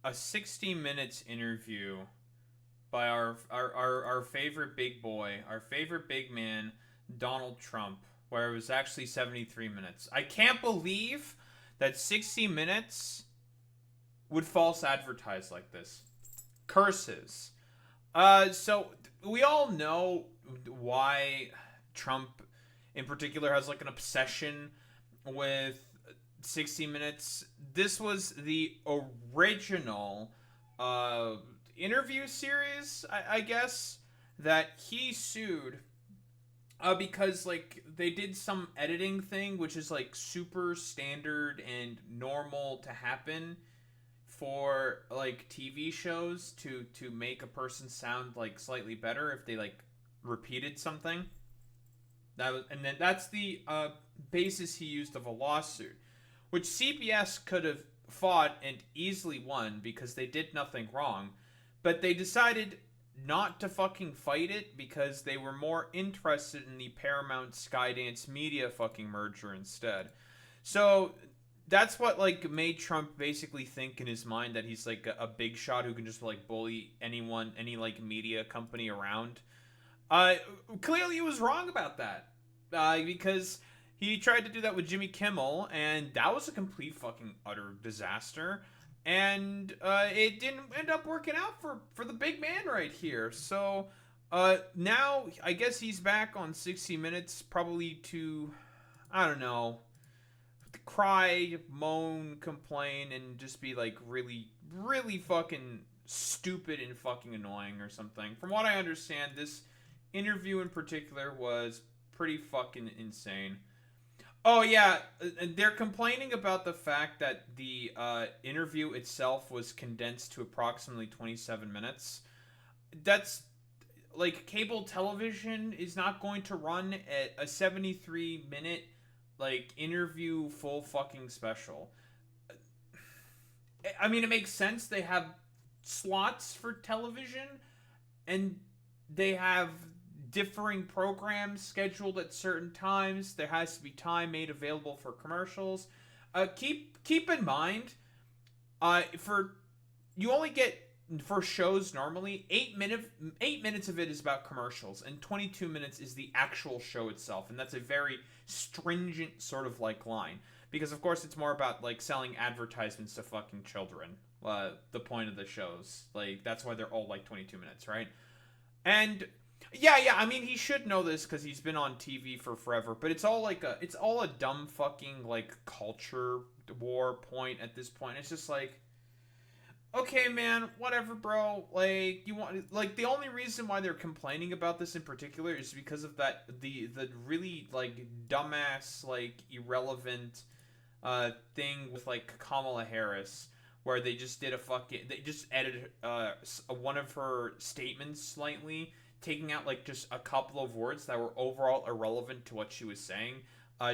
a 60 minutes interview by our favorite big boy, our favorite big man, Donald Trump, where it was actually 73 minutes. I can't believe that 60 minutes would false advertise like this. Curses. So we all know why Trump in particular has like an obsession with 60 minutes. This was the original uh interview series, I guess, that he sued because like they did some editing thing which is like super standard and normal to happen for like TV shows to make a person sound like slightly better if they like repeated something. That was, and then that's the basis he used of a lawsuit, which CBS could have fought and easily won because they did nothing wrong, but they decided not to fucking fight it because they were more interested in the Paramount Skydance Media fucking merger instead. So that's what like made Trump basically think in his mind that he's like a big shot who can just like bully anyone, any like media company around. Uh, Clearly he was wrong about that. Because he tried to do that with Jimmy Kimmel, and that was a complete fucking utter disaster. And it didn't end up working out for the big man right here. So now I guess he's back on 60 Minutes, probably to, I don't know, cry, moan, complain, and just be like really, really fucking stupid and fucking annoying or something. From what I understand, this interview in particular was pretty fucking insane. Oh yeah, they're complaining about the fact that the interview itself was condensed to approximately 27 minutes. That's like cable television is not going to run at a 73-minute like interview full fucking special. I mean, it makes sense. They have slots for television and they have differing programs scheduled at certain times. There has to be time made available for commercials. Keep in mind, for you only get for shows normally 8 minutes of it is about commercials, and 22 minutes is the actual show itself, and that's a very stringent sort of like line because of course it's more about like selling advertisements to fucking children. The point of the shows, like that's why they're all like 22 minutes, right? And yeah, I mean he should know this because he's been on TV for forever. But it's all a dumb fucking like culture war point at this point. It's just like, okay, man, whatever, bro. Like you want like the only reason why they're complaining about this in particular is because of that the really like dumbass like irrelevant thing with like Kamala Harris where they just edited one of her statements slightly, taking out like just a couple of words that were overall irrelevant to what she was saying,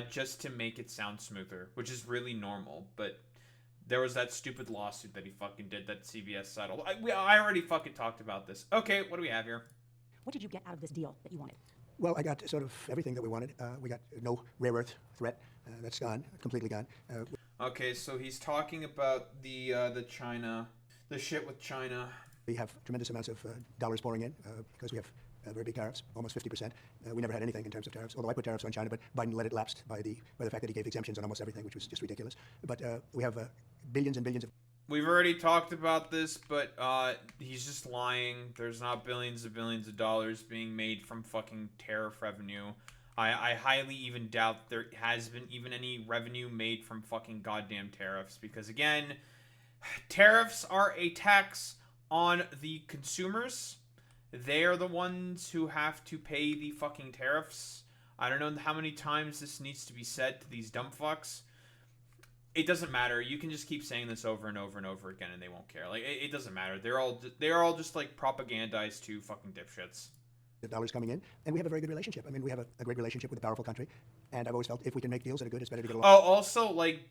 just to make it sound smoother, which is really normal. But there was that stupid lawsuit that he fucking did that CBS settled. I already fucking talked about this. Okay, what do we have here? What did you get out of this deal that you wanted? Well, I got sort of everything that we wanted. We got no rare earth threat. That's gone, completely gone. Okay, so he's talking about the China, the shit with China. We have tremendous amounts of dollars pouring in because we have very big tariffs, almost 50%. We never had anything in terms of tariffs, although I put tariffs on China, but Biden let it lapse by the fact that he gave exemptions on almost everything, which was just ridiculous. But we have billions and billions of... We've already talked about this, but he's just lying. There's not billions of dollars being made from fucking tariff revenue. I highly even doubt there has been even any revenue made from fucking goddamn tariffs. Because again, tariffs are a tax on the consumers. They are the ones who have to pay the fucking tariffs. I don't know how many times this needs to be said to these dumb fucks. It doesn't matter. You can just keep saying this over and over and over again, and they won't care. Like it doesn't matter. They're all just like propagandized to fucking dipshits. Dollars coming in, and we have a very good relationship. I mean, we have a great relationship with a powerful country, and I've always felt if we can make deals that are good, it's better to get along. Oh, also, like,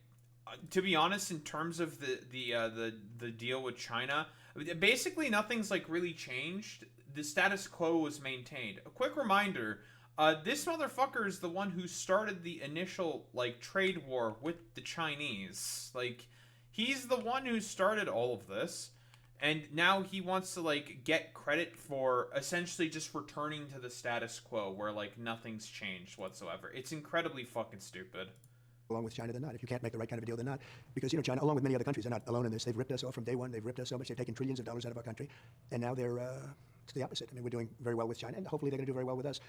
to be honest, in terms of the deal with China, basically nothing's like really changed. The status quo was maintained. A quick reminder: this motherfucker is the one who started the initial like trade war with the Chinese. Like, He's the one who started all of this. And now he wants to, like, get credit for essentially just returning to the status quo where, like, nothing's changed whatsoever. It's incredibly fucking stupid. Along with China, they're not. If you can't make the right kind of a deal, they're not. Because, China, along with many other countries, they're not alone in this. They've ripped us off from day one. They've ripped us so much. They've taken trillions of dollars out of our country. And now they're, it's the opposite. I mean, we're doing very well with China, and hopefully they're going to do very well with us.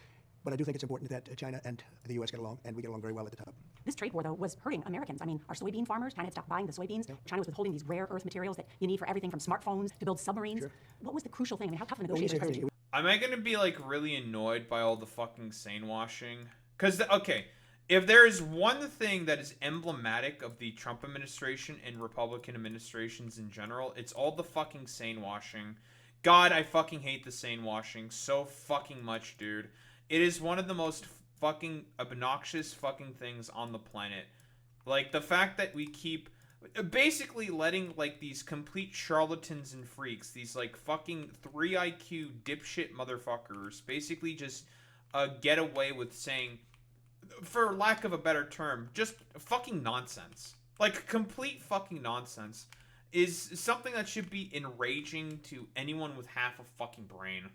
But I do think it's important that China and the U.S. get along, and we get along very well at the top. This trade war, though, was hurting Americans. I mean, our soybean farmers, China had stopped buying the soybeans. Yeah. China was withholding these rare earth materials that you need for everything from smartphones to build submarines. Sure. What was the crucial thing? I mean, how tough a negotiation was it? Am I going to be, like, really annoyed by all the fucking sane-washing? Because, okay, if there is one thing that is emblematic of the Trump administration and Republican administrations in general, it's all the fucking sane-washing. God, I fucking hate the sane-washing so fucking much, dude. It is one of the most fucking obnoxious fucking things on the planet. Like, the fact that we keep basically letting, like, these complete charlatans and freaks, these, like, fucking 3 IQ dipshit motherfuckers, basically just get away with saying, for lack of a better term, just fucking nonsense. Like, complete fucking nonsense is something that should be enraging to anyone with half a fucking brain.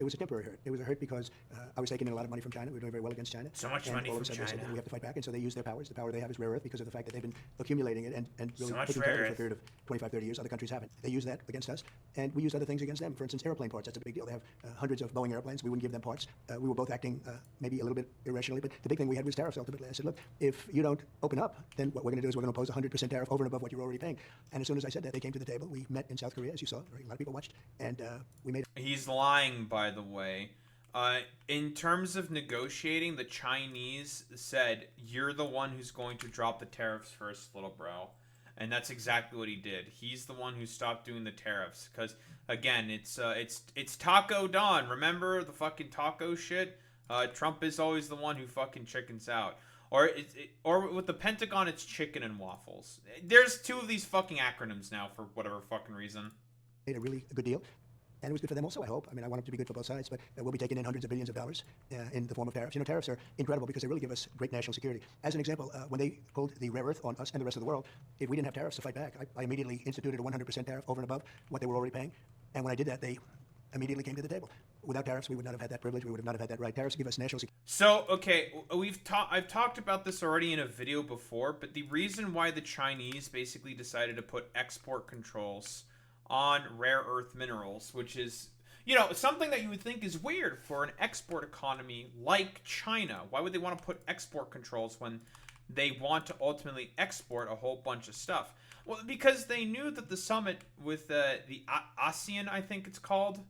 It was a temporary hurt. It was a hurt because I was taking in a lot of money from China. We were doing very well against China. So much money from China. They said, we have to fight back, and so they use their powers. The power they have is rare earth because of the fact that they've been accumulating it and really putting together for a period of 25, 30 years. Other countries haven't. They use that against us, and we use other things against them. For instance, airplane parts. That's a big deal. They have hundreds of Boeing airplanes. We wouldn't give them parts. We were both acting maybe a little bit irrationally, but the big thing we had was tariffs ultimately. I said, look, if you don't open up, then what we're going to do is we're going to impose 100% tariff over and above what you're already paying. And as soon as I said that, they came to the table. We met in South Korea, as you saw. A lot of people watched, and we made. He's lying, by the way. In terms of negotiating, the Chinese said, you're the one who's going to drop the tariffs first, little bro. And that's exactly what he did. He's the one who stopped doing the tariffs. Because, again, it's Taco Dawn. Remember the fucking taco shit? Trump is always the one who fucking chickens out. Or with the Pentagon, it's chicken and waffles. There's 2 of these fucking acronyms now for whatever fucking reason. Made a really good deal. And it was good for them also, I hope. I mean, I want it to be good for both sides, but we'll be taking in hundreds of billions of dollars in the form of tariffs. Tariffs are incredible because they really give us great national security. As an example, when they pulled the rare earth on us and the rest of the world, if we didn't have tariffs to fight back, I immediately instituted a 100% tariff over and above what they were already paying. And when I did that, they immediately came to the table. Without tariffs, we would not have had that privilege. We would have not have had that right. Tariffs give us national security. So, okay, I've talked about this already in a video before, but the reason why the Chinese basically decided to put export controls on rare earth minerals, which is, something that you would think is weird for an export economy like China. Why would they want to put export controls when they want to ultimately export a whole bunch of stuff? Well, because they knew that the summit with the ASEAN, I think it's called,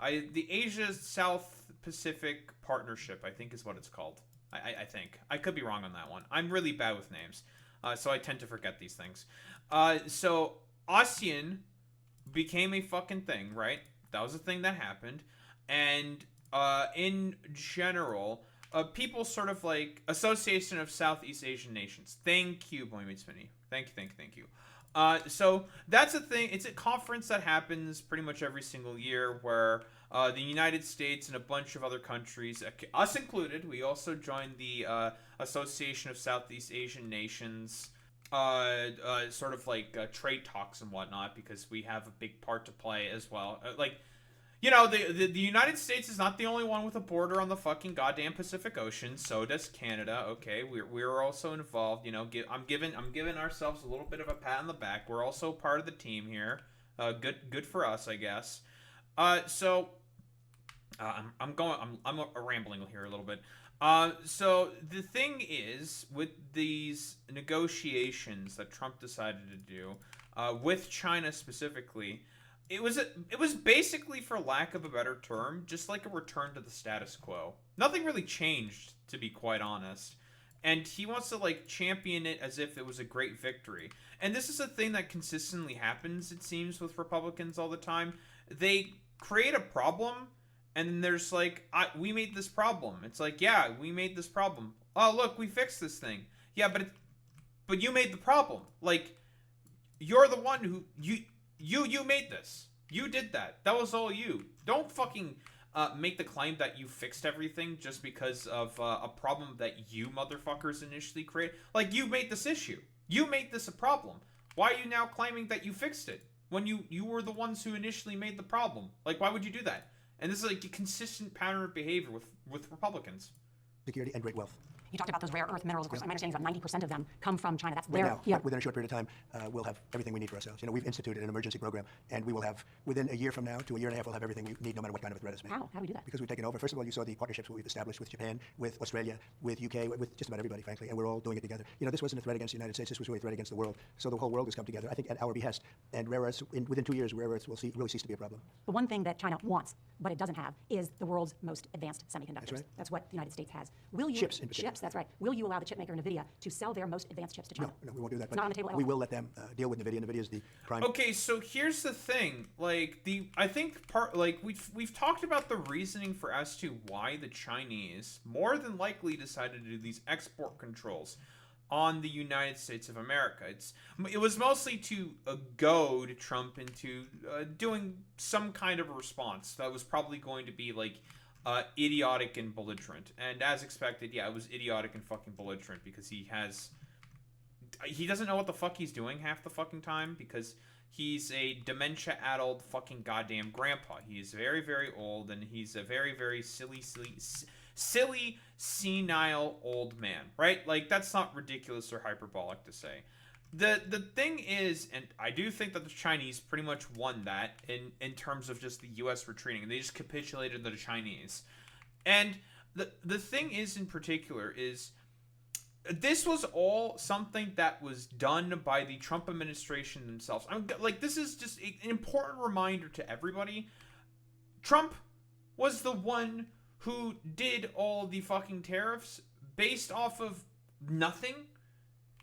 the Asia South Pacific Partnership, I think is what it's called. I think. I could be wrong on that one. I'm really bad with names, so I tend to forget these things. So ASEAN became a fucking thing, right? That was a thing that happened. And in general, people sort of like Association of Southeast Asian Nations. Thank you, Boy Spinny. Thank you. So that's a thing. It's a conference that happens pretty much every single year where the United States and a bunch of other countries, us included, we also joined the Association of Southeast Asian Nations sort of like trade talks and whatnot, because we have a big part to play as well. The United States is not the only one with a border on the fucking goddamn Pacific Ocean. So does Canada. Okay, we're also involved. I'm giving ourselves a little bit of a pat on the back. We're also part of the team here. Good for us, I guess. I'm rambling here a little bit. So the thing is, with these negotiations that Trump decided to do, with China specifically, it was basically, for lack of a better term, just like a return to the status quo. Nothing really changed, to be quite honest. And he wants to, like, champion it as if it was a great victory. And this is a thing that consistently happens, it seems, with Republicans all the time. They create a problem, and then there's like, we made this problem. It's like, yeah, we made this problem. Oh, look, we fixed this thing. Yeah, but you made the problem. Like, you're the one who, you made this. You did that. That was all you. Don't fucking make the claim that you fixed everything just because of a problem that you motherfuckers initially created. Like, you made this issue. You made this a problem. Why are you now claiming that you fixed it when you were the ones who initially made the problem? Like, why would you do that? And this is like a consistent pattern of behavior with Republicans. Security and great wealth. You talked about those rare earth minerals. Of course, my understanding is about 90% of them come from China. That's Right their... now, but within a short period of time, we'll have everything we need for ourselves. You know, we've instituted an emergency program, and we will have, within a year from now to a year and a half, we'll have everything we need, no matter what kind of a threat is made. How? How do we do that? Because we've taken over. First of all, you saw the partnerships we've established with Japan, with Australia, with UK, with just about everybody, frankly, and we're all doing it together. You know, this wasn't a threat against the United States. This was really a threat against the world. So the whole world has come together, I think, at our behest. And rare earths, within 2 years, rare earths will really cease to be a problem. The one thing that China wants, but it doesn't have, is the world's most advanced semiconductors. That's right. That's what the United States has. Will you... Chips, in particular. Chips, that's right. Will you allow the chip maker NVIDIA to sell their most advanced chips to China? No, we won't do that. It's not on the table at all. We will let them deal with NVIDIA. NVIDIA is the prime... Okay, so here's the thing. Like, I think we've talked about the reasoning for as to why the Chinese more than likely decided to do these export controls on the United States of America. It was mostly to goad Trump into doing some kind of a response that was probably going to be like idiotic and belligerent. And as expected, yeah, it was idiotic and fucking belligerent because he doesn't know what the fuck he's doing half the fucking time because he's a dementia-addled fucking goddamn grandpa. He is very, very old, and he's a very, very silly, senile old man, right? Like, that's not ridiculous or hyperbolic to say. The thing is, and I do think that the Chinese pretty much won that in terms of just the U.S. retreating. They just capitulated to the Chinese. And the thing is, in particular, is this was all something that was done by the Trump administration themselves. This is just an important reminder to everybody. Trump was the one who did all the fucking tariffs based off of nothing.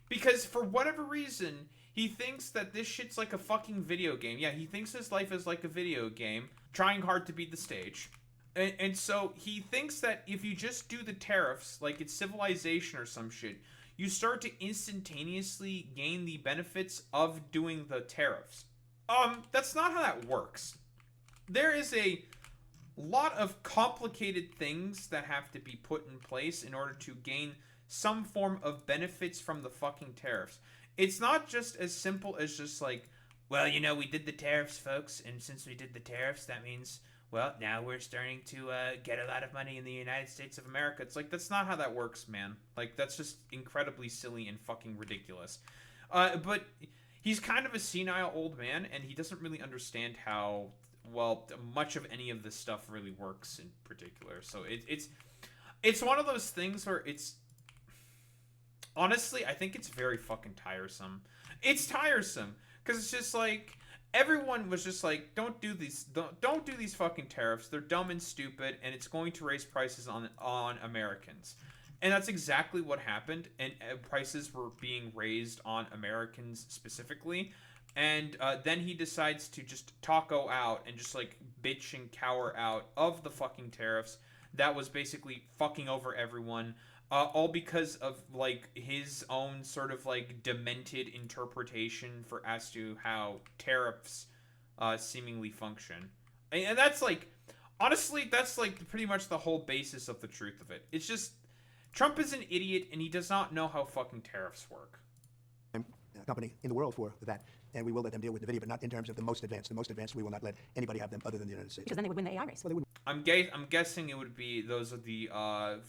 Because for whatever reason, he thinks that this shit's like a fucking video game. Yeah, he thinks his life is like a video game, trying hard to beat the stage. And so he thinks that if you just do the tariffs, like it's civilization or some shit, you start to instantaneously gain the benefits of doing the tariffs. That's not how that works. There is a lot of complicated things that have to be put in place in order to gain some form of benefits from the fucking tariffs. It's not just as simple as just like, well, you know, we did the tariffs, folks, and since we did the tariffs, that means, well, now we're starting to get a lot of money in the United States of America. It's like, that's not how that works, man. Like, that's just incredibly silly and fucking ridiculous. But he's kind of a senile old man, and he doesn't really understand how, well, much of any of this stuff really works in particular. So it's one of those things where it's, honestly, I think it's very fucking tiresome. It's tiresome because it's just like everyone was just like, don't do these fucking tariffs. They're dumb and stupid, and it's going to raise prices on Americans. And that's exactly what happened. And prices were being raised on Americans specifically. And then he decides to just taco out and just like bitch and cower out of the fucking tariffs. That was basically fucking over everyone. All because of like his own sort of like demented interpretation for as to how tariffs seemingly function. And that's like, honestly, that's like pretty much the whole basis of the truth of it. It's just, Trump is an idiot and he does not know how fucking tariffs work. Company in the world for that, and we will let them deal with NVIDIA, but not in terms of the most advanced. The most advanced, we will not let anybody have them other than the United States. Because then they would win the AI race. Well, they wouldn't. I'm guessing it would be, those are the,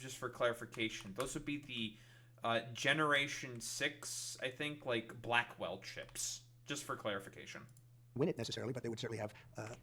just for clarification, those would be the Generation 6, I think, like Blackwell chips, just for clarification. Win it necessarily, but they would certainly have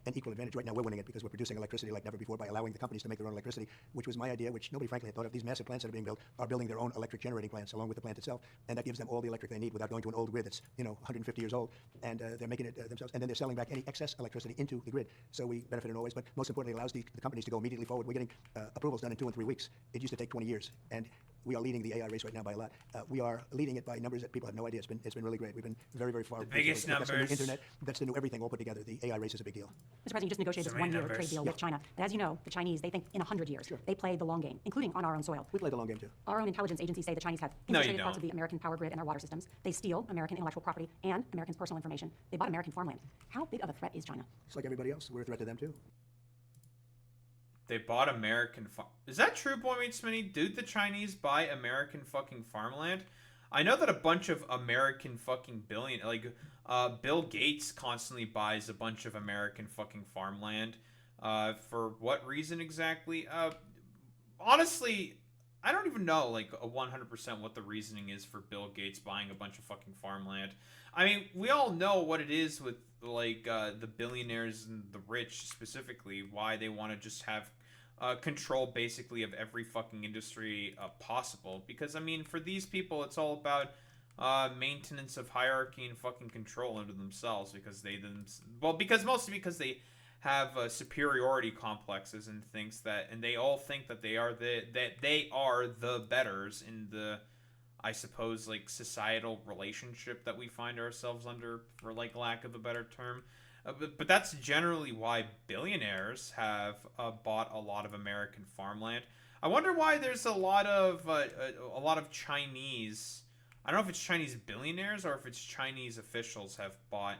an equal advantage. Right now we're winning it because we're producing electricity like never before by allowing the companies to make their own electricity, which was my idea, which nobody frankly had thought of. These massive plants that are being built are building their own electric generating plants along with the plant itself, and that gives them all the electric they need without going to an old grid that's 150 years old, and they're making it themselves, and then they're selling back any excess electricity into the grid. So we benefit in all ways, but most importantly, it allows the companies to go immediately forward. We're getting approvals done in 2 and 3 weeks. It used to take 20 years, and we are leading the AI race right now by a lot. We are leading it by numbers that people have no idea. It's been really great. We've been very, very far. The biggest numbers. That's the new internet. That's the new everything all put together. The AI race is a big deal. Mr. President, you just negotiated So this many 1-year numbers. trade deal with China. But as you know, the Chinese, they think in 100 years. Sure. They play the long game, including on our own soil. We play the long game too. Our own intelligence agencies say the Chinese have No, you infiltrated parts of don't. the American power grid and our water systems. They steal American intellectual property and Americans' personal information. They bought American farmland. How big of a threat is China? Just like everybody else, we're a threat to them too. They bought American Is that true, Boy Meets Smitty? Did the Chinese buy American fucking farmland? I know that a bunch of American fucking Bill Gates constantly buys a bunch of American fucking farmland. For what reason exactly? Honestly, I don't even know, like, 100% what the reasoning is for Bill Gates buying a bunch of fucking farmland. I mean, we all know what it is with, like, the billionaires and the rich, specifically, why they want to just have control, basically, of every fucking industry possible. Because, I mean, for these people, it's all about maintenance of hierarchy and fucking control under themselves, because mostly because they have superiority complexes and they all think that they are the betters in the, I suppose, like, societal relationship that we find ourselves under, for like lack of a better term. But that's generally why billionaires have bought a lot of American farmland. I wonder why there's a lot of Chinese. I don't know if it's Chinese billionaires or if it's Chinese officials have bought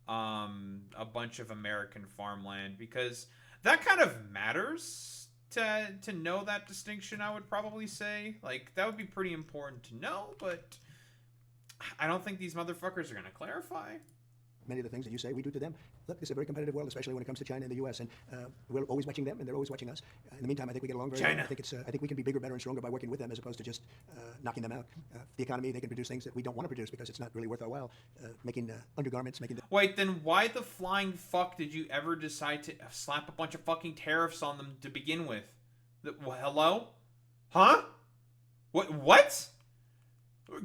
a bunch of American farmland, because that kind of matters to know that distinction. I would probably say, like, that would be pretty important to know, but I don't think these motherfuckers are gonna clarify. Many of the things that you say, we do to them. Look, this is a very competitive world, especially when it comes to China and the U.S., and we're always watching them, and they're always watching us. In the meantime, I think we get along very well. I think we can be bigger, better, and stronger by working with them, as opposed to just knocking them out. The economy, they can produce things that we don't want to produce because it's not really worth our while. Making undergarments, making. Wait, then why the flying fuck did you ever decide to slap a bunch of fucking tariffs on them to begin with? Hello? Huh? What?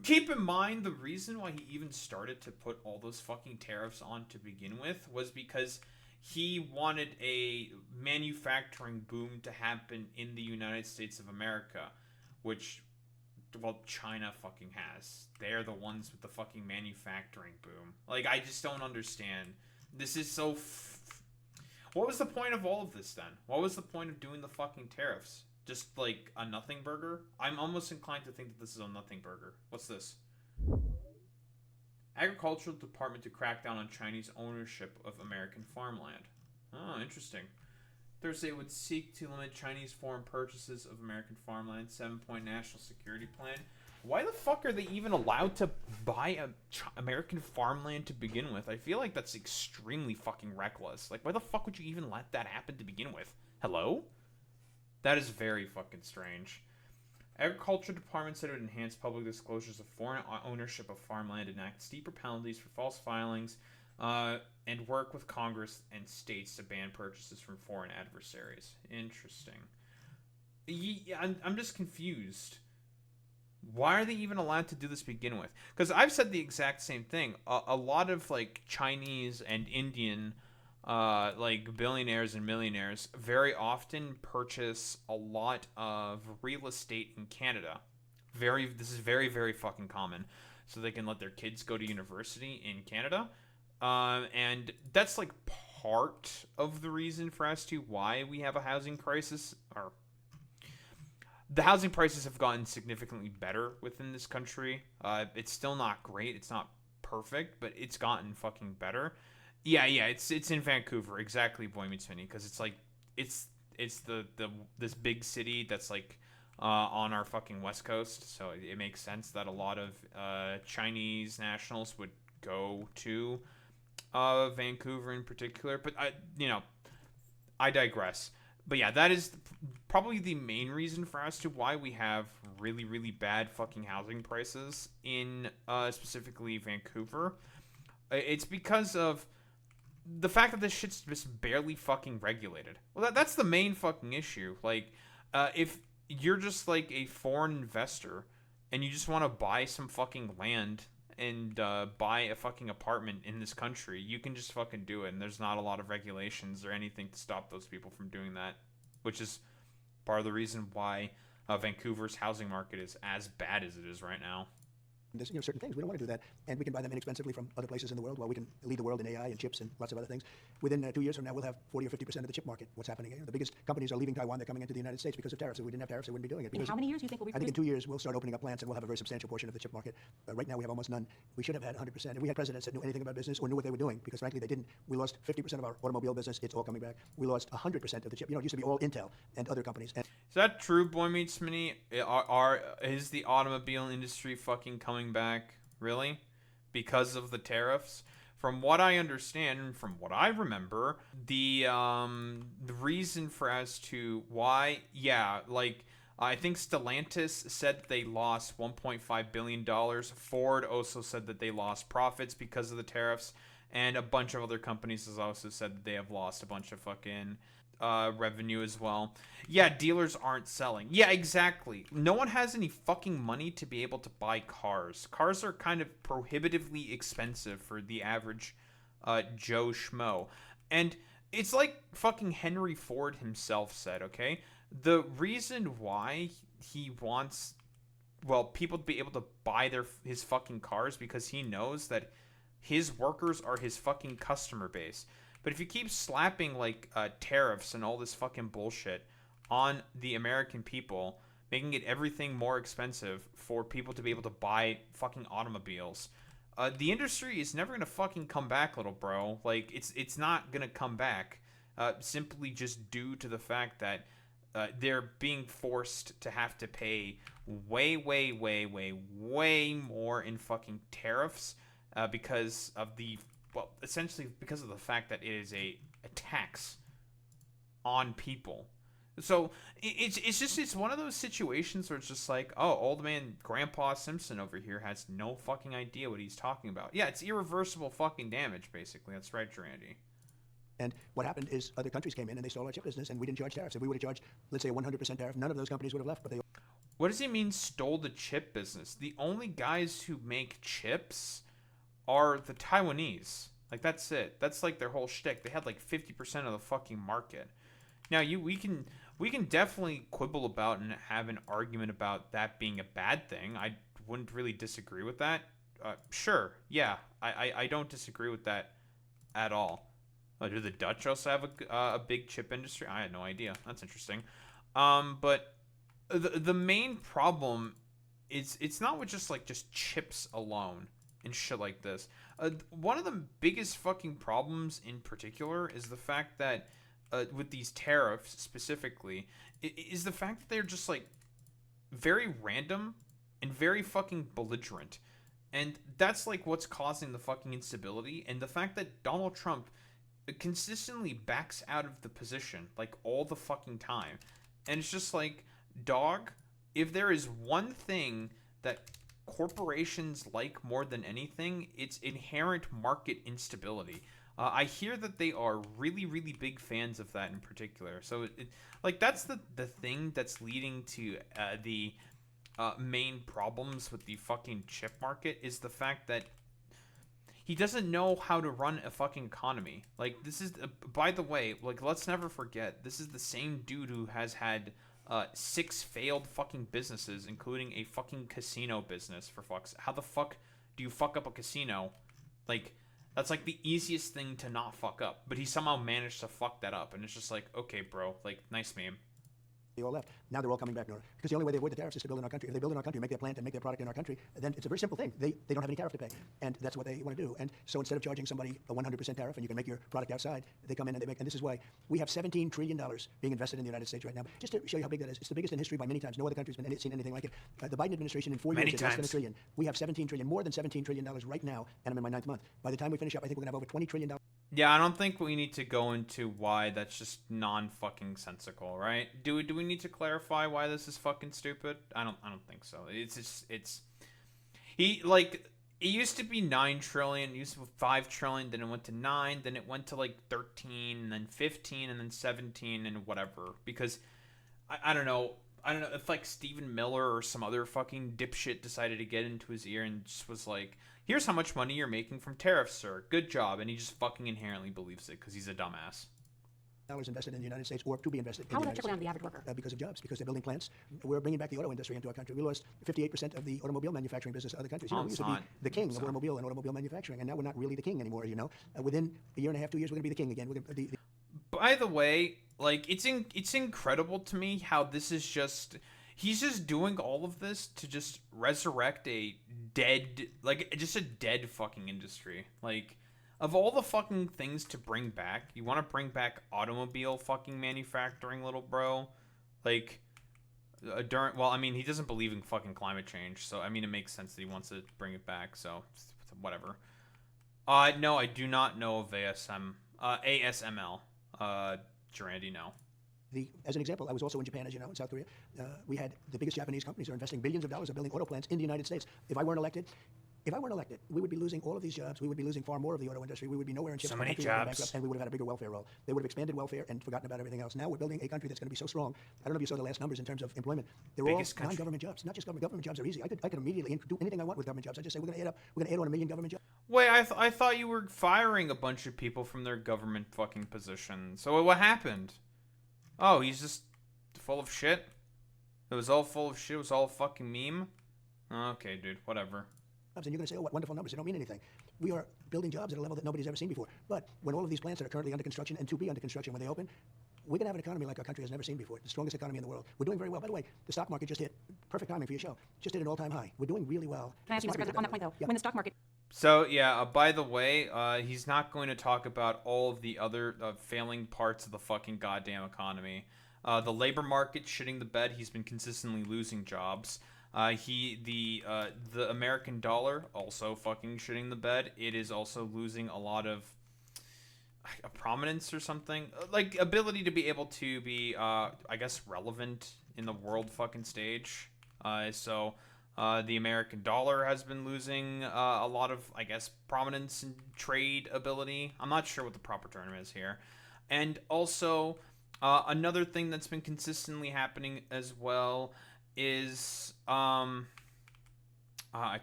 Keep in mind, the reason why he even started to put all those fucking tariffs on to begin with was because he wanted a manufacturing boom to happen in the United States of America, which, well, China fucking has. They're the ones with the fucking manufacturing boom. Like, I just don't understand. This is so... What was the point of all of this, then? What was the point of doing the fucking tariffs? Just, like, a nothing burger? I'm almost inclined to think that this is a nothing burger. What's this? Agricultural Department to crack down on Chinese ownership of American farmland. Oh, interesting. Thursday would seek to limit Chinese foreign purchases of American farmland. 7-point national security plan. Why the fuck are they even allowed to buy American farmland to begin with? I feel like that's extremely fucking reckless. Like, why the fuck would you even let that happen to begin with? Hello? That is very fucking strange. Agriculture Department said it would enhance public disclosures of foreign ownership of farmland, enact steeper penalties for false filings, and work with Congress and states to ban purchases from foreign adversaries. Interesting. I'm just confused. Why are they even allowed to do this to begin with? Because I've said the exact same thing. A lot of, like, Chinese and Indian like billionaires and millionaires very often purchase a lot of real estate in Canada. This is very, very fucking common. So they can let their kids go to university in Canada. And that's like part of the reason for as to why we have a housing crisis. Or the housing prices have gotten significantly better within this country. It's still not great. It's not perfect, but it's gotten fucking better. Yeah, it's in Vancouver, exactly, Boy Meets Mini, because it's like it's this big city that's like on our fucking west coast, so it makes sense that a lot of Chinese nationals would go to Vancouver in particular. But I digress. But yeah, that is probably the main reason for as to why we have really, really bad fucking housing prices in specifically Vancouver. It's because of the fact that this shit's just barely fucking regulated. Well, that's the main fucking issue. Like, if you're just like a foreign investor and you just want to buy some fucking land and buy a fucking apartment in this country, you can just fucking do it. And there's not a lot of regulations or anything to stop those people from doing that, which is part of the reason why Vancouver's housing market is as bad as it is right now. There's certain things. We don't want to do that. And we can buy them inexpensively from other places in the world while we can lead the world in AI and chips and lots of other things. Within 2 years from now, we'll have 40 or 50% of the chip market. What's happening here? The biggest companies are leaving Taiwan. They're coming into the United States because of tariffs. If we didn't have tariffs, they wouldn't be doing it. In how many years do you think we'll be I think in 2 years, we'll start opening up plants and we'll have a very substantial portion of the chip market. Right now, we have almost none. We should have had 100%. If we had presidents that knew anything about business or knew what they were doing, because frankly, they didn't. We lost 50% of our automobile business. It's all coming back. We lost 100% of the chip. It used to be all Intel and other companies. Is that true, Boy Meets Mini? Is the automobile industry fucking coming coming back, really, because of the tariffs. From what I understand, and from what I remember, the reason for as to why, yeah, like I think Stellantis said they lost $1.5 billion. Ford also said that they lost profits because of the tariffs. And a bunch of other companies has also said that they have lost a bunch of fucking revenue as well. Yeah, dealers aren't selling. Yeah, exactly. No one has any fucking money to be able to buy cars. Cars are kind of prohibitively expensive for the average Joe Schmo. And it's like fucking Henry Ford himself said, okay? The reason why he wants, well, people to be able to buy his fucking cars because he knows that his workers are his fucking customer base. But if you keep slapping like tariffs and all this fucking bullshit on the American people, making it everything more expensive for people to be able to buy fucking automobiles, the industry is never gonna fucking come back, little bro. Like it's not gonna come back, simply just due to the fact that they're being forced to have to pay way, way, way, way, way more in fucking tariffs because of essentially because of the fact that it is a tax on people. So it's one of those situations where it's just like, oh, old man Grandpa Simpson over here has no fucking idea what he's talking about. Yeah, it's irreversible fucking damage, basically. That's right, Randy. And what happened is other countries came in and they stole our chip business, and we didn't charge tariffs. If we would have charged, let's say, a 100% tariff, none of those companies would have left. But they. What does he mean stole the chip business? The only guys who make chips are the Taiwanese. Like, that's it. That's like their whole shtick. They had like 50% of the fucking market. Now, we can definitely quibble about and have an argument about that being a bad thing. I wouldn't really disagree with that. Sure, yeah, I don't disagree with that at all. Do the Dutch also have a big chip industry? I had no idea. That's interesting. But the main problem is it's not with just chips alone and shit like this. One of the biggest fucking problems in particular is the fact that with these tariffs specifically is the fact that they're just like very random and very fucking belligerent. And that's like what's causing the fucking instability, and the fact that Donald Trump consistently backs out of the position like all the fucking time. And it's just like, dog, if there is one thing that corporations like more than anything, it's inherent market instability. I hear that they are really, really big fans of that in particular. So like that's the thing that's leading to the main problems with the fucking chip market, is the fact that he doesn't know how to run a fucking economy. Like, this is, by the way, like, let's never forget, this is the same dude who has had 6 failed fucking businesses, including a fucking casino business, for fuck's. How the fuck do you fuck up a casino? Like, that's like the easiest thing to not fuck up, but he somehow managed to fuck that up, and it's just like, okay, bro, like, nice meme. They all left. Now they're all coming back, Nora. Because the only way they avoid the tariffs is to build in our country. If they build in our country, make their plant and make their product in our country, then it's a very simple thing. They don't have any tariff to pay. And that's what they want to do. And so instead of charging somebody a 100% tariff and you can make your product outside, they come in and they make, and this is why we have $17 trillion being invested in the United States right now. Just to show you how big that is, it's the biggest in history by many times. No other country's seen anything like it. The Biden administration in 4 years did less than $1 trillion. We have $17 trillion, more than $17 trillion right now, and I'm in my 9th month. By the time we finish up, I think we're going to have over $20 trillion. Yeah, I don't think we need to go into why that's just non-fucking sensical, right? Do we need to clarify why this is fucking stupid? I don't think so. It used to be 9 trillion, it used to be 5 trillion, then it went to 9, then it went to like 13, and then 15, and then 17, and whatever. Because I don't know if like Stephen Miller or some other fucking dipshit decided to get into his ear and just was like, here's how much money you're making from tariffs, sir. Good job. And he just fucking inherently believes it because he's a dumbass. Invested in the United States, or to be invested in How the will that United trickle down to States. the average worker? Because of jobs, because they're building plants. We're bringing back the auto industry into our country. We lost 58% of the automobile manufacturing business to other countries. You know, we used to be the king of automobile and automobile manufacturing, and now we're not really the king anymore, as you know. Within a year and a half, 2 years, we're going to be the king again. We're gonna, By the way, like, it's incredible to me how this is just... He's just doing all of this to just resurrect a dead... Like, just a dead fucking industry. Like... Of all the fucking things to bring back, you want to bring back automobile fucking manufacturing, little bro? Like, during. Well, I mean, he doesn't believe in fucking climate change, so I mean, it makes sense that he wants to bring it back. So whatever. No, I do not know of ASML. Durandi, no. As an example, I was also in Japan, as you know, in South Korea. We had the biggest Japanese companies are investing billions of dollars in building auto plants in the United States. If I weren't elected, we would be losing all of these jobs. We would be losing far more of the auto industry. We would be nowhere in So many jobs. And we would have had a bigger welfare role. They would have expanded welfare and forgotten about everything else. Now we're building a country that's going to be so strong. I don't know if you saw the last numbers in terms of employment. They're Biggest all non-government jobs, not just government. Government jobs are easy. I could immediately do anything I want with government jobs. I just say we're going to add on 1 million government jobs. Wait, I thought you were firing a bunch of people from their government fucking positions. So what happened? Oh, he's just full of shit? It was all full of shit? It was all a fucking meme? Okay, dude, whatever. And you're going to say, oh, what wonderful numbers. They don't mean anything. We are building jobs at a level that nobody's ever seen before. But when all of these plants that are currently under construction and to be under construction when they open, we're going to have an economy like our country has never seen before. The strongest economy in the world. We're doing very well. By the way, the stock market just hit, perfect timing for your show, just hit an all-time high. We're doing really well. Can I ask you, Mr. President, on that point, though? Yeah. When the stock market... So, yeah, by the way, he's not going to talk about all of the other failing parts of the fucking goddamn economy. The labor market shitting the bed. He's been consistently losing jobs. The American dollar also fucking shitting the bed. It is also losing a lot of prominence or something, like ability to be able to be, I guess, relevant in the world fucking stage. So the American dollar has been losing a lot of, I guess, prominence and trade ability. I'm not sure what the proper term is here. And also, another thing that's been consistently happening as well is I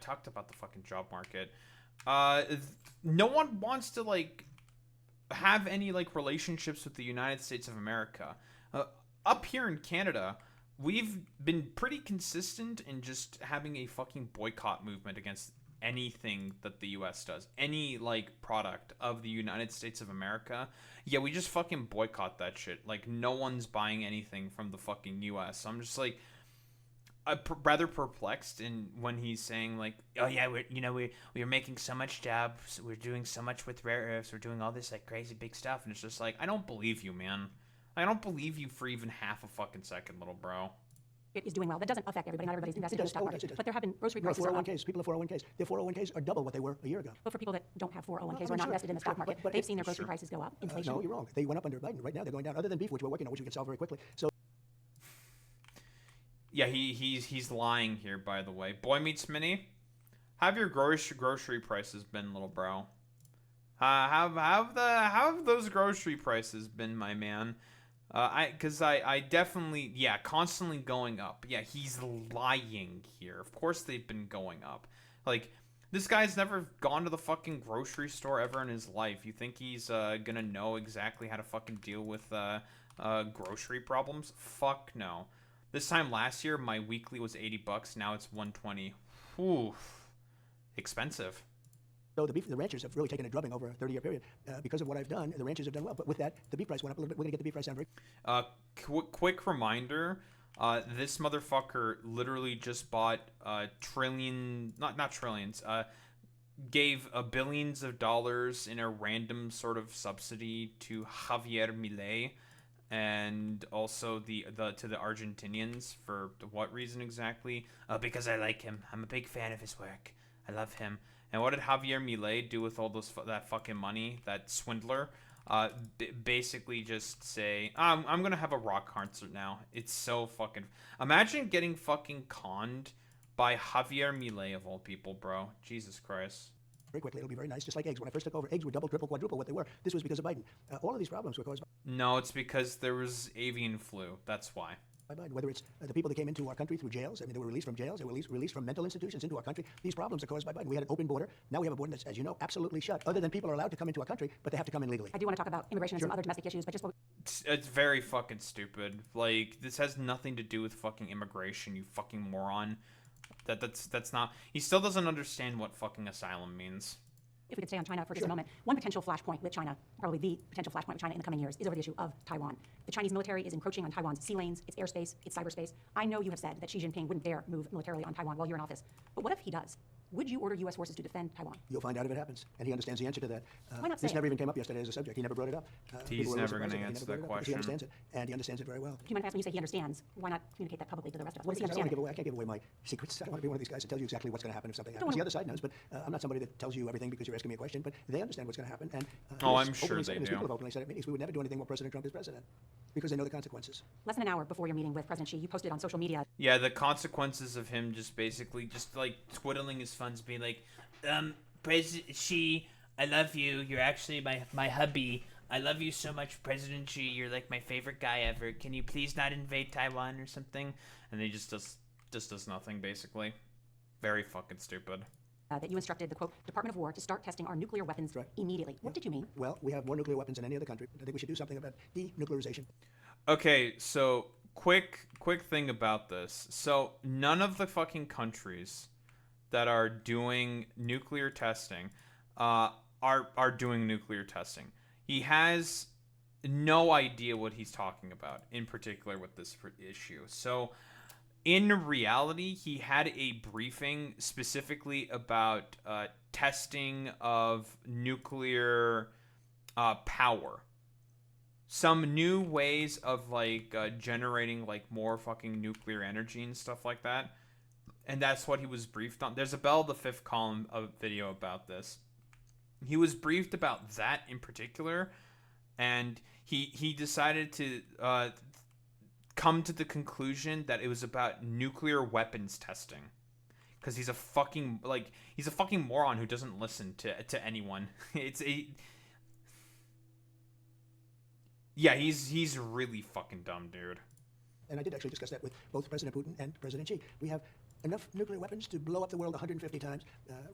talked about the fucking job market. No one wants to like have any like relationships with the United States of America. Up here in Canada, we've been pretty consistent in just having a fucking boycott movement against anything that the US does. Any like product of the United States of America. Yeah, we just fucking boycott that shit. Like no one's buying anything from the fucking US. So I'm just like rather perplexed in when he's saying like, oh yeah, we're making so much jobs, we're doing so much with rare earths, we're doing all this like crazy big stuff, and it's just like, I don't believe you, man. I don't believe you for even half a fucking second, little bro. It is doing well. That doesn't affect everybody. Not everybody's invested in the stock market. It does. But there have been grocery prices are up. 401ks, people have 401ks. Their 401ks are double what they were a year ago. But for people that don't have 401ks or are not invested in the stock market, they've seen their grocery prices go up. Inflation. No, you're wrong. They went up under Biden. Right now they're going down. Other than beef, which we're working on, which we can solve very quickly. So. Yeah, he's lying here, by the way. Boy Meets Mini, have your grocery prices been, little bro? How have those grocery prices been, my man? Because I definitely, yeah, constantly going up. Yeah, he's lying here. Of course they've been going up. Like, this guy's never gone to the fucking grocery store ever in his life. You think he's gonna know exactly how to fucking deal with grocery problems? Fuck no. This time last year, my weekly was $80. Now it's $120. Oof, expensive. So the ranchers have really taken a drubbing over a 30-year period. Because of what I've done, the ranchers have done well. But with that, the beef price went up a little bit. We're going to get the beef price down very quick reminder, this motherfucker literally just bought not trillions, gave billions of dollars in a random sort of subsidy to Javier Milei and also to the Argentinians. For what reason exactly? Because I like him. I'm a big fan of his work. I love him. And what did Javier Milei do with all that fucking money? That swindler, basically just say, I'm gonna have a rock concert now. It's so fucking. Imagine getting fucking conned by Javier Milei of all people, bro. Jesus Christ. Very quickly, it'll be very nice. Just like eggs. When I first took over, eggs were double, triple, quadruple what they were. This was because of Biden. All of these problems were caused by. No, it's because there was avian flu. That's why. By Biden, whether it's the people that came into our country through jails, I mean, they were released from jails, they were released from mental institutions into our country. These problems are caused by Biden. We had an open border. Now we have a border that's, as you know, absolutely shut. Other than people are allowed to come into our country, but they have to come in legally. I do want to talk about immigration and some other domestic issues, but just it's very fucking stupid. Like, this has nothing to do with fucking immigration, you fucking moron. That's not. He still doesn't understand what fucking asylum means. If we could stay on China for just a moment, one potential flashpoint with China, probably the potential flashpoint with China in the coming years, is over the issue of Taiwan. The Chinese military is encroaching on Taiwan's sea lanes, its airspace, its cyberspace. I know you have said that Xi Jinping wouldn't dare move militarily on Taiwan while you're in office, but what if he does? would you order U.S. forces to defend Taiwan? You'll find out if it happens. And he understands the answer to that. Why not say This it? never even came up yesterday as a subject. He never brought it up. He's People were never surprised gonna that he answer never that brought it up because he question. understands it. And he understands it very well. Do you mind if I ask when you say he understands? Why not communicate that publicly to the rest of us? What does he Because I understand? can't give away my secrets. I don't want to be one of these guys that tells you exactly what's going to happen if something happens. The other side knows, but I'm not somebody that tells you everything because you're asking me a question. But they understand what's going to happen. And I'm sure they People do. have openly said at meetings, we would never do anything while President Trump is president because they know the consequences. Less than an hour before your meeting with President Xi, you posted on social media. Yeah, the consequences of him just basically just like twiddling his thumbs, being like, President Xi, I love you. You're actually my hubby. I love you so much, President Xi. You're like my favorite guy ever. Can you please not invade Taiwan or something? And he just does nothing, basically. Very fucking stupid. That you instructed the, quote, Department of War to start testing our nuclear weapons immediately. What did you mean? Well, we have more nuclear weapons than any other country. I think we should do something about denuclearization. Okay, so quick thing about this. So none of the fucking countries that are doing nuclear testing are doing nuclear testing. He has no idea what he's talking about, in particular with this issue. So in reality, he had a briefing specifically about testing of nuclear power. Some new ways of like generating like more fucking nuclear energy and stuff like that. And that's what he was briefed on. There's a Bell the Fifth column of video about this. He was briefed about that in particular, and he decided to come to the conclusion that it was about nuclear weapons testing, because he's a fucking moron who doesn't listen to anyone. He's really fucking dumb, dude. And I did actually discuss that with both President Putin and President Xi. We have enough nuclear weapons to blow up the world 150 times.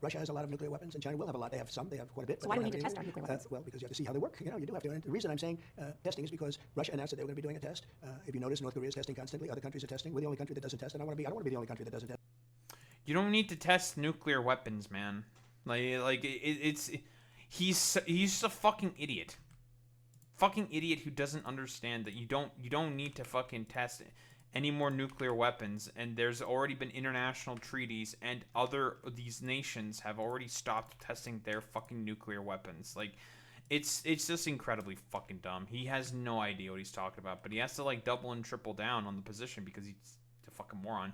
Russia has a lot of nuclear weapons, and China will have a lot. They have some. They have quite a bit. So why do we need to test our nuclear weapons? Well, because you have to see how they work. You know, you do have to. And the reason I'm saying testing is because Russia announced that they were going to be doing a test. If you notice, North Korea is testing constantly. Other countries are testing. We're the only country that doesn't test, and I don't want to be the only country that doesn't test. You don't need to test nuclear weapons, man. He's just a fucking idiot. Fucking idiot who doesn't understand that you don't need to fucking test any more nuclear weapons, and there's already been international treaties, and these nations have already stopped testing their fucking nuclear weapons. Like, it's just incredibly fucking dumb. He has no idea what he's talking about, but he has to like double and triple down on the position because he's a fucking moron.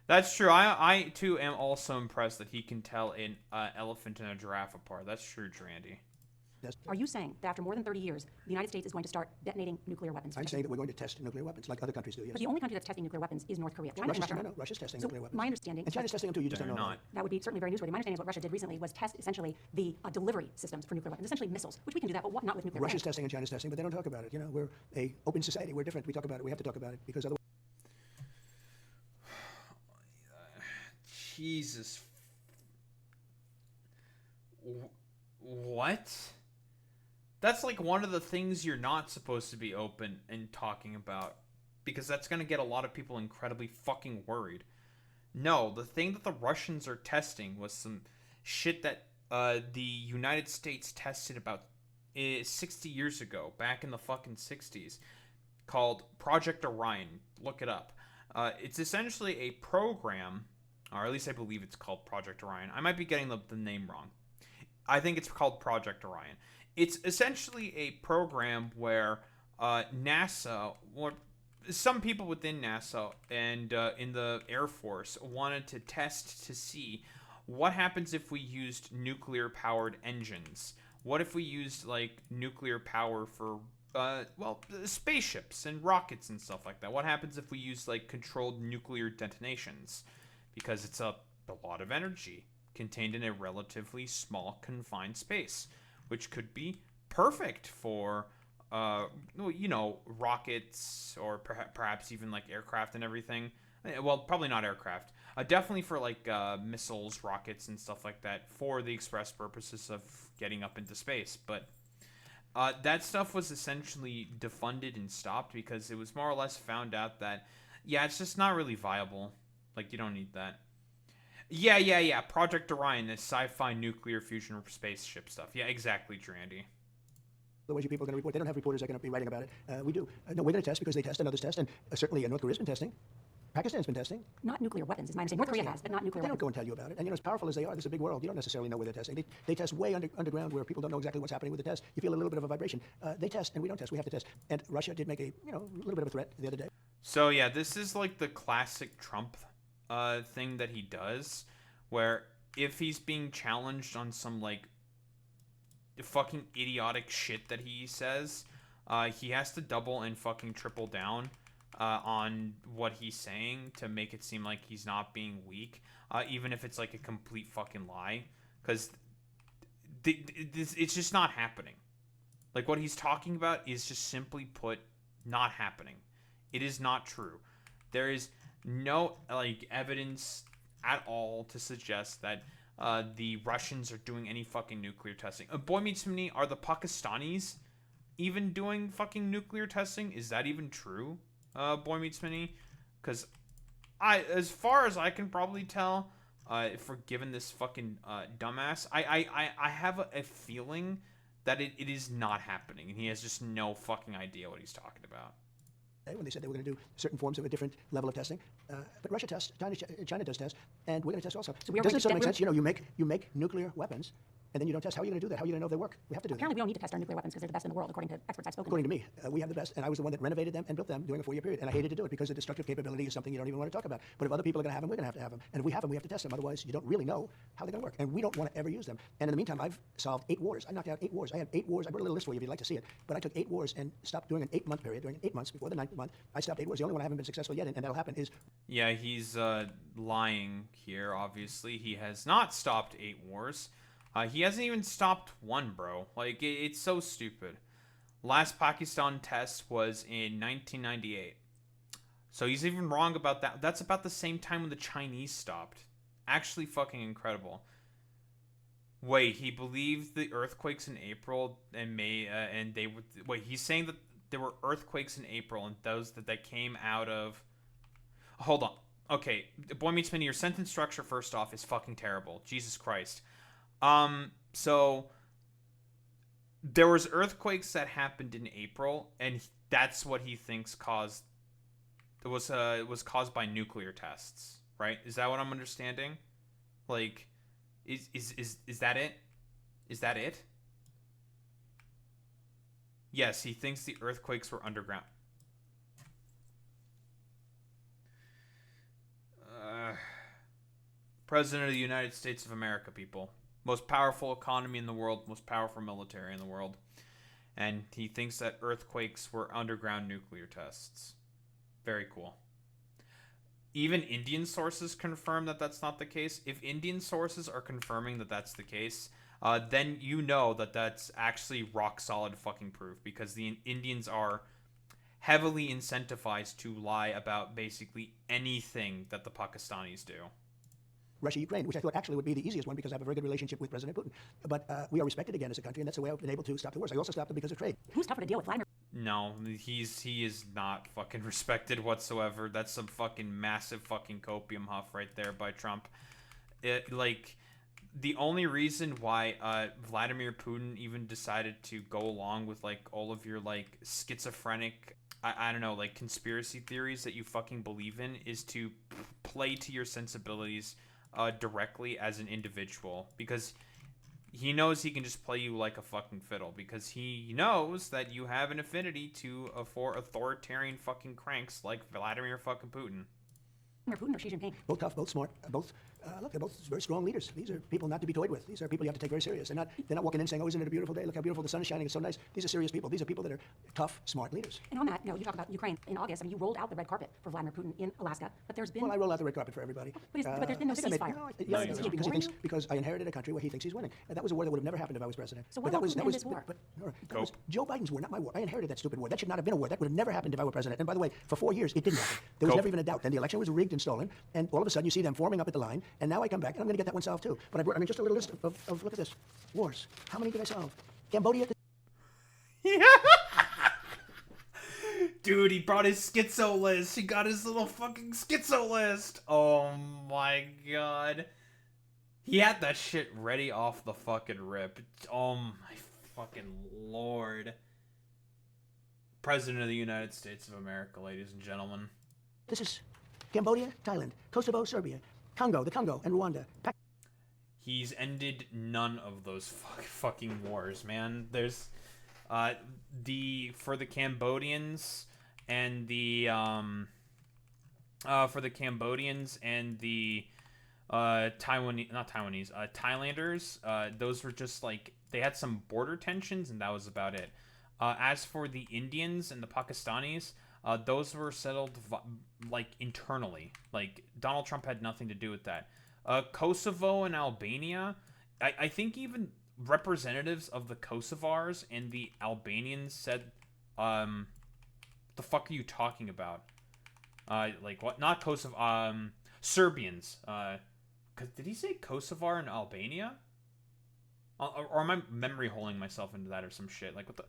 That's true. I too am also impressed that he can tell an elephant and a giraffe apart. That's true, Drandy. Are you saying that after more than 30 years, the United States is going to start detonating nuclear weapons? I'm saying that we're going to test nuclear weapons like other countries do, yes. But the only country that's testing nuclear weapons is North Korea. China and Russia. No, Russia's testing So nuclear weapons. my understanding... And China's testing them too, you just don't know. Not. That would be certainly very newsworthy. My understanding is what Russia did recently was test essentially the delivery systems for nuclear weapons, essentially missiles, which we can do that, but not with nuclear Russia's weapons. testing and China's testing, but they don't talk about it. You know, we're a open society. We're different. We talk about it. We have to talk about it because otherwise... Jesus. What? That's like one of the things you're not supposed to be open and talking about, because that's going to get a lot of people incredibly fucking worried. No, the thing that the Russians are testing was some shit that the United States tested about 60 years ago, back in the fucking 60s, called Project Orion. Look it up. It's essentially a program, or at least I believe it's called Project Orion. I might be getting the name wrong. I think it's called Project Orion. It's essentially a program where NASA, or some people within NASA and in the Air Force, wanted to test to see what happens if we used nuclear-powered engines. What if we used like nuclear power for spaceships and rockets and stuff like that? What happens if we use like controlled nuclear detonations? Because it's a lot of energy contained in a relatively small confined space, which could be perfect for rockets, or perhaps even like aircraft and everything. Well, probably not aircraft. Definitely for like missiles, rockets, and stuff like that, for the express purposes of getting up into space. But that stuff was essentially defunded and stopped because it was more or less found out that, yeah, it's just not really viable. Like, you don't need that. Yeah. Project Orion is sci-fi nuclear fusion spaceship stuff. Yeah, exactly, Drandy. Otherwise, you people are going to report. They don't have reporters that are going to be writing about it. We do. No, we're going to test because they test and others test, and certainly North Korea's been testing. Pakistan's been testing. Not nuclear weapons, is my understanding. North Korea has, but not nuclear They don't weapons. go and tell you about it. And as powerful as they are, this is a big world. You don't necessarily know where they're testing. They test way underground where people don't know exactly what's happening with the test. You feel a little bit of a vibration. They test, and we don't test. We have to test. And Russia did make a little bit of a threat the other day. So yeah, this is like the classic Trump thing that he does, where if he's being challenged on some like fucking idiotic shit that he says, he has to double and fucking triple down on what he's saying to make it seem like he's not being weak, even if it's like a complete fucking lie, because it's just not happening. Like, what he's talking about is just simply put not happening. It is not true. There is no like evidence at all to suggest that the Russians are doing any fucking nuclear testing. Boy meets me, are the Pakistanis even doing fucking nuclear testing? Is that even true? Boy meets Minnie, because as far as I can probably tell, for given this fucking dumbass, I have a feeling that it is not happening, and he has just no fucking idea what he's talking about. When they said they were going to do certain forms of a different level of testing, but Russia tests, China does test, and we're going to test also. So doesn't it sort of make sense? You know, you make nuclear weapons, and then you don't test. How are you going to do that? How are you going to know if they work? We have to do that. Apparently, we don't need to test our nuclear weapons because they're the best in the world, according to experts I've spoken to. According to me, we have the best, and I was the one that renovated them and built them during a 4-year period, and I hated to do it because the destructive capability is something you don't even want to talk about. But if other people are going to have them, we're going to have them, and if we have them, we have to test them. Otherwise, you don't really know how they're going to work, and we don't want to ever use them. And in the meantime, I've solved 8 wars. I knocked out 8 wars. I had 8 wars. I brought a little list for you if you'd like to see it. But I took 8 wars and stopped doing an 8-month period. During 8 months before the 9th month, I stopped 8 wars. The only one I haven't been successful yet, and that'll happen is. Yeah, he's lying here. Obviously, he has not stopped 8 wars. He hasn't even stopped 1, bro. Like, it's so stupid. Last Pakistan test was in 1998. So he's even wrong about that. That's about the same time when the Chinese stopped. Actually fucking incredible. Wait, he believed the earthquakes in April and May, and they would... Wait, he's saying that there were earthquakes in April, and those that came out of... Hold on. Okay, Boy Meets Minnie, your sentence structure, first off, is fucking terrible. Jesus Christ. So there was earthquakes that happened in April, and that's what he thinks caused was caused by nuclear tests, right? Is that what I'm understanding? Like, is that it? Is that it? Yes, he thinks the earthquakes were underground. President of the United States of America, people. Most powerful economy in the world, most powerful military in the world. And he thinks that earthquakes were underground nuclear tests. Very cool. Even Indian sources confirm that that's not the case. If Indian sources are confirming that that's the case, then you know that that's actually rock solid fucking proof, because the Indians are heavily incentivized to lie about basically anything that the Pakistanis do. Russia-Ukraine, which I thought actually would be the easiest one because I have a very good relationship with President Putin. But we are respected again as a country, and that's the way I've been able to stop the wars. I also stopped them because of trade. Who's tougher to deal with, Vladimir? No, he is not fucking respected whatsoever. That's some fucking massive fucking copium huff right there by Trump. Like, the only reason why Vladimir Putin even decided to go along with, like, all of your, like, schizophrenic, I don't know, like, conspiracy theories that you fucking believe in is to play to your sensibilities directly as an individual, because he knows he can just play you like a fucking fiddle, because he knows that you have an affinity for authoritarian fucking cranks like Vladimir fucking Putin. Putin or Xi Jinping? Both tough, both smart, both. Look, they're both very strong leaders. These are people not to be toyed with. These are people you have to take very serious. They're not walking in saying, "Oh, isn't it a beautiful day? Look how beautiful the sun is shining. It's so nice." These are serious people. These are people that are tough, smart leaders. And on that, you talk about Ukraine in August. I mean, you rolled out the red carpet for Vladimir Putin in Alaska, but there's been... Well, I roll out the red carpet for everybody. But there's been no ceasefire. Because I inherited a country where he thinks he's winning. And that was a war that would have never happened if I was president. So what about Putin in this war? That was Joe Biden's war, not my war. I inherited that stupid war. That should not have been a war. That would have never happened if I were president. And by the way, for 4 years, it didn't happen. There was never even a doubt. Then the election was rigged and stolen, and all of a sudden you see them forming up at the line, and now I come back, and I'm going to get that one solved too. But I mean, just a little list of look at this. Wars. How many did I solve? Cambodia. Yeah. Dude, he brought his schizo list. He got his little fucking schizo list. Oh my god. He had that shit ready off the fucking rip. Oh my fucking lord. President of the United States of America, ladies and gentlemen. This is Cambodia, Thailand, Kosovo, Serbia, Congo, the Congo, and Rwanda. He's ended none of those fucking wars, man. There's for the Cambodians and the Thailanders, those were just like, they had some border tensions and that was about it. As for the Indians and the Pakistanis, those were settled like internally. Like Donald Trump had nothing to do with that. Kosovo and Albania, I think even representatives of the Kosovars and the Albanians said, the fuck are you talking about? Like what? Not Kosovo, Serbians. Did he say Kosovar and Albania? Or am I memory holding myself into that or some shit? Like what the?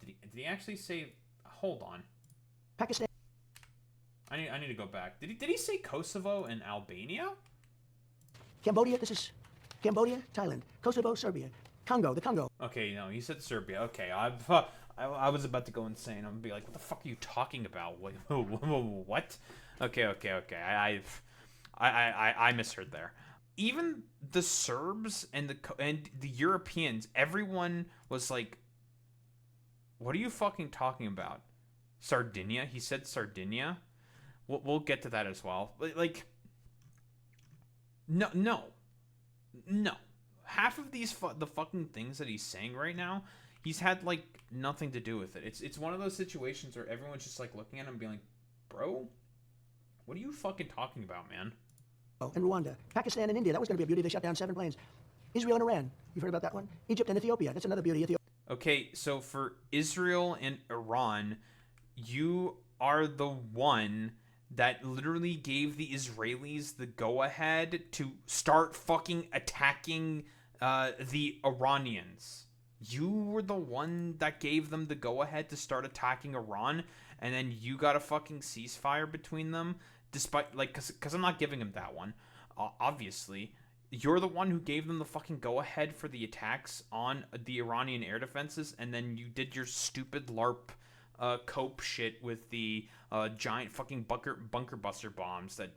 Did he actually say? Hold on. Pakistan. I need to go back. Did he say Kosovo and Albania? Cambodia, this is Cambodia, Thailand, Kosovo, Serbia, Congo, the Congo. Okay, no, he said Serbia. Okay, I was about to go insane. I'm gonna be like, what the fuck are you talking about? What? Okay. I misheard there. Even the Serbs and the Europeans, everyone was like, what are you fucking talking about? Sardinia? He said Sardinia. We'll get to that as well. Like, no. Half of the fucking things that he's saying right now, he's had like nothing to do with it. It's one of those situations where everyone's just like looking at him and being like, bro, what are you fucking talking about, man? Oh, and Rwanda, Pakistan and India, that was going to be a beauty. They shot down 7 planes. Israel and Iran, you've heard about that one? Egypt and Ethiopia, that's another beauty. Okay, so for Israel and Iran, you are the one that literally gave the Israelis the go-ahead to start fucking attacking the Iranians. You were the one that gave them the go-ahead to start attacking Iran, and then you got a fucking ceasefire between them, despite, like, because I'm not giving them that one, obviously. You're the one who gave them the fucking go-ahead for the attacks on the Iranian air defenses, and then you did your stupid LARP cope shit with the giant fucking bunker buster bombs that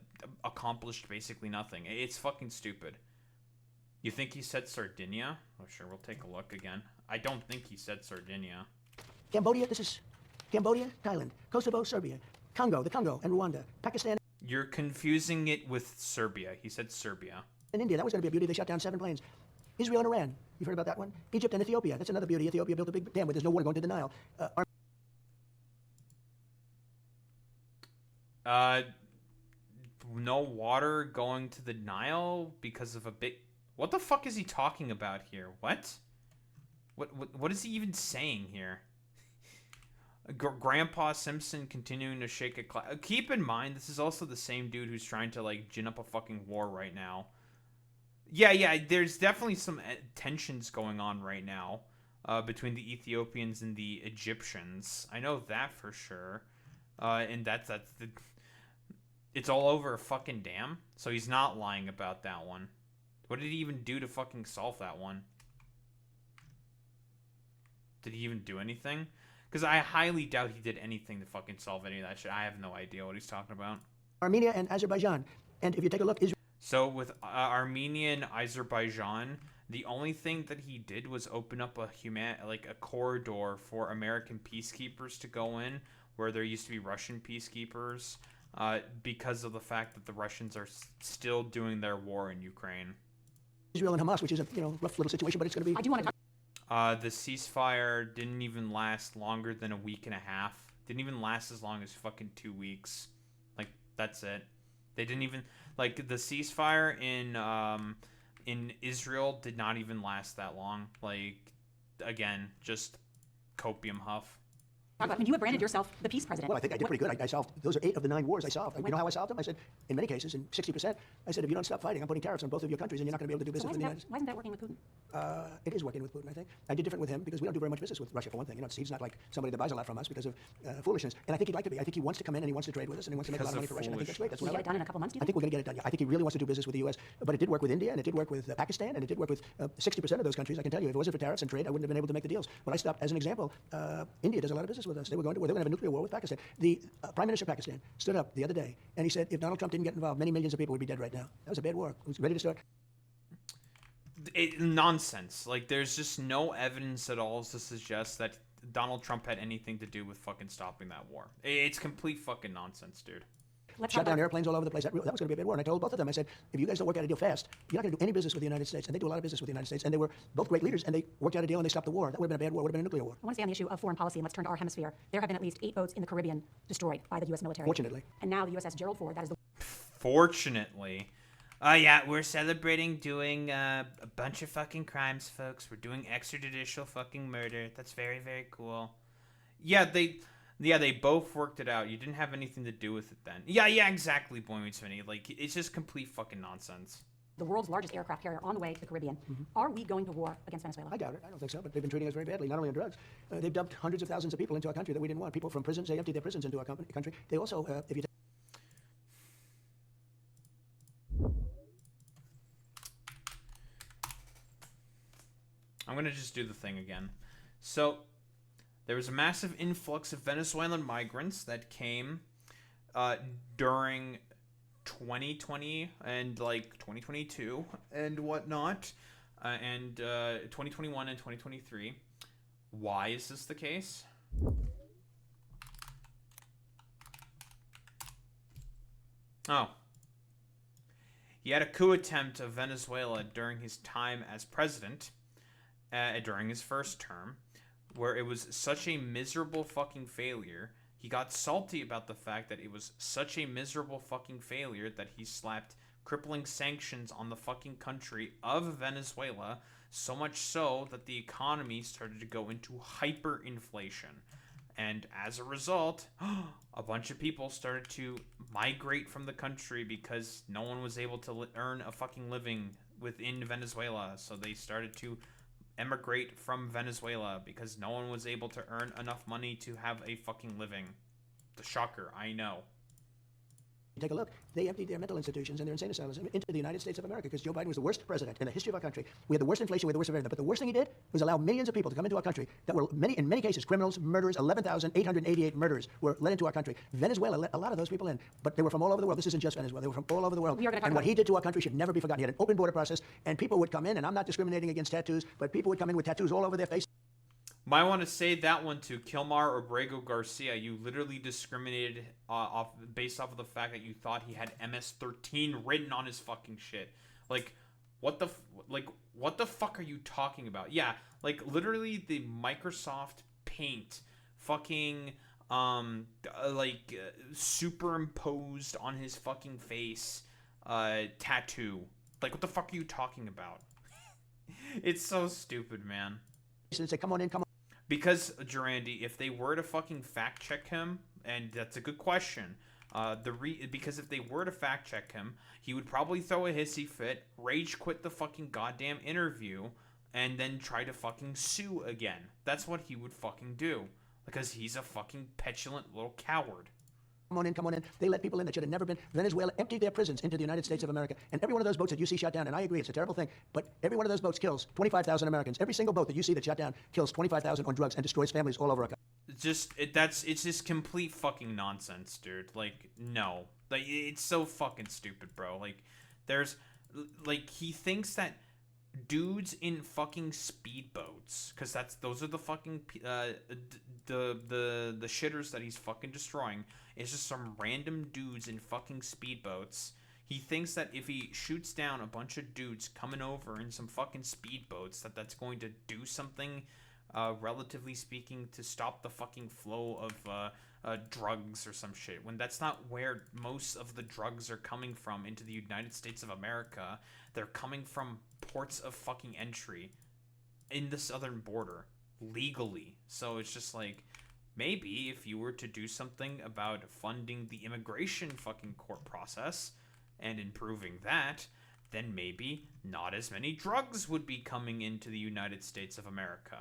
accomplished basically nothing. It's fucking stupid. You think he said Sardinia? Oh, sure, we'll take a look again. I don't think he said Sardinia. Cambodia, this is Cambodia, Thailand, Kosovo, Serbia, Congo, the Congo, and Rwanda, Pakistan. You're confusing it with Serbia. He said Serbia. And India, that was going to be a beauty. They shot down 7 planes. Israel and Iran, you've heard about that one? Egypt and Ethiopia, that's another beauty. Ethiopia built a big dam where there's no water going to the Nile. No water going to the Nile because of a big... What the fuck is he talking about here? What is he even saying here? Grandpa Simpson continuing to shake a clap. Keep in mind, this is also the same dude who's trying to, like, gin up a fucking war right now. Yeah, there's definitely some tensions going on right now between the Ethiopians and the Egyptians. I know that for sure. And that's the... It's all over a fucking dam, so he's not lying about that one. What did he even do to fucking solve that one? Did he even do anything? Because I highly doubt he did anything to fucking solve any of that shit. I have no idea what he's talking about. Armenia and Azerbaijan. And if you take a look, Israel. So with Armenia and Azerbaijan, the only thing that he did was open up a corridor for American peacekeepers to go in, where there used to be Russian peacekeepers, because of the fact that the Russians are still doing their war in Ukraine. Israel and Hamas, which is a rough little situation, but it's going to be... I do want to talk. The ceasefire didn't even last longer than a week and a half. Didn't even last as long as fucking 2 weeks. Like, that's it. They didn't even... Like, the ceasefire in Israel did not even last that long. Like, again, just copium huff. And you have branded yourself the peace president. Well, I think I did pretty good. I solved, those are 8 of the 9 wars I solved. You know how I solved them? I said, in many cases, in 60%, I said, if you don't stop fighting, I'm putting tariffs on both of your countries and you're not going to be able to do business with the United States. Why isn't that working with Putin? It is working with Putin, I think. I did different with him because we don't do very much business with Russia, for one thing. He's not like somebody that buys a lot from us because of foolishness. And I think he'd like to be. I think he wants to come in and he wants to trade with us and he wants to make a lot of money for Russia. And I think that's great. That's Will what you get it done in a couple months, do you I think we're going to get it done. Yeah. I think he really wants to do business with the U.S. But it did work with India and it did work with Pakistan and it did work with 60% of those countries. I can tell you, if it wasn't for tariffs and trade, I wouldn't have been able to make the deals. But I stopped, as an example, India does a lot of business with with us. They were going to have a nuclear war with Pakistan. The Prime Minister of Pakistan stood up the other day and he said, if Donald Trump didn't get involved, many millions of people would be dead right now. That was a bad war. It was ready to start. Nonsense. Like, there's just no evidence at all to suggest that Donald Trump had anything to do with fucking stopping that war. It's complete fucking nonsense, dude. Shut down airplanes all over the place. That was going to be a bad war. And I told both of them, I said, if you guys don't work out a deal fast, you're not going to do any business with the United States. And they do a lot of business with the United States. And they were both great leaders, and they worked out a deal and they stopped the war. That would have been a bad war. It would have been a nuclear war. I want to stay on the issue of foreign policy, and let's turn to our hemisphere. There have been at least 8 boats in the Caribbean destroyed by the U.S. military. Fortunately. And now the USS Gerald Ford, that is the... Fortunately. Yeah, we're celebrating doing a bunch of fucking crimes, folks. We're doing extrajudicial fucking murder. That's very, very cool. Yeah, they both worked it out. You didn't have anything to do with it then. Yeah, exactly, Boy Meets Vinny. Like, it's just complete fucking nonsense. The world's largest aircraft carrier on the way to the Caribbean. Are we going to war against Venezuela? I doubt it. I don't think so, but they've been treating us very badly, not only on drugs. They've dumped hundreds of thousands of people into our country that we didn't want. People from prisons, they emptied their prisons into our country. They also, if you... I'm going to just do the thing again. So, there was a massive influx of Venezuelan migrants that came during 2020 and, like, 2022 and whatnot, and 2021 and 2023. Why is this the case? Oh. He had a coup attempt of Venezuela during his time as president, during his first term, where it was such a miserable fucking failure. He got salty about the fact that it was such a miserable fucking failure that he slapped crippling sanctions on the fucking country of Venezuela, so much so that the economy started to go into hyperinflation. And as a result, a bunch of people started to migrate from the country because no one was able to earn a fucking living within Venezuela. So they started to emigrate from Venezuela because no one was able to earn enough money to have a fucking living. The shocker, I know. Take a look. They emptied their mental institutions and their insane asylums into the United States of America because Joe Biden was the worst president in the history of our country. We had the worst inflation, we had the worst of everything. But the worst thing he did was allow millions of people to come into our country that were, in many cases, criminals, murderers. 11,888 murders were let into our country. Venezuela let a lot of those people in, but they were from all over the world. This isn't just Venezuela. They were from all over the world. And what he did to our country should never be forgotten. He had an open border process, and people would come in, and I'm not discriminating against tattoos, but people would come in with tattoos all over their face. Might want to say that one to Kilmar Obrego Garcia. You literally discriminated based off of the fact that you thought he had MS-13 written on his fucking shit. Like, what the fuck are you talking about? Yeah, like literally the Microsoft Paint fucking superimposed on his fucking face tattoo. Like, what the fuck are you talking about? It's so stupid, man. Say, come on in, come on. Because, Durandi, if they were to fucking fact check him, and that's a good question, because if they were to fact check him, he would probably throw a hissy fit, rage quit the fucking goddamn interview, and then try to fucking sue again. That's what he would fucking do. Because he's a fucking petulant little coward. Come on in, come on in. They let people in that should have never been. Venezuela emptied their prisons into the United States of America. And every one of those boats that you see shot down, and I agree, it's a terrible thing, but every one of those boats kills 25,000 Americans. Every single boat that you see that's shot down kills 25,000 on drugs and destroys families all over our country. It's just complete fucking nonsense, dude. Like, no. Like, it's so fucking stupid, bro. Like, he thinks that dudes in fucking speedboats, because those are the fucking the shitters that he's fucking destroying. It's just some random dudes in fucking speedboats. He thinks that if he shoots down a bunch of dudes coming over in some fucking speedboats, that's going to do something, relatively speaking, to stop the fucking flow of drugs or some shit. When that's not where most of the drugs are coming from into the United States of America. They're coming from ports of fucking entry in the southern border legally. So it's just like, maybe if you were to do something about funding the immigration fucking court process and improving that, then maybe not as many drugs would be coming into the United States of America.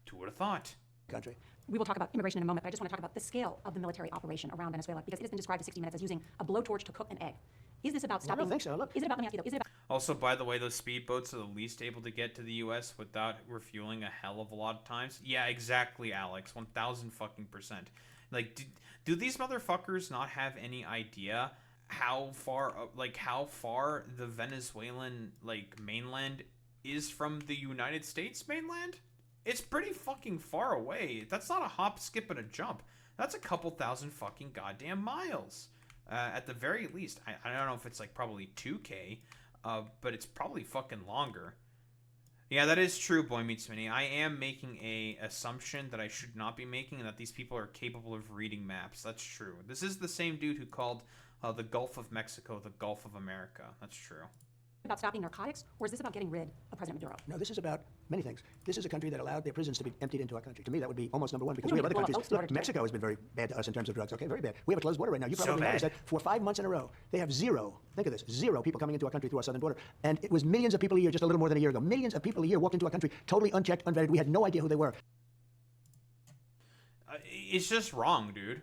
Who would have thought? Country. We will talk about immigration in a moment, but I just want to talk about the scale of the military operation around Venezuela, because it has been described to 60 Minutes as using a blowtorch to cook an egg. Is this about I stopping? don't think so. Look. Is it about, let me ask you though, is it about Also, by the way, those speedboats are the least able to get to the U.S. without refueling a hell of a lot of times. Yeah, exactly, Alex. 1,000 fucking percent. Like, do these motherfuckers not have any idea how far the Venezuelan mainland is from the United States mainland? It's pretty fucking far away. That's not a hop, skip, and a jump. That's a couple thousand fucking goddamn miles. At the very least. I don't know if it's like probably 2K, but it's probably fucking longer. Yeah, that is true, Boy Meets Mini. I am making a assumption that I should not be making, and that these people are capable of reading maps. That's true. This is the same dude who called the Gulf of Mexico the Gulf of America. That's true. about stopping narcotics, or is this about getting rid of President Maduro? No, this is about many things. This is a country that allowed their prisons to be emptied into our country. To me, that would be almost number one, because We we have don't other need to countries. blow up votes in order Look, to- Mexico has been very bad to us in terms of drugs. Okay, very bad. We have a closed border right now. You So probably noticed bad. that for 5 months in a row, they have zero. Think of this: zero people coming into our country through our southern border, and it was millions of people a year, just a little more than a year ago. Millions of people a year walked into our country, totally unchecked, unvetted. We had no idea who they were. It's just wrong, dude.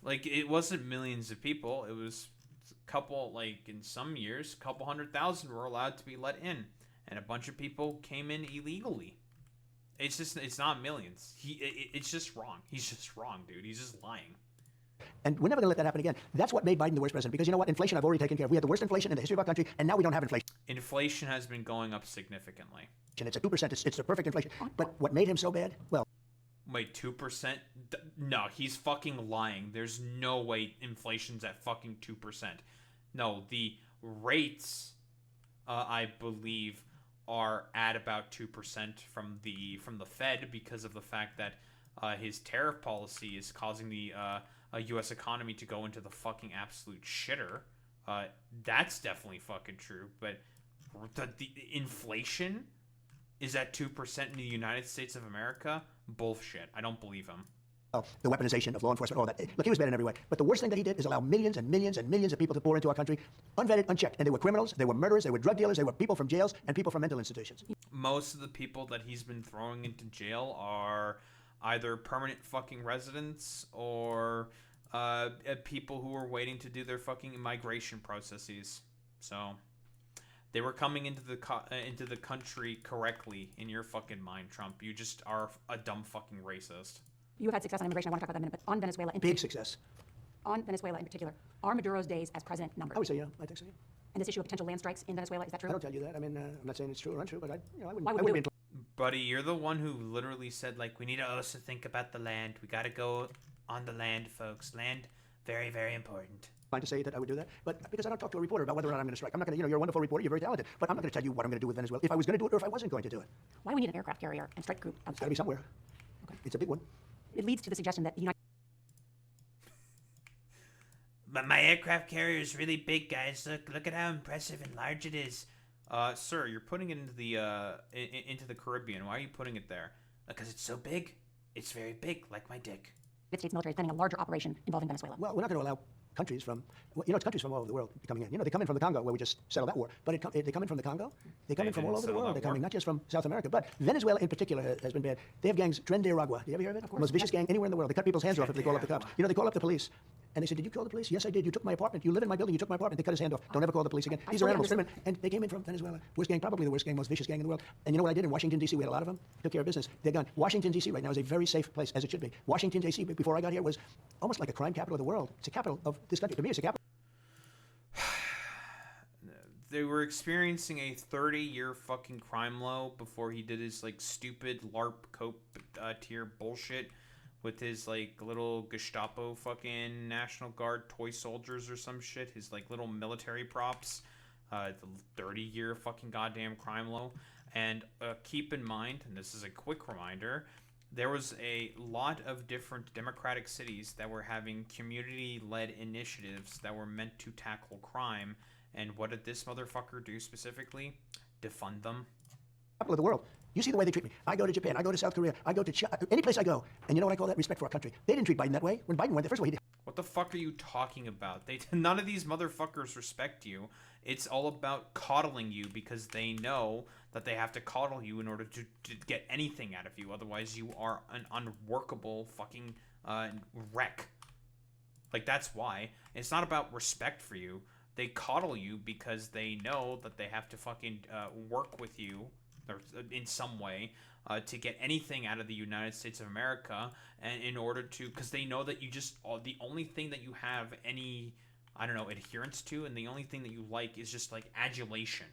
Like, it wasn't millions of people. It was a couple, like, in some years, a couple 100,000 were allowed to be let in. And a bunch of people came in illegally. It's not millions. It's just wrong. He's just wrong, dude. He's just lying. And we're never going to let that happen again. That's what made Biden the worst president. Because you know what? Inflation, I've already taken care of. We had the worst inflation in the history of our country, and now we don't have inflation. Inflation has been going up significantly. It's at 2%. It's the perfect inflation. But what made him so bad? Well, Wait, 2%? No, he's fucking lying. There's no way inflation's at fucking 2%. No, the rates, I believe, are at about 2% from the Fed, because of the fact that his tariff policy is causing the U.S. economy to go into the fucking absolute shitter. That's definitely fucking true. But the inflation is at 2% in the United States of America? Bullshit. I don't believe him. the weaponization of law enforcement, all that. Look, he was bad in every way. But the worst thing that he did is allow millions and millions and millions of people to pour into our country, unvetted, unchecked. And they were criminals, they were murderers, they were drug dealers, they were people from jails, and people from mental institutions. Most of the people that he's been throwing into jail are either permanent fucking residents or people who are waiting to do their fucking immigration processes. So they were coming into the country correctly in your fucking mind, Trump. You just are a dumb fucking racist. You have had success on immigration. I want to talk about that in a minute. But on Venezuela, in Big success. on Venezuela in particular, are Maduro's days as president numbered? I would say, yeah, I think so, yeah. And this issue of potential land strikes in Venezuela, is that true? I don't tell you that. I mean, I'm not saying it's true or untrue, but I wouldn't, Why would I we wouldn't do be Buddy, you're the one who literally said, like, we need to also think about the land. We got to go on the land, folks. Land, very, very important. inclined to say that I would do that, but because I don't talk to a reporter about whether or not I'm going to strike. I'm not going to, you're a wonderful reporter, you're very talented, but I'm not going to tell you what I'm going to do with Venezuela, if I was going to do it or if I wasn't going to do it. Why do we need an aircraft carrier and strike group? It's got to be somewhere. Okay. It's a big one. It leads to the suggestion that the United But my aircraft carrier is really big, guys. Look at how impressive and large it is. Sir, you're putting it into the Caribbean. Why are you putting it there? Because it's so big. It's very big, like my dick. States military is planning a larger operation involving Venezuela. Well, we're not going to allow countries from, it's countries from all over the world coming in. They come in from the Congo, where we just settled that war, but they come in from the Congo. They come in from all over the world. They're coming not just from South America, but Venezuela in particular has been bad. They have gangs, Tren de Aragua. You ever hear of it? Of course. Most vicious gang anywhere in the world. They cut people's hands off if they call up the cops. They call up the police. And they said, did you call the police? Yes, I did. You took my apartment. You live in my building. You took my apartment. They cut his hand off. Don't ever call the police again. These are totally animals. understand. And they came in from Venezuela. Worst gang, probably the worst gang, most vicious gang in the world. And you know what I did in Washington, D.C.? We had a lot of them. Took care of business. They're gone. Washington, D.C. right now is a very safe place, as it should be. Washington, D.C., before I got here, was almost like a crime capital of the world. It's a capital of this country. To me, it's a capital. They were experiencing a 30-year fucking crime low before he did his, like, stupid LARP cope tier bullshit with his, like, little Gestapo fucking National Guard toy soldiers or some shit. His, like, little military props. The 30-year fucking goddamn crime low. And keep in mind, and this is a quick reminder, there was a lot of different democratic cities that were having community-led initiatives that were meant to tackle crime. And what did this motherfucker do specifically? Defund them. Capital of the world. You see the way they treat me. I go to Japan. I go to South Korea. I go to China. Any place I go. And you know what I call that? Respect for our country. They didn't treat Biden that way. When Biden went there, first of all, he did. What the fuck are you talking about? None of these motherfuckers respect you. It's all about coddling you because they know that they have to coddle you in order to get anything out of you. Otherwise, you are an unworkable fucking wreck. Like, that's why. It's not about respect for you. They coddle you because they know that they have to fucking work with you or in some way to get anything out of the United States of America, and in order to, because they know that you just, the only thing that you have any, I don't know, adherence to, and the only thing that you like is just like adulation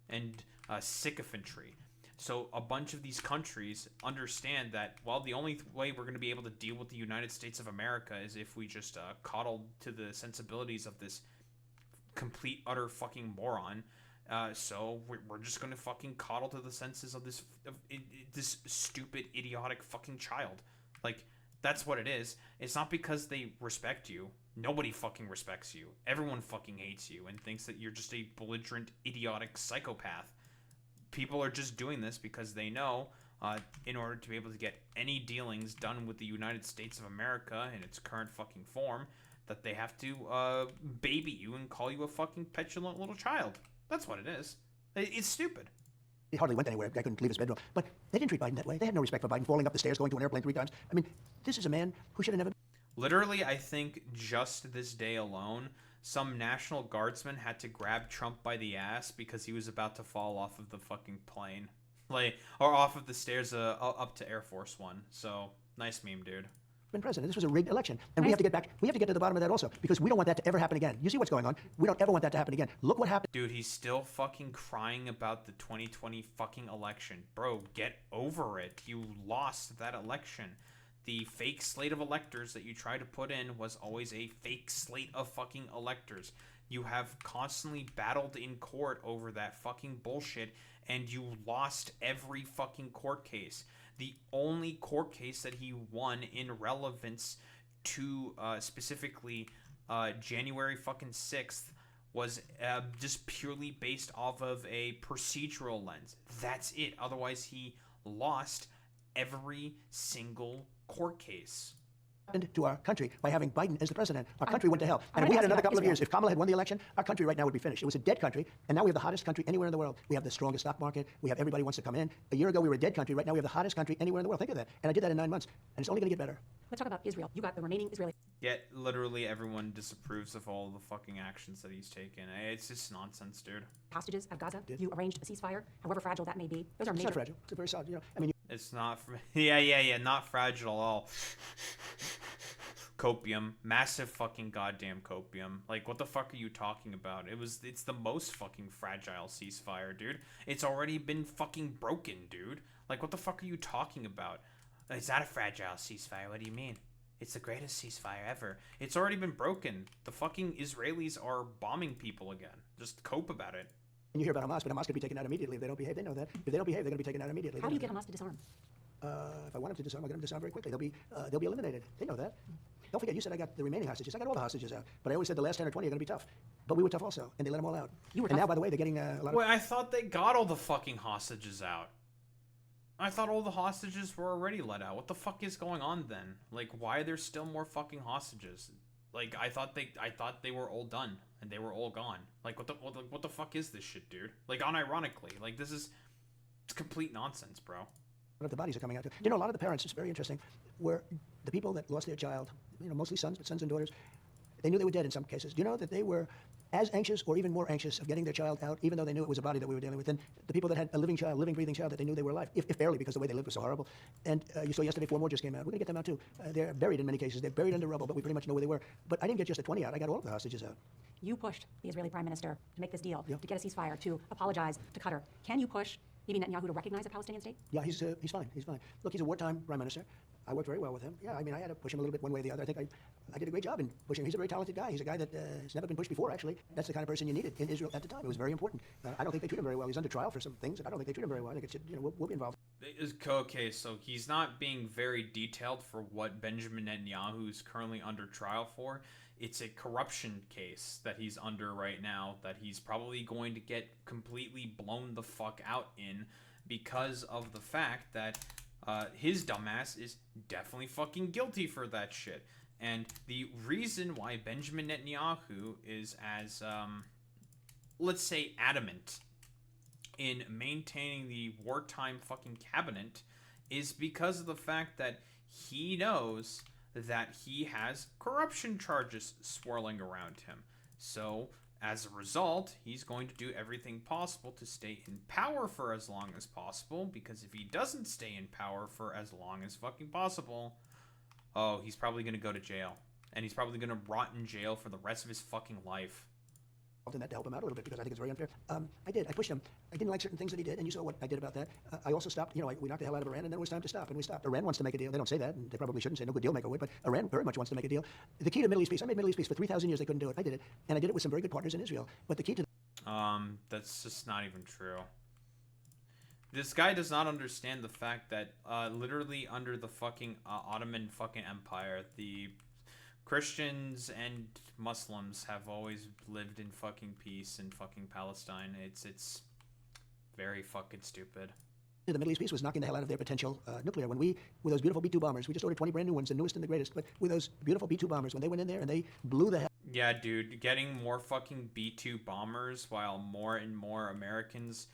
and sycophantry. So a bunch of these countries understand that, well, the only way we're going to be able to deal with the United States of America is if we just coddle to the sensibilities of this complete, utter fucking moron. So we're just going to fucking coddle to the senses of this stupid, idiotic fucking child. Like, that's what it is. It's not because they respect you. Nobody fucking respects you. Everyone fucking hates you and thinks that you're just a belligerent, idiotic psychopath. People are just doing this because they know, in order to be able to get any dealings done with the United States of America in its current fucking form, that they have to baby you and call you a fucking petulant little child. That's what it is. It's stupid. He hardly went anywhere. I couldn't leave his bedroom. But they didn't treat Biden that way. They had no respect for Biden, falling up the stairs, going to an airplane 3 times. I mean, this is a man who should have never... Literally, I think just this day alone, some National Guardsman had to grab Trump by the ass because he was about to fall off of the fucking plane. Like, or off of the stairs up to Air Force One. So, nice meme, dude. Been president. This was a rigged election. And we have to get back. We have to get to the bottom of that also, because we don't want that to ever happen again. You see what's going on? We don't ever want that to happen again. Look what happened. Dude, he's still fucking crying about the 2020 fucking election. Bro, get over it. You lost that election. The fake slate of electors that you tried to put in was always a fake slate of fucking electors. You have constantly battled in court over that fucking bullshit, and you lost every fucking court case. The only court case that he won in relevance to specifically January fucking 6th was just purely based off of a procedural lens. That's it. Otherwise, he lost every single court case. To our country by having Biden as the president. Our country went to hell. And if we had another couple of years, if Kamala had won the election, our country right now would be finished. It was a dead country, and now we have the hottest country anywhere in the world. We have the strongest stock market. We have everybody wants to come in. A year ago, we were a dead country. Right now, we have the hottest country anywhere in the world. Think of that. And I did that in 9 months, and it's only going to get better. Let's talk about Israel. You got the remaining Israeli Yet, literally everyone disapproves of all the fucking actions that he's taken. It's just nonsense, dude. hostages of Gaza. You arranged a ceasefire, however fragile that may be. Those are It's major. not fragile. It's a very solid, I mean... It's not, yeah, not fragile at all. Copium, massive fucking goddamn copium. Like, what the fuck are you talking about? It's the most fucking fragile ceasefire, dude. It's already been fucking broken, dude. Like, what the fuck are you talking about? It's not a fragile ceasefire. What do you mean? It's the greatest ceasefire ever. It's already been broken. The fucking Israelis are bombing people again. Just cope about it. And you hear about Hamas, but Hamas could be taken out immediately if they don't behave. They know that. If they don't behave, they're going to be taken out immediately. How do you get Hamas to disarm? If I want them to disarm, I'll get them to disarm very quickly. They'll be eliminated. They know that. Don't forget, you said I got the remaining hostages. I got all the hostages out. But I always said the last 10 or 20 are going to be tough. But we were tough also, and they let them all out. You were and tough. now, by the way, they're getting a lot of... Wait, I thought they got all the fucking hostages out. I thought all the hostages were already let out. What the fuck is going on then? Like, why are there still more fucking hostages? Like, I thought they were all done and they were all gone. Like, what the fuck is this shit, dude? Like, unironically, like it's complete nonsense, bro. of the bodies are coming out. You know, a lot of the parents, it's very interesting, were the people that lost their child, mostly sons, but sons and daughters, they knew they were dead in some cases. Do you know that they were as anxious or even more anxious of getting their child out, even though they knew it was a body that we were dealing with, than the people that had a living child, living, breathing child that they knew they were alive, if barely, because the way they lived was so horrible. And you saw yesterday 4 more just came out. We're going to get them out too. They're buried in many cases. They're buried under rubble, but we pretty much know where they were. But I didn't get just the 20 out. I got all of the hostages out. You pushed the Israeli prime minister to make this deal, to get a ceasefire, to apologize to Qatar. Can you push Bibi Netanyahu to recognize a Palestinian state? Yeah, he's fine. He's fine. Look, he's a wartime prime minister. I worked very well with him. Yeah, I mean, I had to push him a little bit one way or the other. I think I did a great job in pushing him. He's a very talented guy. He's a guy that has never been pushed before, actually. That's the kind of person you needed in Israel at the time. It was very important. I don't think they treat him very well. He's under trial for some things, and I don't think they treat him very well. I think it should, we'll be involved. Okay, so he's not being very detailed for what Benjamin Netanyahu is currently under trial for. It's a corruption case that he's under right now that he's probably going to get completely blown the fuck out in because of the fact that his dumbass is definitely fucking guilty for that shit. And the reason why Benjamin Netanyahu is as, let's say, adamant in maintaining the wartime fucking cabinet is because of the fact that he knows that he has corruption charges swirling around him. So As a result, he's going to do everything possible to stay in power for as long as possible, because if he doesn't stay in power for as long as fucking possible, oh, he's probably going to go to jail. And he's probably going to rot in jail for the rest of his fucking life. In that to help him out a little bit because I think it's very unfair. I pushed him. I didn't like certain things that he did, and you saw what I did about that. I also stopped, we knocked the hell out of Iran, and then it was time to stop, and we stopped. Iran wants to make a deal. They don't say that, and they probably shouldn't say no good deal maker would, but Iran very much wants to make a deal. The key to Middle East peace, I made Middle East peace for 3,000 years. They couldn't do it. I did it, and I did it with some very good partners in Israel. But the key to that's just not even true. This guy does not understand the fact that literally under the fucking Ottoman fucking Empire, the Christians and Muslims have always lived in fucking peace in fucking Palestine. It's very fucking stupid. The Middle East peace was knocking the hell out of their potential nuclear. When with those beautiful B-2 bombers, we just ordered 20 brand new ones, the newest and the greatest, but with those beautiful B-2 bombers, when they went in there and they blew the hell. Yeah, dude, getting more fucking B-2 bombers while more and more Americans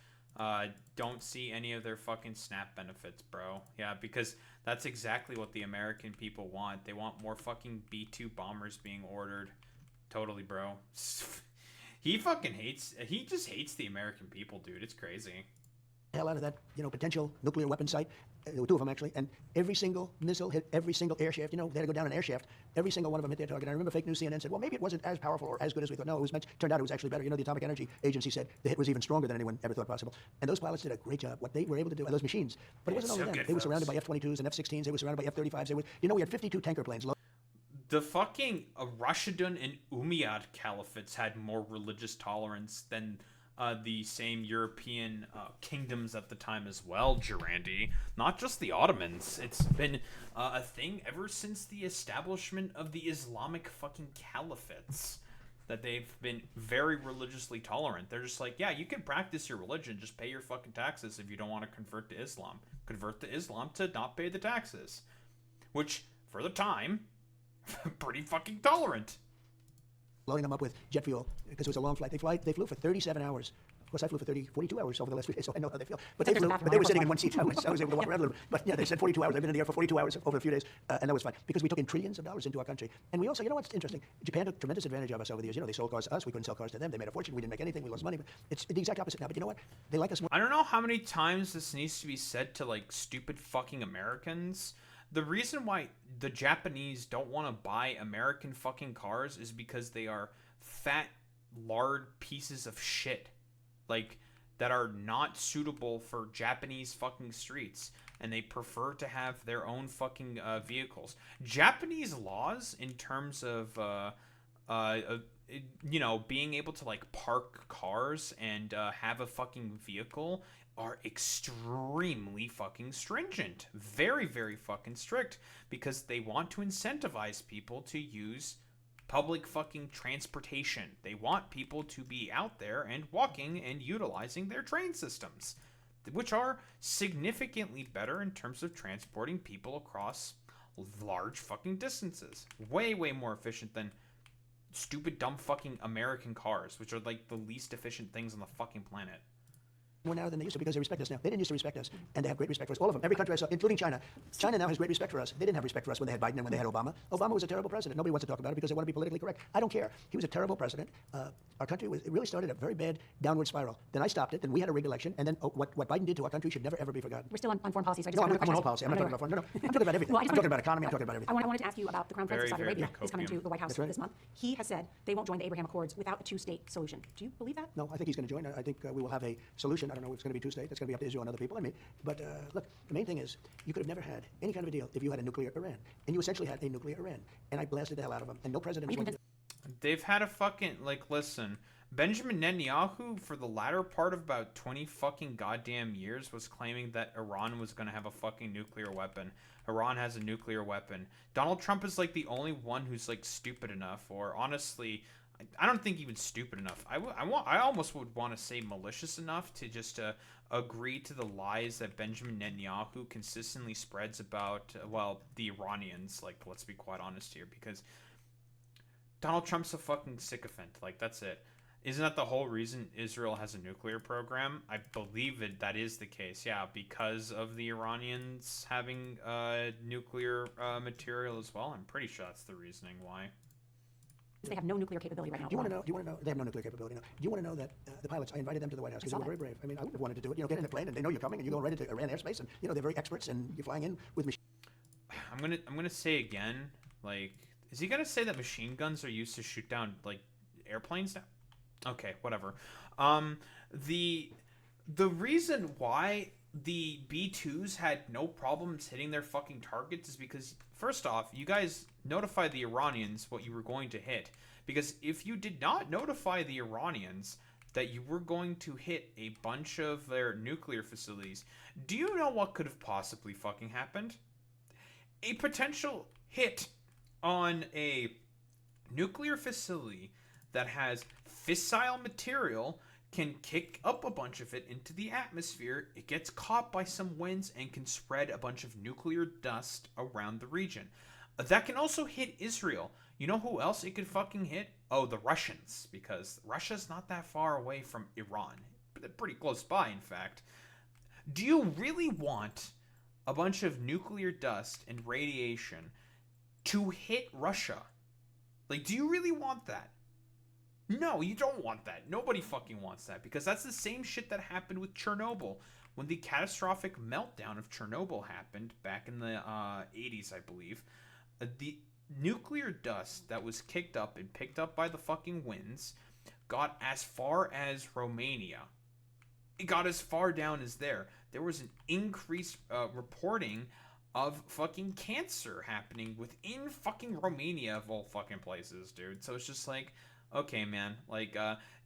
don't see any of their fucking SNAP benefits, bro. Yeah, because that's exactly what the American people want. They want more fucking B-2 bombers being ordered. Totally, bro. He just hates the American people, dude. It's crazy. Hell out of that, potential nuclear weapon site. There were two of them, actually. And every single missile hit every single air shaft. They had to go down an air shaft. Every single one of them hit their target. I remember fake news CNN said, well, maybe it wasn't as powerful or as good as we thought. No, turned out it was actually better. The Atomic Energy Agency said the hit was even stronger than anyone ever thought possible. And those pilots did a great job. What they were able to do, and those machines. But it wasn't only them. They were surrounded by F-22s and F-16s. They were surrounded by F-35s. We had 52 tanker planes. The fucking Rashidun and Umayyad caliphates had more religious tolerance than the same European kingdoms at the time as well, Durandi. Not just the Ottomans. It's been a thing ever since the establishment of the Islamic fucking caliphates that they've been very religiously tolerant. They're just like, yeah, you can practice your religion, just pay your fucking taxes if you don't want to convert to Islam. Convert to Islam to not pay the taxes. Which, for the time, pretty fucking tolerant. Loading them up with jet fuel because it was a long flight. They flew for 37 hours. Of course, I flew for 42 hours over the last 3 days, so I know how they feel. But they were sitting in one seat. I was able to walk around a little bit. But yeah, they said 42 hours. I've been in the air for 42 hours over a few days, and that was fine because we took in trillions of dollars into our country. And we also, what's interesting? Japan took tremendous advantage of us over the years. They sold cars to us. We couldn't sell cars to them. They made a fortune. We didn't make anything. We lost money. But it's the exact opposite now. But you know what? They like us more. I don't know how many times this needs to be said to, stupid fucking Americans. The reason why the Japanese don't want to buy American fucking cars is because they are fat, lard pieces of shit. That are not suitable for Japanese fucking streets. And they prefer to have their own fucking vehicles. Japanese laws in terms of, being able to, park cars and have a fucking vehicle are extremely fucking stringent. Very, very fucking strict. Because they want to incentivize people to use public fucking transportation. They want people to be out there and walking and utilizing their train systems, which are significantly better in terms of transporting people across large fucking distances. Way, way more efficient than stupid, dumb fucking American cars, which are the least efficient things on the fucking planet. More now than they used to because they respect us now. They didn't used to respect us, and they have great respect for us. All of them. Every country I saw, including China. China now has great respect for us. They didn't have respect for us when they had Biden and when they had Obama. Obama was a terrible president. Nobody wants to talk about it because they want to be politically correct. I don't care. He was a terrible president. Our country it really started a very bad downward spiral. Then I stopped it. Then we had a rigged election. And then what Biden did to our country should never, ever be forgotten. We're still on foreign policy, so I just I'm on whole policy. I'm not talking about foreign. No. I'm talking about everything. I'm talking about economy. I'm talking about everything. I wanted to ask you about the Crown Prince of Saudi Very, Arabia. very He's coming to the White House this month. He has said they won't join the Abraham Accords without a two-state solution. Do you believe that? No, I think he's going to join. I think we will have a solution. I don't know if it's going to be two-state. It's going to be up to Israel and other people and me. But look, the main thing is you could have never had any kind of a deal if you had a nuclear Iran. And you essentially had a nuclear Iran. And I blasted the hell out of them. And no president is going to do it. They've had a fucking, listen, Benjamin Netanyahu, for the latter part of about 20 fucking goddamn years, was claiming that Iran was going to have a fucking nuclear weapon. Iran has a nuclear weapon. Donald Trump is, the only one who's, stupid enough, or honestly, I don't think even stupid enough. I almost would want to say malicious enough to just agree to the lies that Benjamin Netanyahu consistently spreads about, the Iranians. Let's be quite honest here, because Donald Trump's a fucking sycophant. That's it. Isn't that the whole reason Israel has a nuclear program? I believe that is the case, yeah, because of the Iranians having nuclear material as well. I'm pretty sure that's the reasoning why. They have no nuclear capability right now. Do you want to know? Do you want to know? They have no nuclear capability. No. Do you want to know that the pilots? I invited them to the White House because they were very brave. I mean, I would have wanted to do it. You know, get in a plane and they know you're coming and you go right into Iran airspace and you know they're very experts and you're flying in with machine. I'm gonna say again, like, is he gonna say that machine guns are used to shoot down like airplanes now? Okay, whatever. The reason why the B-2s had no problems hitting their fucking targets is because, first off, you guys notified the Iranians what you were going to hit. Because if you did not notify the Iranians that you were going to hit a bunch of their nuclear facilities, do you know what could have possibly fucking happened? A potential hit on a nuclear facility that has fissile material can kick up a bunch of it into the atmosphere. It gets caught by some winds and can spread a bunch of nuclear dust around the region. That can also hit Israel. You know who else it could fucking hit? Oh, the Russians, because Russia's not that far away from Iran. They're pretty close by, in fact. Do you really want a bunch of nuclear dust and radiation to hit Russia? Like, do you really want that? No, you don't want that. Nobody fucking wants that, because that's the same shit that happened with Chernobyl. When the catastrophic meltdown of Chernobyl happened back in the 80s, I believe, the nuclear dust that was kicked up and picked up by the fucking winds got as far as Romania. It got as far down as there. There was an increased reporting of fucking cancer happening within fucking Romania, of all fucking places, dude. So it's just like, okay, man, like,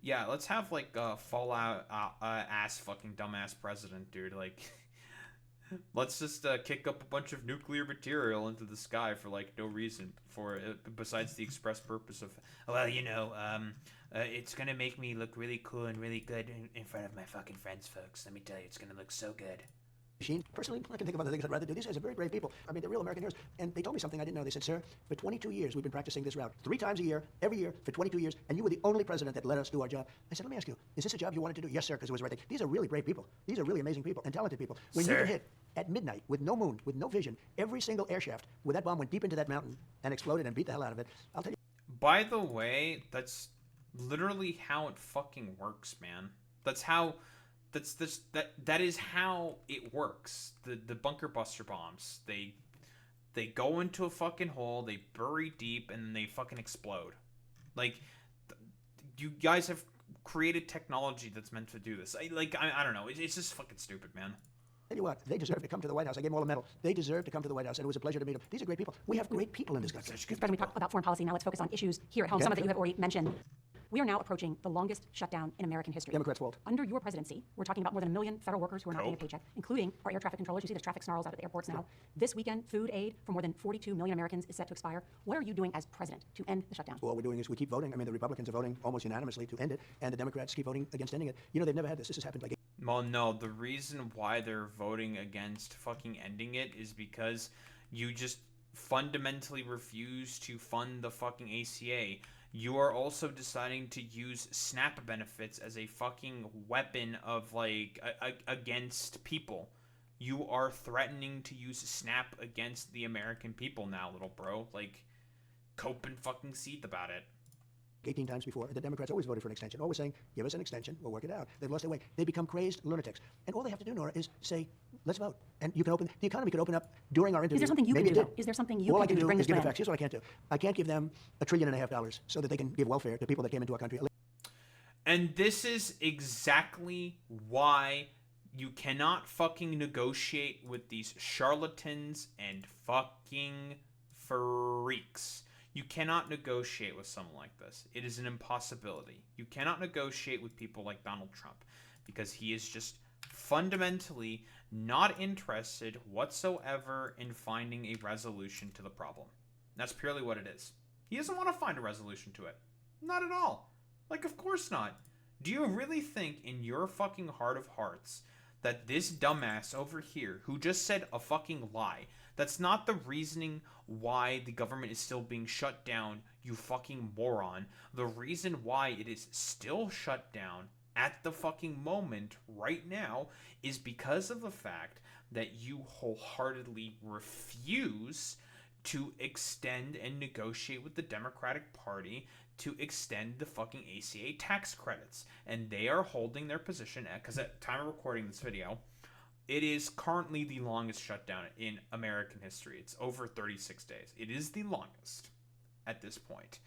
yeah, let's have, like, Fallout ass fucking dumbass president, dude. Like, let's just kick up a bunch of nuclear material into the sky for, like, no reason besides the express purpose of, well, you know, it's gonna make me look really cool and really good in front of my fucking friends, folks. Let me tell you, it's gonna look so good. Machine. Personally, I can think of other things I'd rather do. These guys are very brave people. I mean, they're real American heroes. And they told me something I didn't know. They said, sir, for 22 years, we've been practicing this route 3 times a year, every year, for 22 years, and you were the only president that let us do our job. I said, let me ask you, is this a job you wanted to do? Yes, sir, because it was the right thing. These are really brave people. These are really amazing people and talented people. When you get hit at midnight with no moon, with no vision, every single air shaft, where that bomb went deep into that mountain and exploded and beat the hell out of it, I'll tell you. By the way, that's literally how it fucking works, man. That's how... That is how it works. The bunker buster bombs, they go into a fucking hole, they bury deep, and then they fucking explode. Like, you guys have created technology that's meant to do this. I don't know. It's just fucking stupid, man. Tell you what, they deserve to come to the White House. I gave them all a medal. They deserve to come to the White House, and it was a pleasure to meet them. These are great people. We have great people in this country. Mr. President, we talked about foreign policy. Now let's focus on issues here at home, some of that you have already mentioned. We are now approaching the longest shutdown in American history. Democrats' fault. Under your presidency, we're talking about more than 1 million federal workers who are not getting a paycheck, including our air traffic controllers. You see there's traffic snarls out at the airports now. This weekend, food aid for more than 42 million Americans is set to expire. What are you doing as president to end the shutdown? Well, what we're doing is we keep voting. I mean, the Republicans are voting almost unanimously to end it, and the Democrats keep voting against ending it. You know, they've never had this. This has happened like... Well, no, the reason why they're voting against fucking ending it is because you just fundamentally refuse to fund the fucking ACA. You are also deciding to use SNAP benefits as a fucking weapon of, like, against people. You are threatening to use SNAP against the American people now, little bro. Like, cope and fucking seethe about it. 18 times before, the Democrats always voted for an extension, always saying, give us an extension, we'll work it out. They've lost their way. They become crazed lunatics. And all they have to do, Nora, is say, let's vote. And you can open, the economy could open up during our interview. Is there something you can do, though? Is there something you can do to bring this give plan? the facts. Here's what I can't do. I can't give them $1.5 trillion so that they can give welfare to people that came into our country. And this is exactly why you cannot fucking negotiate with these charlatans and fucking freaks. You cannot negotiate with someone like this. It is an impossibility. You cannot negotiate with people like Donald Trump because he is just fundamentally not interested whatsoever in finding a resolution to the problem. That's purely what it is. He doesn't want to find a resolution to it. Not at all. Like, of course not. Do you really think in your fucking heart of hearts that this dumbass over here who just said a fucking lie, that's not the reasoning why the government is still being shut down, you fucking moron. The reason why it is still shut down at the fucking moment right now is because of the fact that you wholeheartedly refuse to extend and negotiate with the Democratic Party to extend the fucking ACA tax credits. And they are holding their position because at the time of recording this video, it is currently the longest shutdown in American history. It's over 36 days. It is the longest at this point.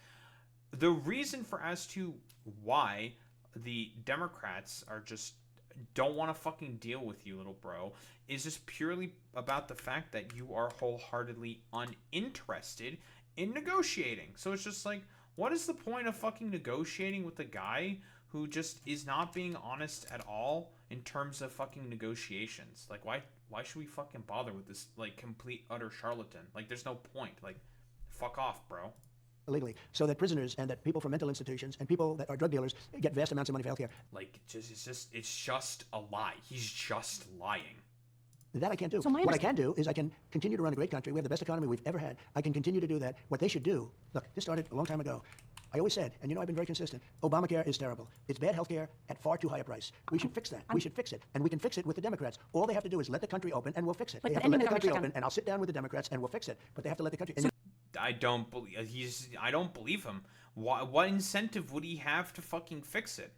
The reason for as to why the Democrats are just don't want to fucking deal with you, little bro, is just purely about the fact that you are wholeheartedly uninterested in negotiating. So it's just like, what is the point of fucking negotiating with a guy who just is not being honest at all in terms of fucking negotiations? Like, why should we fucking bother with this, like, complete utter charlatan? Like, there's no point. Like, fuck off, bro. Illegally, so that prisoners and that people from mental institutions and people that are drug dealers get vast amounts of money for healthcare. Like, it's just a lie. He's just lying. That I can't do. So What I can do is I can continue to run a great country. We have the best economy we've ever had. I can continue to do that. What they should do, look, this started a long time ago. I always said, and you know I've been very consistent, Obamacare is terrible. It's bad health care at far too high a price. We should fix that. We should fix it. And we can fix it with the Democrats. All they have to do is let the country open and we'll fix it. Like, they have but to let ending the the country government open and I'll sit down with the Democrats and we'll fix it. But they have to let the country... I don't believe him. What incentive would he have to fucking fix it?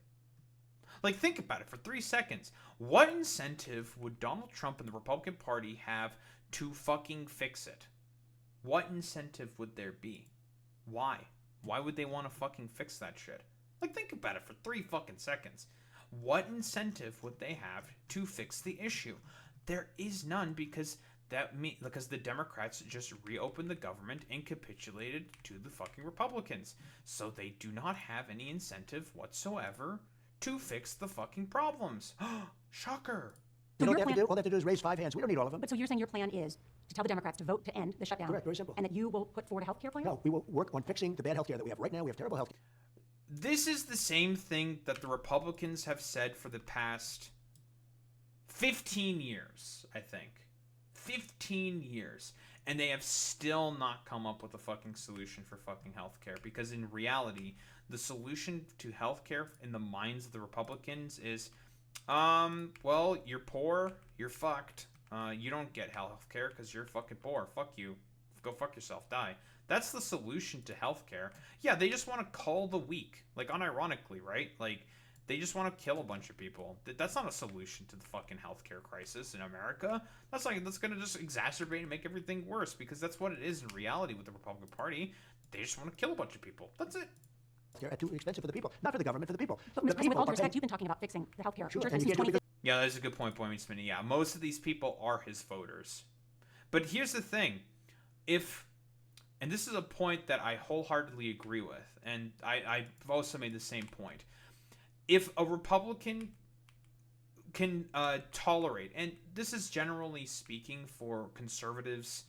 Like, think about it for 3 seconds. What incentive would Donald Trump and the Republican Party have to fucking fix it? What incentive would there be? Why? Why would they want to fucking fix that shit? Like, think about it for 3 fucking seconds. What incentive would they have to fix the issue? There is none, because the Democrats just reopened the government and capitulated to the fucking Republicans. So they do not have any incentive whatsoever to fix the fucking problems. Shocker. You know what they have to do? All they have to do is raise 5 hands. We don't need all of them. But so you're saying your plan is to tell the Democrats to vote to end the shutdown? Correct, very simple. And that you will put forward a healthcare plan? No, we will work on fixing the bad health care that we have right now. We have terrible health care. This is the same thing that the Republicans have said for the past 15 years, I think. 15 years. And they have still not come up with a fucking solution for fucking healthcare. Because in reality, the solution to healthcare in the minds of the Republicans is, well, you're poor, you're fucked. You don't get healthcare because you're fucking poor. Fuck you. Go fuck yourself. Die. That's the solution to healthcare. Yeah, they just want to cull the weak. Like, unironically, right? Like, they just want to kill a bunch of people. That's not a solution to the fucking healthcare crisis in America. That's going to just exacerbate and make everything worse, because that's what it is in reality with the Republican Party. They just want to kill a bunch of people. That's it. Healthcare too expensive for the people, not for the government, for the people. But Mr. President, with all due respect, you've been talking about fixing the healthcare. Sure, Since and you can't do it 2015. Yeah, that's a good point, Boy Meets Minnie. Yeah, most of these people are his voters. But here's the thing. And this is a point that I wholeheartedly agree with, and I've also made the same point. If a Republican can tolerate, and this is generally speaking for conservatives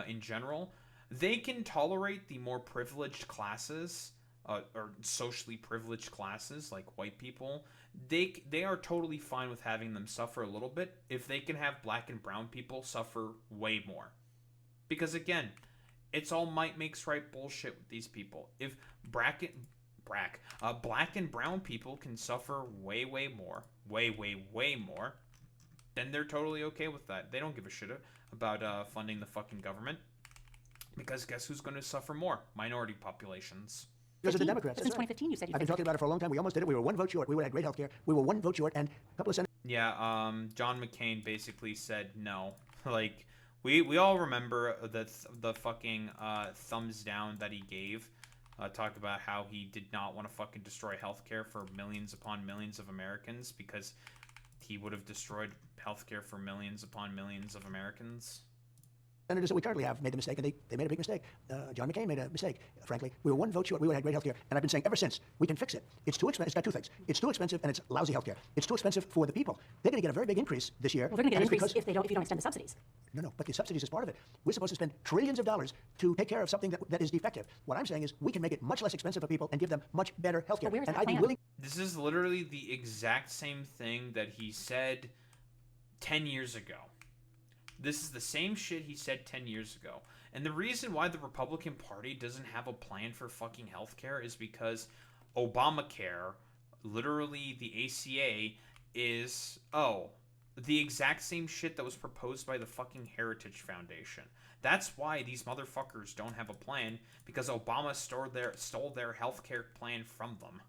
in general, they can tolerate the more privileged classes, or socially privileged classes like white people. They are totally fine with having them suffer a little bit if they can have black and brown people suffer way more. Because again, it's all might makes right bullshit with these people. If black and brown people can suffer way more, way more, then they're totally okay with that. They don't give a shit about funding the fucking government. Because guess who's going to suffer more? Minority populations. Because of the Democrats. Since 2015, you said you'd I've been talking about it for a long time. We almost did it. We were 1 vote short. We would have had great health care. We were 1 vote short, and a couple of senators. Yeah, John McCain basically said no. Like, we all remember the fucking thumbs down that he gave. Talk about how he did not want to fucking destroy healthcare for millions upon millions of Americans, because he would have destroyed healthcare for millions upon millions of Americans. Senators that we currently have made the mistake, and they made a big mistake. John McCain made a mistake, frankly. We were 1 vote short. We would have had great health care. And I've been saying ever since, we can fix it. It's too expensive. It's got 2 things. It's too expensive, and it's lousy health care. It's too expensive for the people. They're going to get a very big increase this year. Well, they're going to get an and it's increase if you don't extend the subsidies. No, but the subsidies is part of it. We're supposed to spend trillions of dollars to take care of something that is defective. What I'm saying is we can make it much less expensive for people and give them much better health care. But where is And that I'd be plan? willing. This is literally the exact same thing that he said 10 years ago. This is the same shit he said 10 years ago. And the reason why the Republican Party doesn't have a plan for fucking healthcare is because Obamacare, literally the ACA, is, the exact same shit that was proposed by the fucking Heritage Foundation. That's why these motherfuckers don't have a plan, because Obama stole their healthcare plan from them.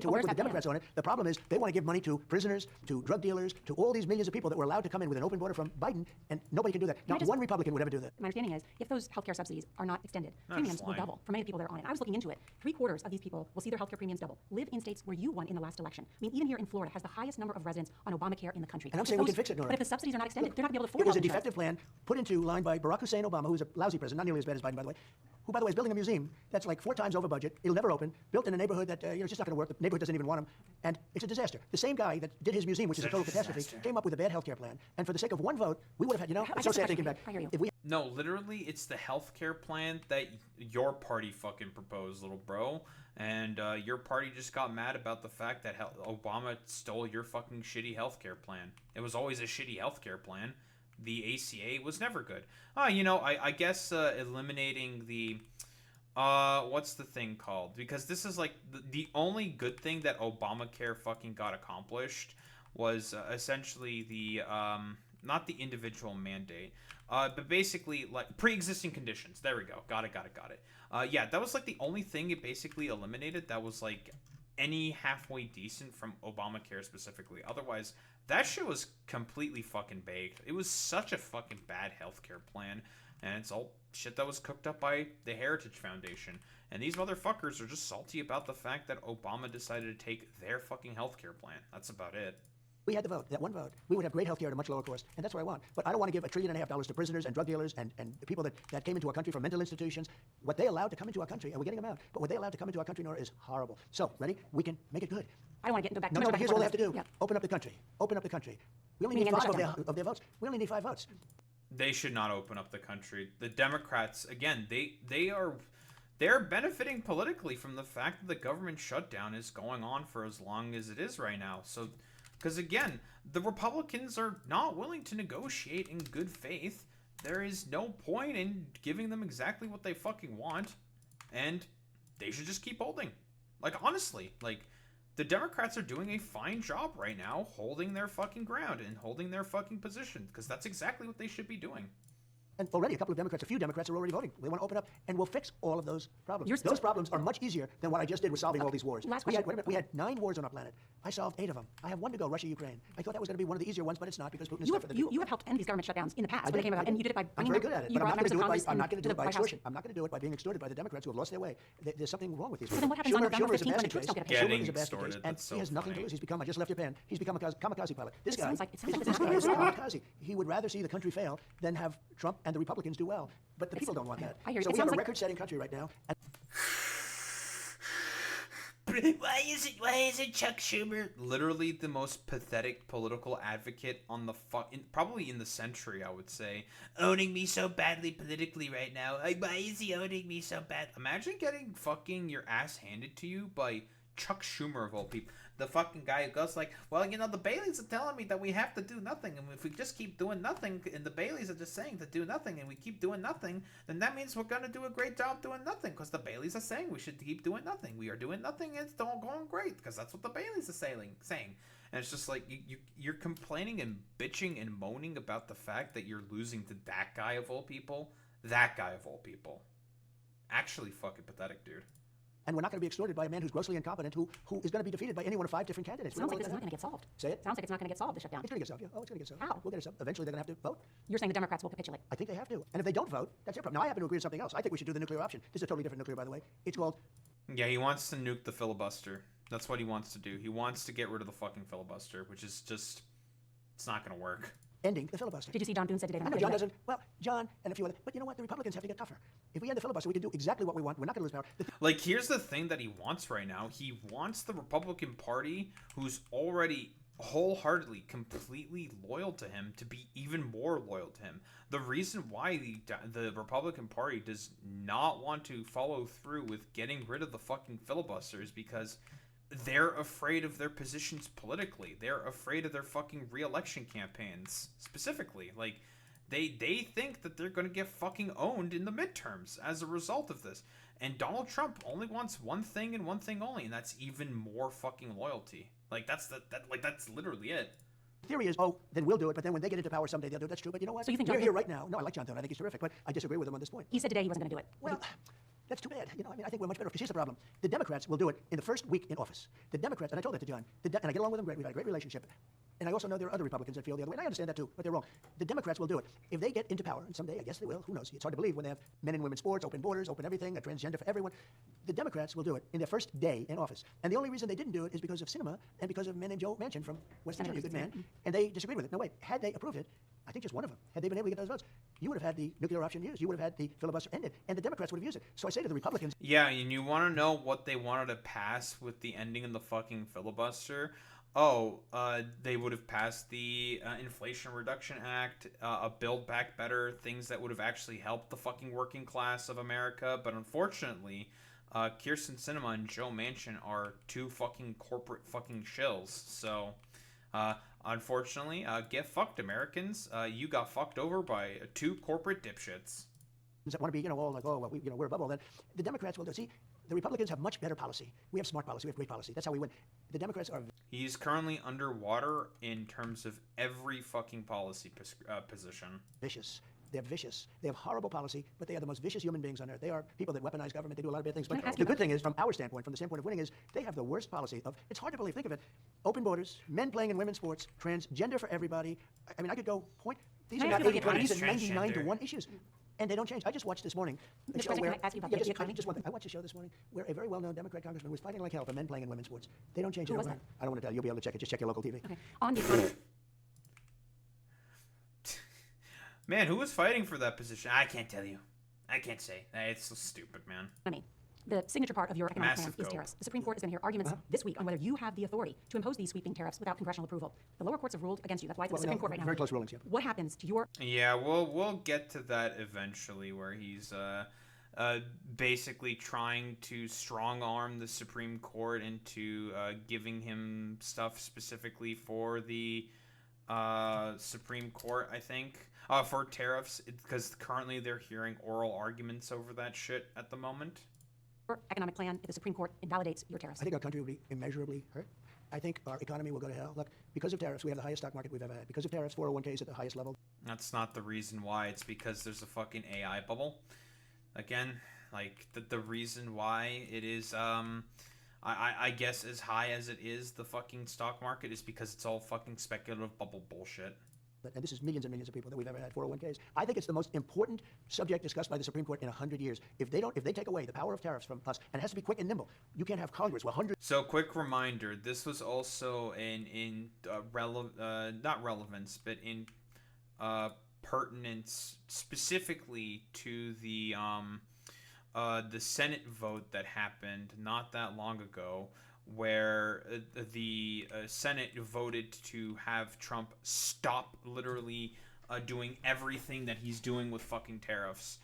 To work with the Democrats on it. The problem is they want to give money to prisoners, to drug dealers, to all these millions of people that were allowed to come in with an open border from Biden, and nobody can do that. Not one Republican would ever do that. My understanding is, if those healthcare subsidies are not extended, premiums will double for many of the people that are on it. I was looking into it. 3/4 of these people will see their healthcare premiums double. Live in states where you won in the last election. I mean, even here in Florida has the highest number of residents on Obamacare in the country. And I'm saying we can fix it, Nora. But if the subsidies are not extended, they're not going to be able to afford it. It was a health defective plan put into line by Barack Hussein Obama, who's a lousy president, not nearly as bad as Biden, by the way, who, by the way, is building a museum that's like 4 times over budget. It'll never open. Built in a neighborhood that, it's just not going to work. The neighborhood doesn't even want him. And it's a disaster. The same guy that did his museum, which is a total catastrophe, came up with a bad healthcare plan. And for the sake of one vote, we would have had, it's so sad thinking back. I hear you. If we No, literally, it's the healthcare plan that your party fucking proposed, little bro. And your party just got mad about the fact that Obama stole your fucking shitty healthcare plan. It was always a shitty healthcare plan. The ACA was never good. I guess eliminating the... what's the thing called? Because this is like the only good thing that Obamacare fucking got accomplished was essentially the, not the individual mandate, but basically like pre-existing conditions. There we go. Got it. Yeah, that was like the only thing it basically eliminated that was like any halfway decent from Obamacare specifically. Otherwise, that shit was completely fucking baked. It was such a fucking bad healthcare plan. And it's all shit that was cooked up by the Heritage Foundation. And these motherfuckers are just salty about the fact that Obama decided to take their fucking healthcare plan. That's about it. We had the vote, that one vote, we would have great health care at a much lower cost, and that's what I want. But I don't want to give $1.5 trillion to prisoners and drug dealers and the people that came into our country from mental institutions. What they allowed to come into our country, and we're getting them out, but what they allowed to come into our country, Nora, is horrible. So, ready? We can make it good. I don't want to get into back. No, but here's all they have to do. Yeah. Open up the country. Open up the country. We only need 5 of their votes. We only need 5 votes. They should not open up the country. The Democrats, again, they're benefiting politically from the fact that the government shutdown is going on for as long as it is right now. So, because again, the Republicans are not willing to negotiate in good faith. There is no point in giving them exactly what they fucking want, and they should just keep holding. Like, honestly, like, the Democrats are doing a fine job right now holding their fucking ground and holding their fucking position, because that's exactly what they should be doing. And already a few Democrats are already voting. They want to open up, and we'll fix all of those problems. Those problems are much easier than what I just did with solving all these wars. Last question. We had 9 wars on our planet. I solved 8 of them. I have 1 to go, Russia, Ukraine. I thought that was going to be one of the easier ones, but it's not, because Putin is tough for the people. You have helped end these government shutdowns in the past when they came about, and you did it by... I'm very good at it, but I'm not going to do it by extortion. I'm not going to do it by being extorted by the Democrats who have lost their way. There's something wrong with these people. So then what happens on November 15th when the troops don't get a pay? Schumer is a basket case, and he has nothing to lose. He's become, I just left Japan, he's become a kamikaze pilot. This guy is a kamikaze. He would rather see the country fail than have Trump and the Republicans do well. But the people don't want that. I hear you. So we have a record-setting country right now. Why is it Chuck Schumer literally the most pathetic political advocate on the probably in the century, I would say, owning me so badly politically right now? Why is he owning me so bad? Imagine getting fucking your ass handed to you by Chuck Schumer of all people. The fucking guy who goes like, well, the Baileys are telling me that we have to do nothing, and if we just keep doing nothing, and the Baileys are just saying to do nothing, and we keep doing nothing, then that means we're gonna do a great job doing nothing, because the Baileys are saying we should keep doing nothing. We are doing nothing, and it's all going great, because that's what the Baileys are saying. And it's just like, you're complaining and bitching and moaning about the fact that you're losing to that guy of all people. That guy of all people. Actually fucking pathetic, dude. And we're not going to be extorted by a man who's grossly incompetent, who is going to be defeated by any one of 5 different candidates. Sounds like this is not going to get solved. Say it? Sounds like it's not going to get solved, the shutdown. It's going to get solved, yeah. Oh, it's going to get solved. How? We'll get it solved. Eventually, they're going to have to vote. You're saying the Democrats will capitulate? I think they have to. And if they don't vote, that's their problem. Now, I happen to agree with something else. I think we should do the nuclear option. This is a totally different nuclear, by the way. It's called... Yeah, he wants to nuke the filibuster. That's what he wants to do. He wants to get rid of the fucking filibuster, which is just... It's not going to work. Ending the filibuster. Did you see John Boone said today? I know John doesn't. Well, John and a few other. But you know what? The Republicans have to get tougher. If we end the filibuster, we can do exactly what we want. We're not going to lose power. Like, here's the thing that he wants right now. He wants the Republican Party, who's already wholeheartedly, completely loyal to him, to be even more loyal to him. The reason why the Republican Party does not want to follow through with getting rid of the fucking filibuster is because they're afraid of their positions politically. They're afraid of their fucking re-election campaigns, specifically. Like, they think that they're going to get fucking owned in the midterms as a result of this. And Donald Trump only wants one thing and one thing only, and that's even more fucking loyalty. Like, that's literally it. theory is, oh, then we'll do it, but then when they get into power someday, they'll do it. That's true, but you know what? So you think we're John here Thune- right now. No, I like John Thune. I think he's terrific, but I disagree with him on this point. He said today he wasn't going to do it. Well, that's too bad. You know, I mean, I think we're much better. Because here's the problem. The Democrats will do it in the first week in office. The Democrats, and I told that to John, and I get along with them great. We've had a great relationship. And I also know there are other Republicans that feel the other way, and I understand that too, but they're wrong. The Democrats will do it. If they get into power, and someday I guess they will, who knows? It's hard to believe when they have men and women's sports, open borders, open everything, a transgender for everyone. The Democrats will do it in their first day in office. And the only reason they didn't do it is because of cinema and because of a man named Joe Manchin from West Virginia, a good man, and they disagreed with it. No, wait, had they approved it, I think just one of them, had they been able to get those votes, you would have had the nuclear option used, you would have had the filibuster ended, and the Democrats would have used it. So I say to the Republicans, Yeah, and you want to know what they wanted to pass with the ending of the fucking filibuster? Oh, they would have passed the Inflation Reduction Act, a Build Back Better, things that would have actually helped the fucking working class of America. But unfortunately, Kyrsten Sinema and Joe Manchin are two fucking corporate fucking shills. So, unfortunately, get fucked, Americans. You got fucked over by two corporate dipshits. that want to be, you know, all like, oh, well, we're above all that. The Democrats will do. See, the Republicans have much better policy. We have smart policy. We have great policy. That's how we win. The Democrats are He's currently underwater in terms of every fucking policy position. vicious. They're vicious. They have horrible policy, but they are the most vicious human beings on earth. They are people that weaponize government. They do a lot of bad things. But the good thing is, from our standpoint, from the standpoint of winning, is they have the worst policy of, it's hard to believe, think of it, open borders, men playing in women's sports, transgender for everybody. I mean, I could go point, these are Can I not ask you about 80-20, these the are 99 to transgender? 1 issues. And they don't change. I just watched this morning a Mr. show President, where, can I ask you about yeah, the just, economy? just one thing. I watched a show this morning where a very well-known Democrat congressman was fighting like hell for men playing in women's sports. They don't change it. Who was over. that? I don't want to tell you. You'll be able to check it. Just check your local TV. Okay. On the economy. Man, who was fighting for that position? I can't tell you. I can't say. It's so stupid, man. The signature part of your economic plan Massive is goal. tariffs. The Supreme Court is going to hear arguments this week on whether you have the authority to impose these sweeping tariffs without congressional approval. The lower courts have ruled against you. That's why it's in the Supreme Court right now. Very close rulings, yeah. What happens to your Yeah, we'll get to that eventually, where he's basically trying to strong arm the Supreme Court into giving him stuff specifically for the Supreme Court, I think, for tariffs, because currently they're hearing oral arguments over that shit at the moment. economic plan if the Supreme Court invalidates your tariffs? I think our country will be immeasurably hurt. I think our economy will go to hell. Look, because of tariffs, we have the highest stock market we've ever had. Because of tariffs, 401k is at the highest level. That's not the reason why. It's because there's a fucking AI bubble. Again, like, the reason why it is, I guess as high as it is, the fucking stock market, is because it's all fucking speculative bubble bullshit. And this is millions and millions of people that we've ever had 401ks. I think it's the most important subject discussed by the Supreme Court in 100 years. If they take away the power of tariffs from us, and it has to be quick and nimble, you can't have Congress with hundreds. So, quick reminder: this was also not relevance, but in pertinence specifically to the Senate vote that happened not that long ago, where the Senate voted to have Trump stop literally doing everything that he's doing with fucking tariffs,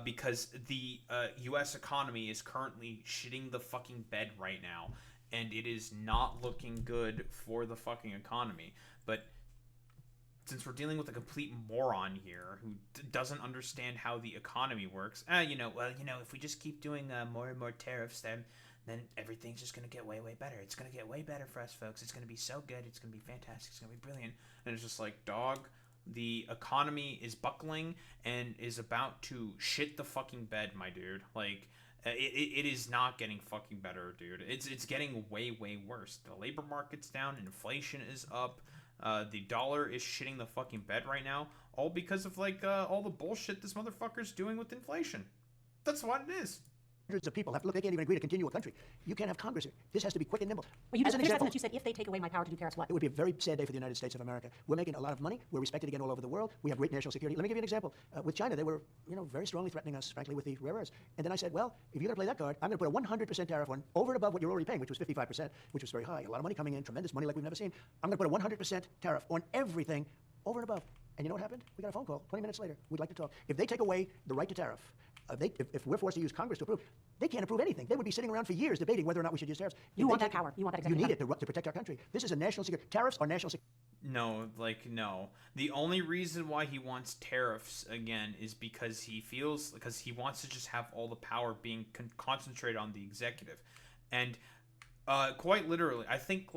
because the U.S. economy is currently shitting the fucking bed right now, and it is not looking good for the fucking economy. But since we're dealing with a complete moron here who doesn't understand how the economy works, if we just keep doing more and more tariffs, then everything's just going to get way, way better. It's going to get way better for us, folks. It's going to be so good. It's going to be fantastic. It's going to be brilliant. And it's just like, dog, the economy is buckling and is about to shit the fucking bed, my dude. Like, it is not getting fucking better, dude. It's getting way, way worse. The labor market's down. Inflation is up. The dollar is shitting the fucking bed right now. All because of, all the bullshit this motherfucker's doing with inflation. That's what it is. Hundreds of people have to look. They can't even agree to continue a country. You can't have Congress here. This has to be quick and nimble. Well, you As just an finished that example, sentence. You said if they take away my power to do tariffs, what? it would be a very sad day for the United States of America. We're making a lot of money. We're respected again all over the world. We have great national security. Let me give you an example. With China, they were, very strongly threatening us, frankly, with the rare earths. And then I said, well, if you're going to play that card, I'm going to put a 100% tariff on over and above what you're already paying, which was 55%, which was very high. A lot of money coming in, tremendous money like we've never seen. I'm going to put a 100% tariff on everything over and above. And you know what happened? We got a phone call 20 minutes later. We'd like to talk. If they take away the right to tariff, if we're forced to use Congress to approve, they can't approve anything. They would be sitting around for years debating whether or not we should use tariffs. You want that power. You want that You executive need it to protect our country. This is a national security. Tariffs are national security. No. The only reason why he wants tariffs, again, is because he wants to just have all the power being concentrated on the executive. And quite literally, I think,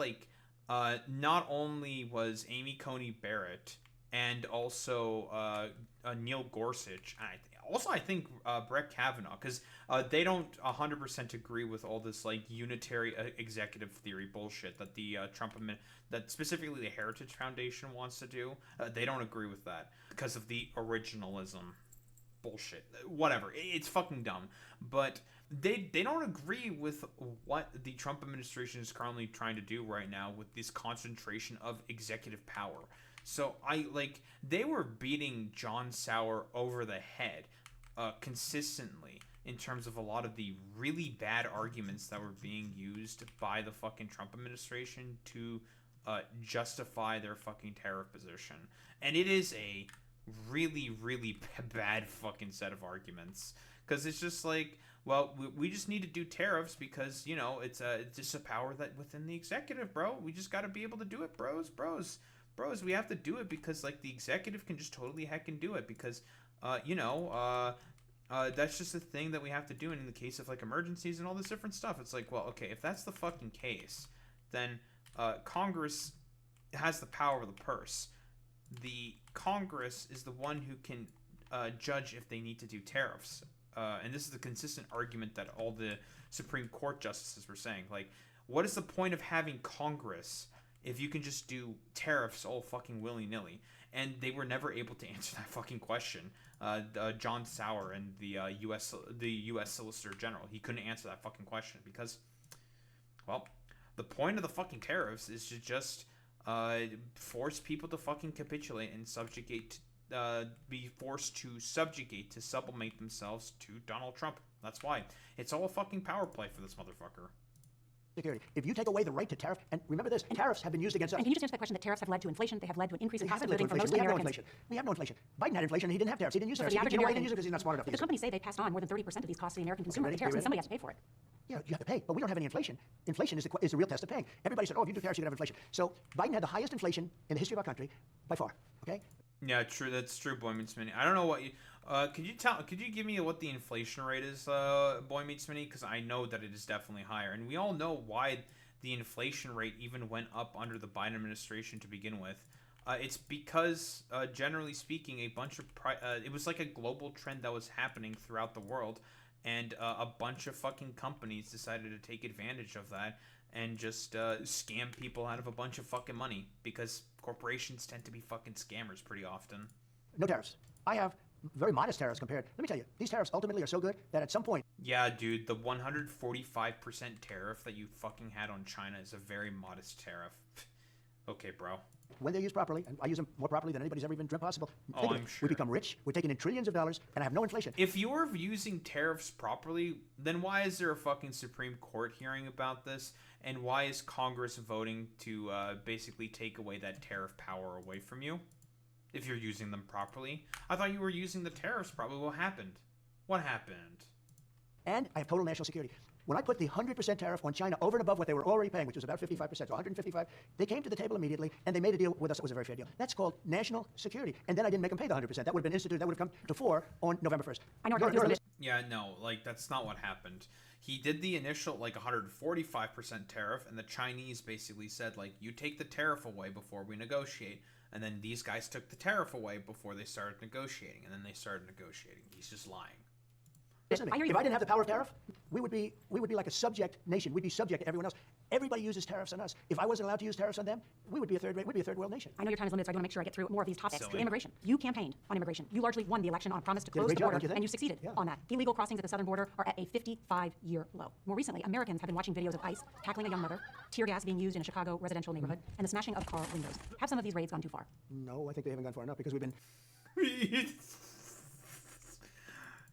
not only was Amy Coney Barrett and also Neil Gorsuch, I think Brett Kavanaugh, because they don't 100% agree with all this like unitary executive theory bullshit that the that specifically the Heritage Foundation wants to do. They don't agree with that because of the originalism bullshit. Whatever, it's fucking dumb. But they don't agree with what the Trump administration is currently trying to do right now with this concentration of executive power. So they were beating John Sauer over the head consistently in terms of a lot of the really bad arguments that were being used by the fucking Trump administration to justify their fucking tariff position. And it is a really, really bad fucking set of arguments. Because it's just like, well, we just need to do tariffs because, you know, it's just a power that within the executive, bro. We just got to be able to do it, bros. We have to do it because, like, the executive can just totally heckin' do it because, that's just a thing that we have to do in the case of, like, emergencies and all this different stuff. It's like, well, okay, if that's the fucking case, then Congress has the power of the purse. The Congress is the one who can judge if they need to do tariffs. And this is the consistent argument that all the Supreme Court justices were saying. Like, what is the point of having Congress if you can just do tariffs all fucking willy-nilly? And they were never able to answer that fucking question. John Sauer and the U.S. Solicitor General, he couldn't answer that fucking question because, well, the point of the fucking tariffs is to just force people to fucking capitulate and be forced to sublimate themselves to Donald Trump. That's why. It's all a fucking power play for this motherfucker. Security. If you take away the right to tariff, and remember this, tariffs have been used against us. And can you just answer that question that tariffs have led to inflation? They have led to an increase in cost of led to living for most inflation. Americans. We have no inflation. Biden had inflation and he didn't have tariffs. He didn't use tariffs. For the average You know why he American, didn't use it? Because he's not smart enough to because use it. companies say they passed on more than 30% of these costs to the American consumer. Ready? The tariffs, You and somebody has to pay for it. Yeah, you have to pay, but we don't have any inflation. Inflation is the real test of paying. Everybody said, oh, if you do tariffs, you're going to have inflation. So Biden had the highest inflation in the history of our country by far, okay? Yeah, true. That's true, Boy Meets Mini. I don't know what you... Could you give me what the inflation rate is, Boy Meets Mini? Because I know that it is definitely higher. And we all know why the inflation rate even went up under the Biden administration to begin with. It's because, generally speaking, a bunch of... it was like a global trend that was happening throughout the world. And a bunch of fucking companies decided to take advantage of that and just scam people out of a bunch of fucking money. Because corporations tend to be fucking scammers pretty often. No tariffs. I have very modest tariffs compared. Let me tell you, these tariffs ultimately are so good that at some point... Yeah, dude, the 145% tariff that you fucking had on China is a very modest tariff. Okay, bro. When they're used properly, and I use them more properly than anybody's ever even dreamt possible. Oh, I'm sure. We become rich, we're taking in trillions of dollars, and I have no inflation. If you're using tariffs properly, then why is there a fucking Supreme Court hearing about this? And why is Congress voting to basically take away that tariff power away from you? If you're using them properly. I thought you were using the tariffs properly. What happened? What happened? And I have total national security. When I put the 100% tariff on China over and above what they were already paying, which was about 55%, so 155, they came to the table immediately and they made a deal with us. It was a very fair deal. That's called national security. And then I didn't make them pay the 100%. That would have been instituted. That would have come to 4 on November 1st. I know. Yeah, no, like, that's not what happened. He did the initial, like, 145% tariff, and the Chinese basically said, like, you take the tariff away before we negotiate. And then these guys took the tariff away before they started negotiating. And then they started negotiating. He's just lying. Listen to me. If I didn't have the power of tariff, we would be like a subject nation. We'd be subject to everyone else. Everybody uses tariffs on us. If I wasn't allowed to use tariffs on them, we'd be a third world nation. I know your time is limited, so I want to make sure I get through more of these topics. Silly. Immigration. You campaigned on immigration. You largely won the election on a promise to close the border, and you succeeded on that. Illegal crossings at the southern border are at a 55-year low. More recently, Americans have been watching videos of ICE tackling a young mother, tear gas being used in a Chicago residential neighborhood, and the smashing of car windows. Have some of these raids gone too far? No, I think they haven't gone far enough because we've been...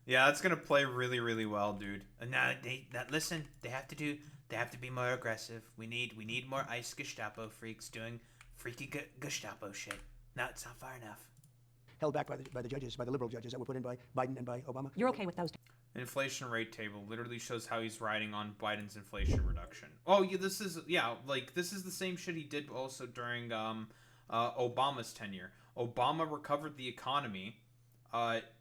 Yeah, that's gonna play really, really well, dude. And now listen, they have to be more aggressive. We need more ICE Gestapo freaks doing freaky Gestapo shit. No, it's not far enough. Held back by the judges, by the liberal judges that were put in by Biden and by Obama. You're okay with those? Inflation rate table literally shows how he's riding on Biden's inflation reduction. Oh yeah, this is the same shit he did also during Obama's tenure. Obama recovered the economy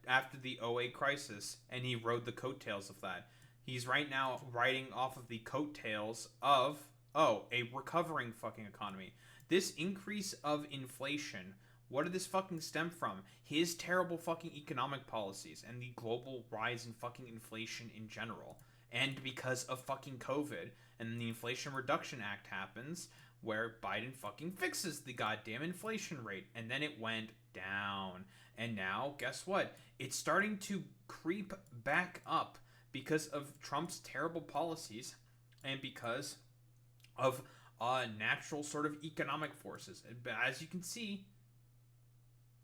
after the '08 crisis, and he rode the coattails of that. He's right now riding off of the coattails of oh, a recovering fucking economy. This increase of inflation, what did this fucking stem from? His terrible fucking economic policies and the global rise in fucking inflation in general. And because of fucking COVID, and the Inflation Reduction Act happens, where Biden fucking fixes the goddamn inflation rate, and then it went down. And now, guess what? It's starting to creep back up because of Trump's terrible policies and because of natural sort of economic forces. As you can see,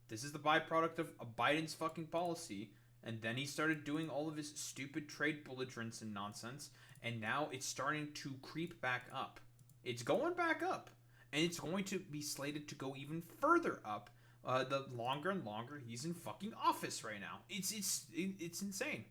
this is the byproduct of Biden's fucking policy. And then he started doing all of his stupid trade belligerence and nonsense. And now it's starting to creep back up. It's going back up. And it's going to be slated to go even further up the longer and longer he's in fucking office right now. It's insane.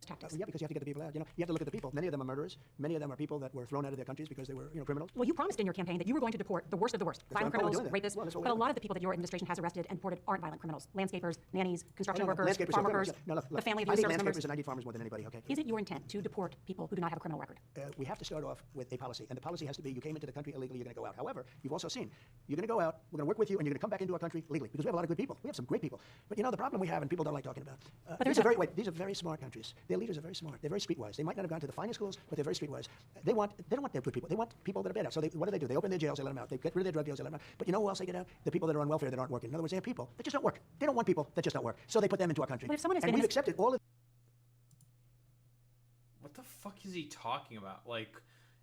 Tactics. Yeah, because you have to get the people out. You know, you have to look at the people. Many of them are murderers. Many of them are people that were thrown out of their countries because they were, criminals. Well, you promised in your campaign that you were going to deport the worst of the worst. Violent criminals, rapists. Well, but a lot of the people that your administration has arrested and deported aren't violent criminals. Landscapers, nannies, construction No, workers, farm workers, look, the family of I U.S. need service members. landscapers and I need farmers more than anybody, okay? Is it your intent to deport people who do not have a criminal record? We have to start off with a policy, and the policy has to be you came into the country illegally, you're going to go out. However, you've also seen, you're going to go out, we're going to work with you, and you're going to come back into our country legally, because we have a lot of good people. We have some great people. But the problem we have, and people don't like talking about, these are very smart countries. Their leaders are very smart. They're very streetwise. They might not have gone to the finest schools, but they're very streetwise. They don't want their good people. They want people that are bad out. So what do? They open their jails, they let them out. They get rid of their drug deals, they let them out. But you know who else they get out? The people that are on welfare that aren't working. In other words, they have people that just don't work. They don't want people that just don't work. So they put them into our country. But if someone has and been we've accepted all of... What the fuck is he talking about? Like,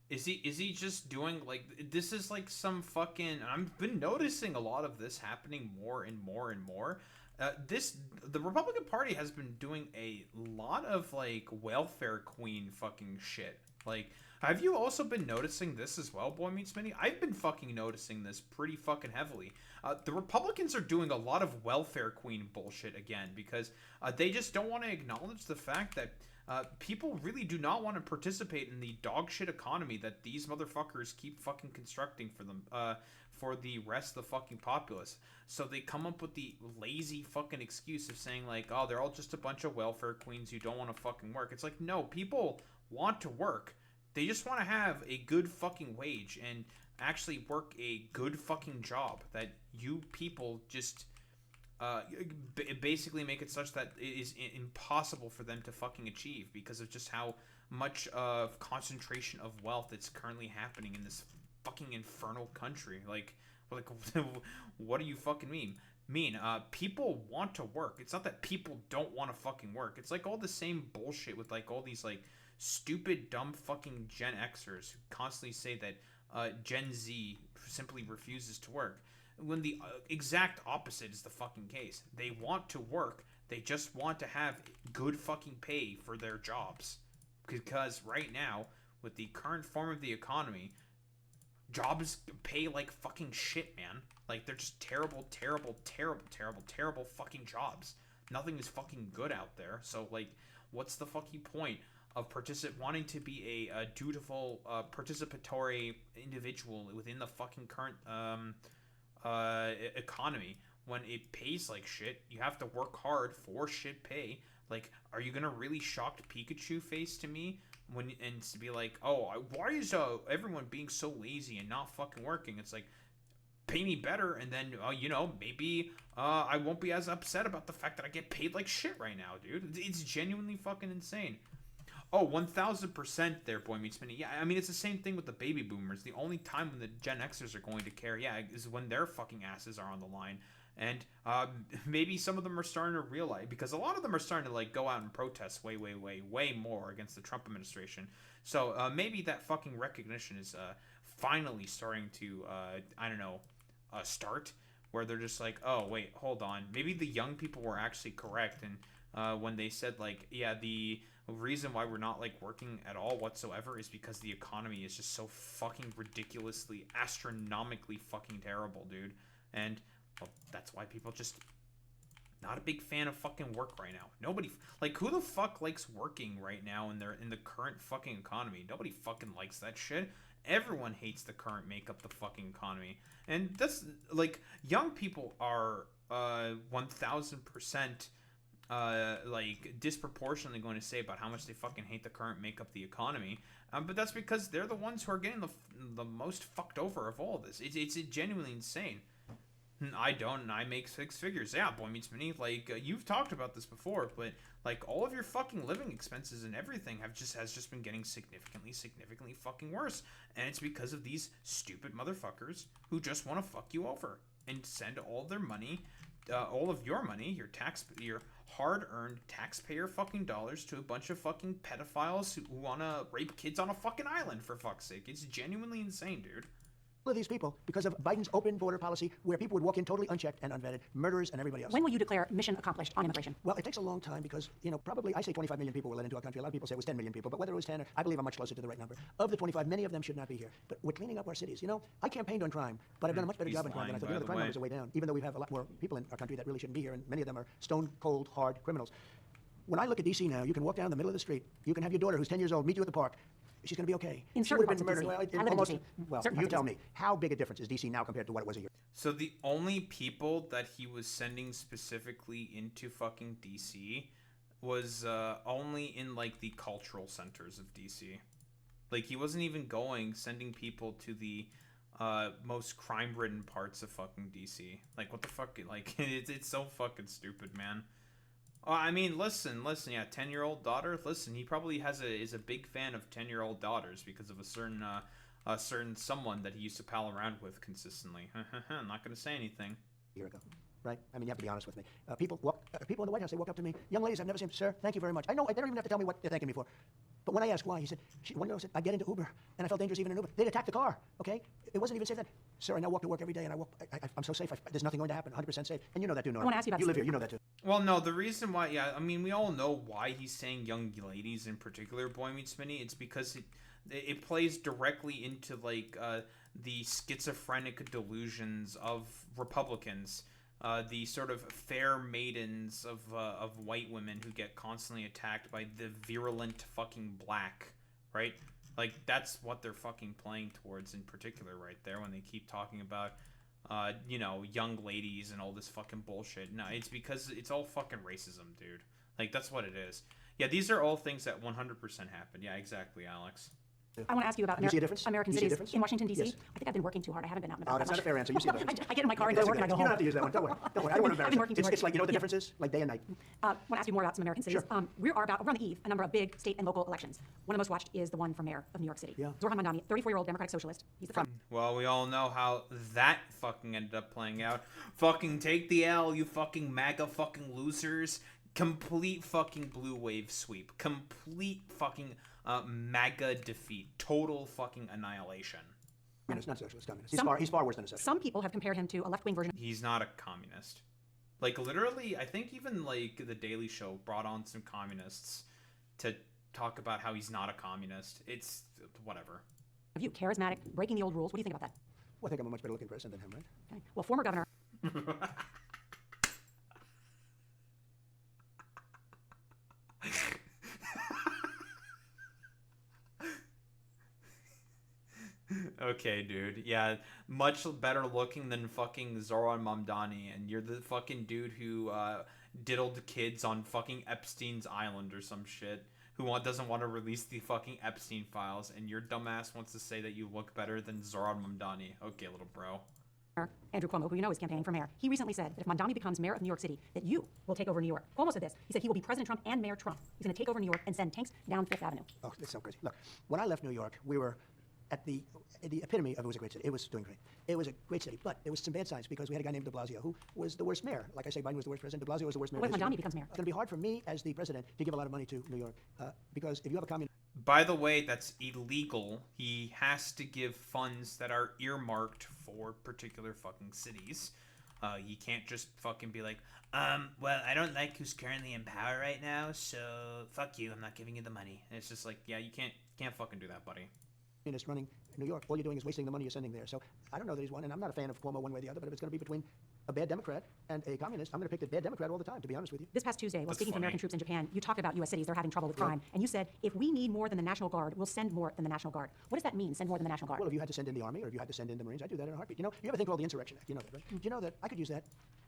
is he just doing, like, this is like some fucking... I've been noticing a lot of this happening more and more and more. The Republican Party has been doing a lot of, like, welfare queen fucking shit. Like, have you also been noticing this as well, Boy Meets Mini? I've been fucking noticing this pretty fucking heavily. The Republicans are doing a lot of welfare queen bullshit again because they just don't want to acknowledge the fact that people really do not want to participate in the dog shit economy that these motherfuckers keep fucking constructing for them, for the rest of the fucking populace. So they come up with the lazy fucking excuse of saying, like, oh, they're all just a bunch of welfare queens who don't want to fucking work. It's like, no, people want to work. They just want to have a good fucking wage and actually work a good fucking job that you people just basically make it such that it is impossible for them to fucking achieve because of just how much of concentration of wealth that's currently happening in this fucking infernal country. Like what do you fucking mean? People want to work. It's not that people don't want to fucking work. It's like all the same bullshit with like all these like stupid dumb fucking Gen Xers who constantly say that Gen Z simply refuses to work, when the exact opposite is the fucking case. They want to work. They just want to have good fucking pay for their jobs. Because right now, with the current form of the economy, jobs pay like fucking shit, man. Like, they're just terrible, terrible, terrible, terrible, terrible fucking jobs. Nothing is fucking good out there. So, like, what's the fucking point of wanting to be a dutiful, participatory individual within the fucking current economy when it pays like shit? You have to work hard for shit pay. Like, are you gonna really shocked Pikachu face to me and to be like, oh, why is everyone being so lazy and not fucking working? It's like, pay me better, and then maybe I won't be as upset about the fact that I get paid like shit right now, dude. It's genuinely fucking insane. Oh, 1000% there, Boy Meets Mini. Yeah, I mean, it's the same thing with the baby boomers. The only time when the Gen Xers are going to care, is when their fucking asses are on the line. And maybe some of them are starting to realize, because a lot of them are starting to, like, go out and protest way, way, way, way more against the Trump administration. So maybe that fucking recognition is finally starting to, start, where they're just like, oh, wait, hold on. Maybe the young people were actually correct, and when they said, like, yeah, the reason why we're not, like, working at all whatsoever is because the economy is just so fucking ridiculously, astronomically fucking terrible, dude. And, well, that's why people just not a big fan of fucking work right now. Nobody, like, who the fuck likes working right now in the current fucking economy? Nobody fucking likes that shit. Everyone hates the current makeup the fucking economy. And that's, like, young people are 1000% like disproportionately going to say about how much they fucking hate the current makeup of the economy. But that's because they're the ones who are getting the most fucked over of all of this. It's genuinely insane. I don't, and I make 6 figures. Yeah, Boy Meets Mini, like, you've talked about this before, but, like, all of your fucking living expenses and everything has just been getting significantly fucking worse. And it's because of these stupid motherfuckers who just want to fuck you over and send all their money, all of your money, your hard-earned taxpayer fucking dollars to a bunch of fucking pedophiles who want to rape kids on a fucking island, for fuck's sake. It's genuinely insane, dude. Of these people because of Biden's open border policy where people would walk in totally unchecked and unvetted, murderers and everybody else. When will you declare mission accomplished on immigration? Well, it takes a long time because, probably I say 25 million people were let into our country. A lot of people say it was 10 million people, but whether it was 10 or I believe I'm much closer to the right number. Of the 25, many of them should not be here. But we're cleaning up our cities. I campaigned on crime, but I've done a much better job on crime than I thought. The crime numbers are way down, even though we have a lot more people in our country that really shouldn't be here, and many of them are stone cold, hard criminals. When I look at D.C. now, you can walk down the middle of the street. You can have your daughter, who's 10 years old, meet you at the park. She's going to be okay. In she certain would have been parts of murdered. DC. I live in DC. Well, Certain you parts tell of me, how big a difference is D.C. now compared to what it was a year? So the only people that he was sending specifically into fucking DC was only in, like, the cultural centers of DC. Like, he wasn't even sending people to the most crime-ridden parts of fucking DC. Like, what the fuck? Like, it's so fucking stupid, man. I mean, listen, yeah, 10-year-old daughter, listen, he probably is a big fan of 10-year-old daughters because of a certain someone that he used to pal around with consistently. I'm not going to say anything. A year ago, right? I mean, you have to be honest with me. People in the White House, they walk up to me, young ladies I've never seen, sir, thank you very much. I know, they don't even have to tell me what they're thanking me for. But when I asked why, one girl said, I get into Uber, and I felt dangerous even in Uber. They'd attack the car, okay? It wasn't even safe then. Sir, I now walk to work every day, and I'm so safe. There's nothing going to happen, 100% safe. And you know that too, Nora. I want to ask you about You live here, you know that too. Well, no, the reason why, yeah, I mean, we all know why he's saying young ladies in particular, Boy Meets Mini. It's because it plays directly into, like, the schizophrenic delusions of Republicans. The sort of fair maidens of white women who get constantly attacked by the virulent fucking black, right? Like, that's what they're fucking playing towards in particular right there when they keep talking about, young ladies and all this fucking bullshit. No, it's because it's all fucking racism, dude. Like, that's what it is. Yeah, these are all things that 100% happen. Yeah, exactly, Alex. I want to ask you about American cities in Washington, D.C. Yes. I think I've been working too hard. I haven't been out and about. Oh, that's not a fair answer. You see a difference. I get in my car and go to work and I go You don't home. have to use that one. Don't worry. Don't worry. I don't want to I've been embarrass working you. too hard. It's like, you know what the difference is? Like day and night. I want to ask you more about some American cities. Sure. We're on the eve of a number of big state and local elections. One of the most watched is the one for mayor of New York City. Yeah. Zoran Mamdani, 34-year-old Democratic socialist. He's the front. Well, we all know how that fucking ended up playing out. Fucking take the L, you fucking MAGA fucking losers. Complete fucking blue wave sweep. Complete fucking MAGA defeat. Total fucking annihilation. Communist, not socialist, communist. He's far worse than a socialist. Some people have compared him to a left-wing version. He's not a communist. Like, literally, I think even, like, The Daily Show brought on some communists to talk about how he's not a communist. It's whatever. Of you, charismatic, breaking the old rules. What do you think about that? Well, I think I'm a much better looking person than him, right? Okay. Well, former governor. Okay, dude. Yeah, much better looking than fucking Zoran Mamdani, and you're the fucking dude who diddled kids on fucking Epstein's island or some shit, who doesn't want to release the fucking Epstein files, and your dumbass wants to say that you look better than Zoran Mamdani. Okay, little bro. Andrew Cuomo, who you know is campaigning for mayor, he recently said that if Mamdani becomes mayor of New York City, that you will take over New York. Cuomo said this. He said he will be President Trump and Mayor Trump. He's going to take over New York and send tanks down Fifth Avenue. Oh, that's so crazy. Look, when I left New York, we were at the epitome of it was a great city. It was doing great. It was a great city, but there was some bad signs because we had a guy named de Blasio who was the worst mayor. Like I say, Biden was the worst president. De Blasio was the worst mayor. What if Mamdani becomes mayor? It's going to be hard for me as the president to give a lot of money to New York because if you have a communist. By the way, that's illegal. He has to give funds that are earmarked for particular fucking cities. He can't just fucking be like, well, I don't like who's currently in power right now, so fuck you, I'm not giving you the money. And it's just like, yeah, you can't fucking do that, buddy. Running New York, all you're doing is wasting the money you're sending there. So I don't know that he's one, and I'm not a fan of Cuomo one way or the other, but if it's going to be between a bad Democrat and a communist, I'm going to pick the bad Democrat all the time, to be honest with you. This past Tuesday, while speaking to funny. American troops in Japan, you talked about U.S. cities. They're having trouble with crime. And you said, if we need more than the National Guard, we'll send more than the National Guard. What does that mean, send more than the National Guard? Well, if you had to send in the Army or if you had to send in the Marines, I'd do that in a heartbeat. You know, you ever think about the Insurrection Act? You know that, right? Do you know that I could use that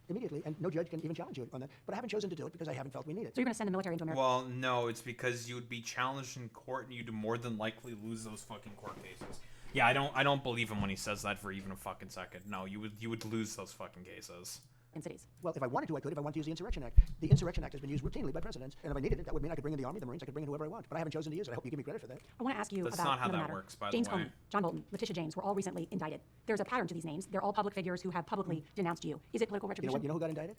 immediately, and no judge can even challenge you on that. But I haven't chosen to do it because I haven't felt we need it. So you're going to send the military into America? Well, no, it's because you would be challenged in court and you'd more than likely lose those fucking court cases. Yeah, I don't believe him when he says that for even a fucking second. No, you would lose those fucking cases. In cities. Well, if I wanted to, I could. If I wanted to use the Insurrection Act. The Insurrection Act has been used routinely by presidents, and if I needed it, that would mean I could bring in the Army, the Marines, I could bring in whoever I want. But I haven't chosen to use it. I hope you give me credit for that. I want to ask you That's about not how another that matter. works, by James the way. Comey, John Bolton, Letitia James were all recently indicted. There's a pattern to these names. They're all public figures who have publicly denounced you. Is it political You know retribution? what? You know who got indicted?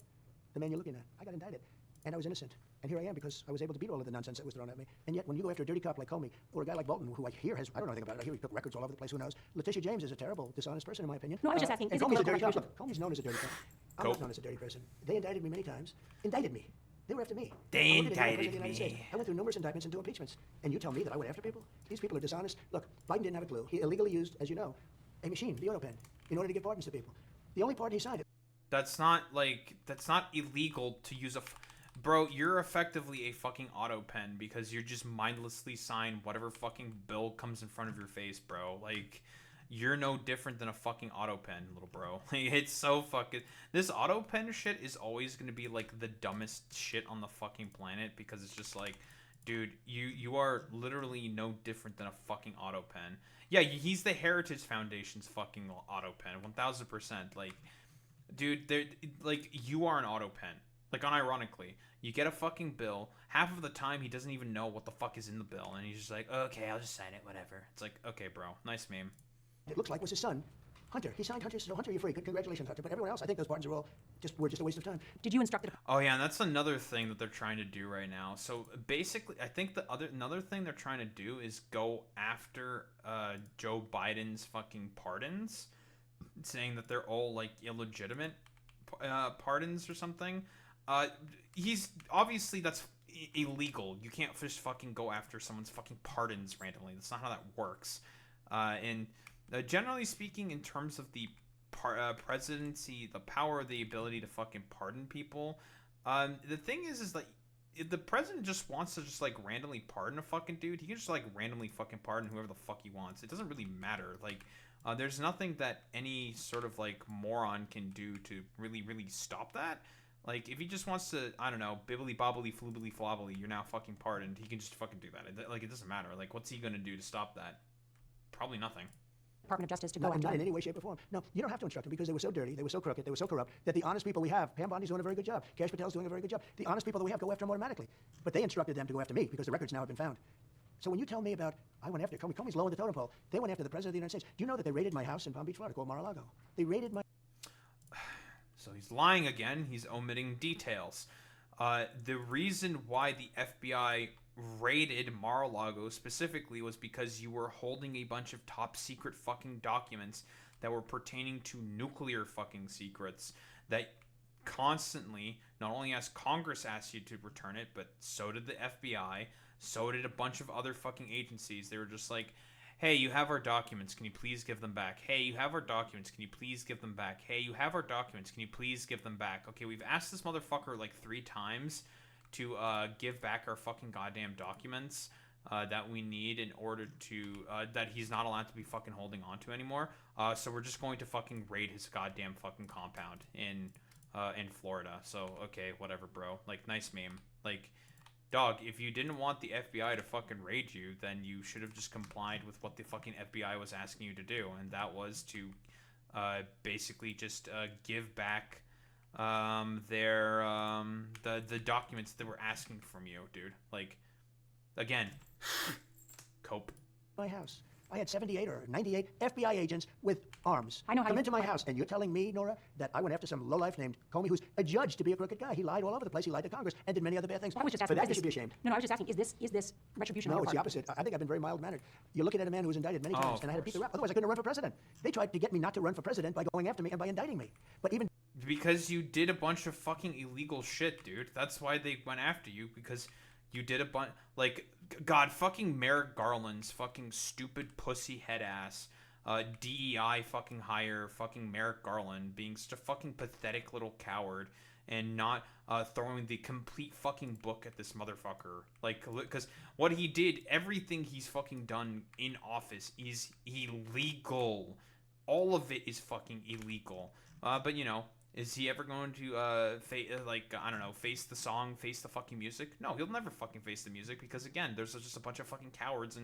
The man you're looking at. I got indicted. And I was innocent. And here I am because I was able to beat all of the nonsense that was thrown at me. And yet, when you go after a dirty cop like Comey, or a guy like Bolton, who I hear has, I don't know anything about it, I hear he took records all over the place, who knows? Letitia James is a terrible, dishonest person, in my opinion. No, I was just asking, and is it Comey's a political dirty cop. retribution? Look, Comey's known as a dirty cop. I'm Cool. not known as a dirty person. They indicted me many times. Indicted me. They were after me. They I wanted to be the indicted President of the United me. States. I went through numerous indictments and 2 impeachments. And you tell me that I went after people? These people are dishonest. Look, Biden didn't have a clue. He illegally used, as you know, a machine, the auto pen, in order to give pardons to people. The only pardon he signed. That's not illegal to use bro, you're effectively a fucking auto pen because you're just mindlessly sign whatever fucking bill comes in front of your face, bro. Like, you're no different than a fucking auto pen, little bro. It's so fucking... This auto pen shit is always going to be, like, the dumbest shit on the fucking planet because it's just like, dude, you are literally no different than a fucking auto pen. Yeah, he's the Heritage Foundation's fucking auto pen, 1000%. Like, dude, like, you are an auto pen. Like, unironically, you get a fucking bill. Half of the time, he doesn't even know what the fuck is in the bill, and he's just like, okay, I'll just sign it, whatever. It's like, okay, bro, nice meme. It looks like was his son, Hunter. He signed Hunter, so Hunter, you're free. Congratulations, Hunter. But everyone else, I think those pardons are all were just a waste of time. Did you instruct the Oh yeah, and that's another thing that they're trying to do right now. So basically, I think another thing they're trying to do is go after Joe Biden's fucking pardons, saying that they're all like illegitimate pardons or something. He's obviously that's illegal. You can't just fucking go after someone's fucking pardons randomly. That's not how that works. And generally speaking, in terms of the presidency, the power, the ability to fucking pardon people, the thing is like, if the president just wants to just like randomly pardon a fucking dude, he can just like randomly fucking pardon whoever the fuck he wants. It doesn't really matter. Like, there's nothing that any sort of like moron can do to really stop that. Like, if he just wants to, I don't know, bibbly bobbly floobly flobbly, you're now fucking pardoned, he can just fucking do that. Like, it doesn't matter. Like, what's he gonna do to stop that? Probably nothing. Department of Justice to go Not after in them? any way, shape, or form. No, you don't have to instruct them because they were so dirty, they were so crooked, they were so corrupt that the honest people we have, Pam Bondi's doing a very good job, Kash Patel's doing a very good job. The honest people that we have go after them automatically. But they instructed them to go after me because the records now have been found. So when you tell me about, I went after Comey's low on the totem pole, they went after the President of the United States. Do you know that they raided my house in Palm Beach, Florida, called Mar-a-Lago? They raided my... So he's lying again. He's omitting details. The reason why the FBI raided Mar-a-Lago specifically was because you were holding a bunch of top secret fucking documents that were pertaining to nuclear fucking secrets that constantly, not only has Congress asked you to return it, but so did the FBI, so did a bunch of other fucking agencies. They were just like, hey, you have our documents, can you please give them back? Hey, you have our documents, can you please give them back? Hey, you have our documents, can you please give them back? Okay, we've asked this motherfucker like 3 times to give back our fucking goddamn documents that we need in order to, that he's not allowed to be fucking holding on to anymore. So we're just going to fucking raid his goddamn fucking compound in Florida. So, okay, whatever, bro. Like, nice meme. Like, dog, if you didn't want the FBI to fucking raid you, then you should have just complied with what the fucking FBI was asking you to do, and that was to basically just give back the documents that were asking from you, dude. Like, again, cope. My house. I had 78 or 98 FBI agents with arms I know how come you- into my house, and you're telling me, Nora, that I went after some lowlife named Comey, who's adjudged to be a crooked guy. He lied all over the place. He lied to Congress and did many other bad things. I was just For asking, that, is you this, should be ashamed. No, I was just asking, is this retribution on No, your it's the part? opposite. I think I've been very mild-mannered. You're looking at a man who was indicted many times, of and I had to beat the course. rap. Otherwise, I couldn't run for president. They tried to get me not to run for president by going after me and by indicting me. But even Because you did a bunch of fucking illegal shit, dude. That's why they went after you, because you did a bunch, like, God, fucking Merrick Garland's fucking stupid pussy head ass, DEI fucking hire fucking Merrick Garland being such a fucking pathetic little coward and not throwing the complete fucking book at this motherfucker. Like, because what he did, everything he's fucking done in office is illegal. All of it is fucking illegal. But, you know, Is he ever going to I don't know, face the song, face the fucking music? No, he'll never fucking face the music because again, there's just a bunch of fucking cowards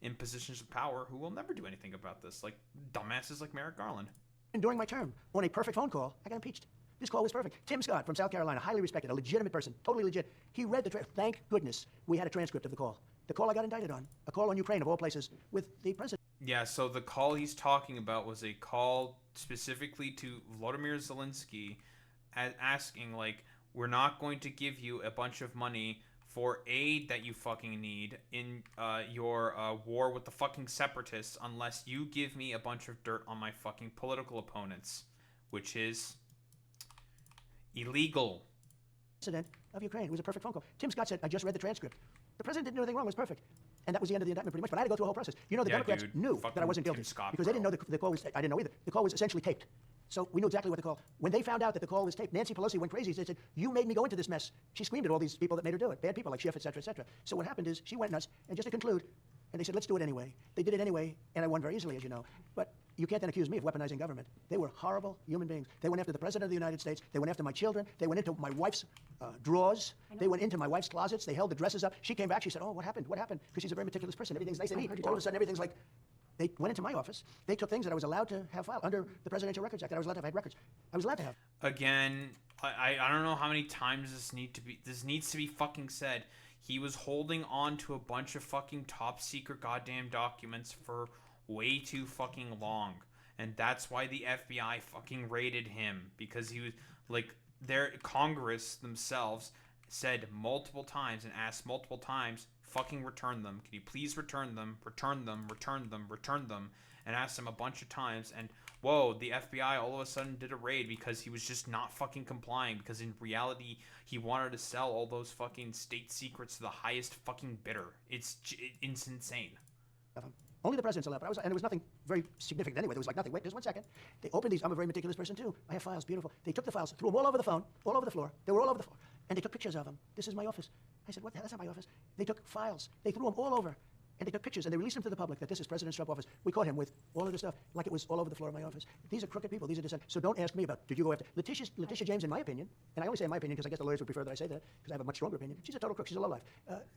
in positions of power who will never do anything about this, like dumbasses like Merrick Garland. And during my term, on a perfect phone call, I got impeached. This call was perfect. Tim Scott from South Carolina, highly respected, a legitimate person, totally legit. He read the thank goodness we had a transcript of the call. The call I got indicted on, a call on Ukraine of all places with the president. Yeah, so the call he's talking about was a call specifically to Volodymyr Zelensky asking, like, we're not going to give you a bunch of money for aid that you fucking need in your war with the fucking separatists unless you give me a bunch of dirt on my fucking political opponents, which is illegal. President of Ukraine. It was a perfect phone call. Tim Scott said, I just read the transcript. The president didn't do anything wrong. It was perfect. And that was the end of the indictment pretty much. But I had to go through a whole process. You know, the Democrats knew that I wasn't guilty because they didn't know the call was, I didn't know either. The call was essentially taped. So we knew exactly what the call. When they found out that the call was taped, Nancy Pelosi went crazy. They said, you made me go into this mess. She screamed at all these people that made her do it. Bad people like Schiff, et cetera, et cetera. So what happened is she went nuts. And just to conclude, and they said, let's do it anyway. They did it anyway, and I won very easily, as you know. But you can't then accuse me of weaponizing government. They were horrible human beings. They went after the President of the United States. They went after my children. They went into my wife's drawers. They went into my wife's closets. They held the dresses up. She came back. She said, oh, what happened? What happened? Because she's a very meticulous person. Everything's nice and neat. All of a sudden, everything's like, they went into my office. They took things that I was allowed to have filed under the Presidential Records Act that I was allowed to have had records. I was allowed to have. Again, I don't know how many times this needs to be fucking said. He was holding on to a bunch of fucking top secret goddamn documents for way too fucking long. And that's why the FBI fucking raided him, because he was like, their Congress themselves said multiple times and asked multiple times, fucking return them. Can you please return them? Return them, return them, return them. And asked him a bunch of times. And whoa, the FBI all of a sudden did a raid because he was just not fucking complying. Because in reality, he wanted to sell all those fucking state secrets to the highest fucking bidder. It's insane. Only the president's allowed, and there was nothing very significant anyway. There was like nothing. Wait, just 1 second. They opened these. I'm a very meticulous person too. I have files, beautiful. They took the files, threw them all over the phone, all over the floor. They were all over the floor. And they took pictures of them. This is my office. I said, what the hell? That's not my office. They took files. They threw them all over. And they took pictures, and they released them to the public that this is President Trump's office. We caught him with all of this stuff, like it was all over the floor of my office. These are crooked people. These are dissent. So don't ask me about, did you go after Letitia James, in my opinion, and I only say in my opinion because I guess the lawyers would prefer that I say that, because I have a much stronger opinion. She's a total crook. She's a lowlife.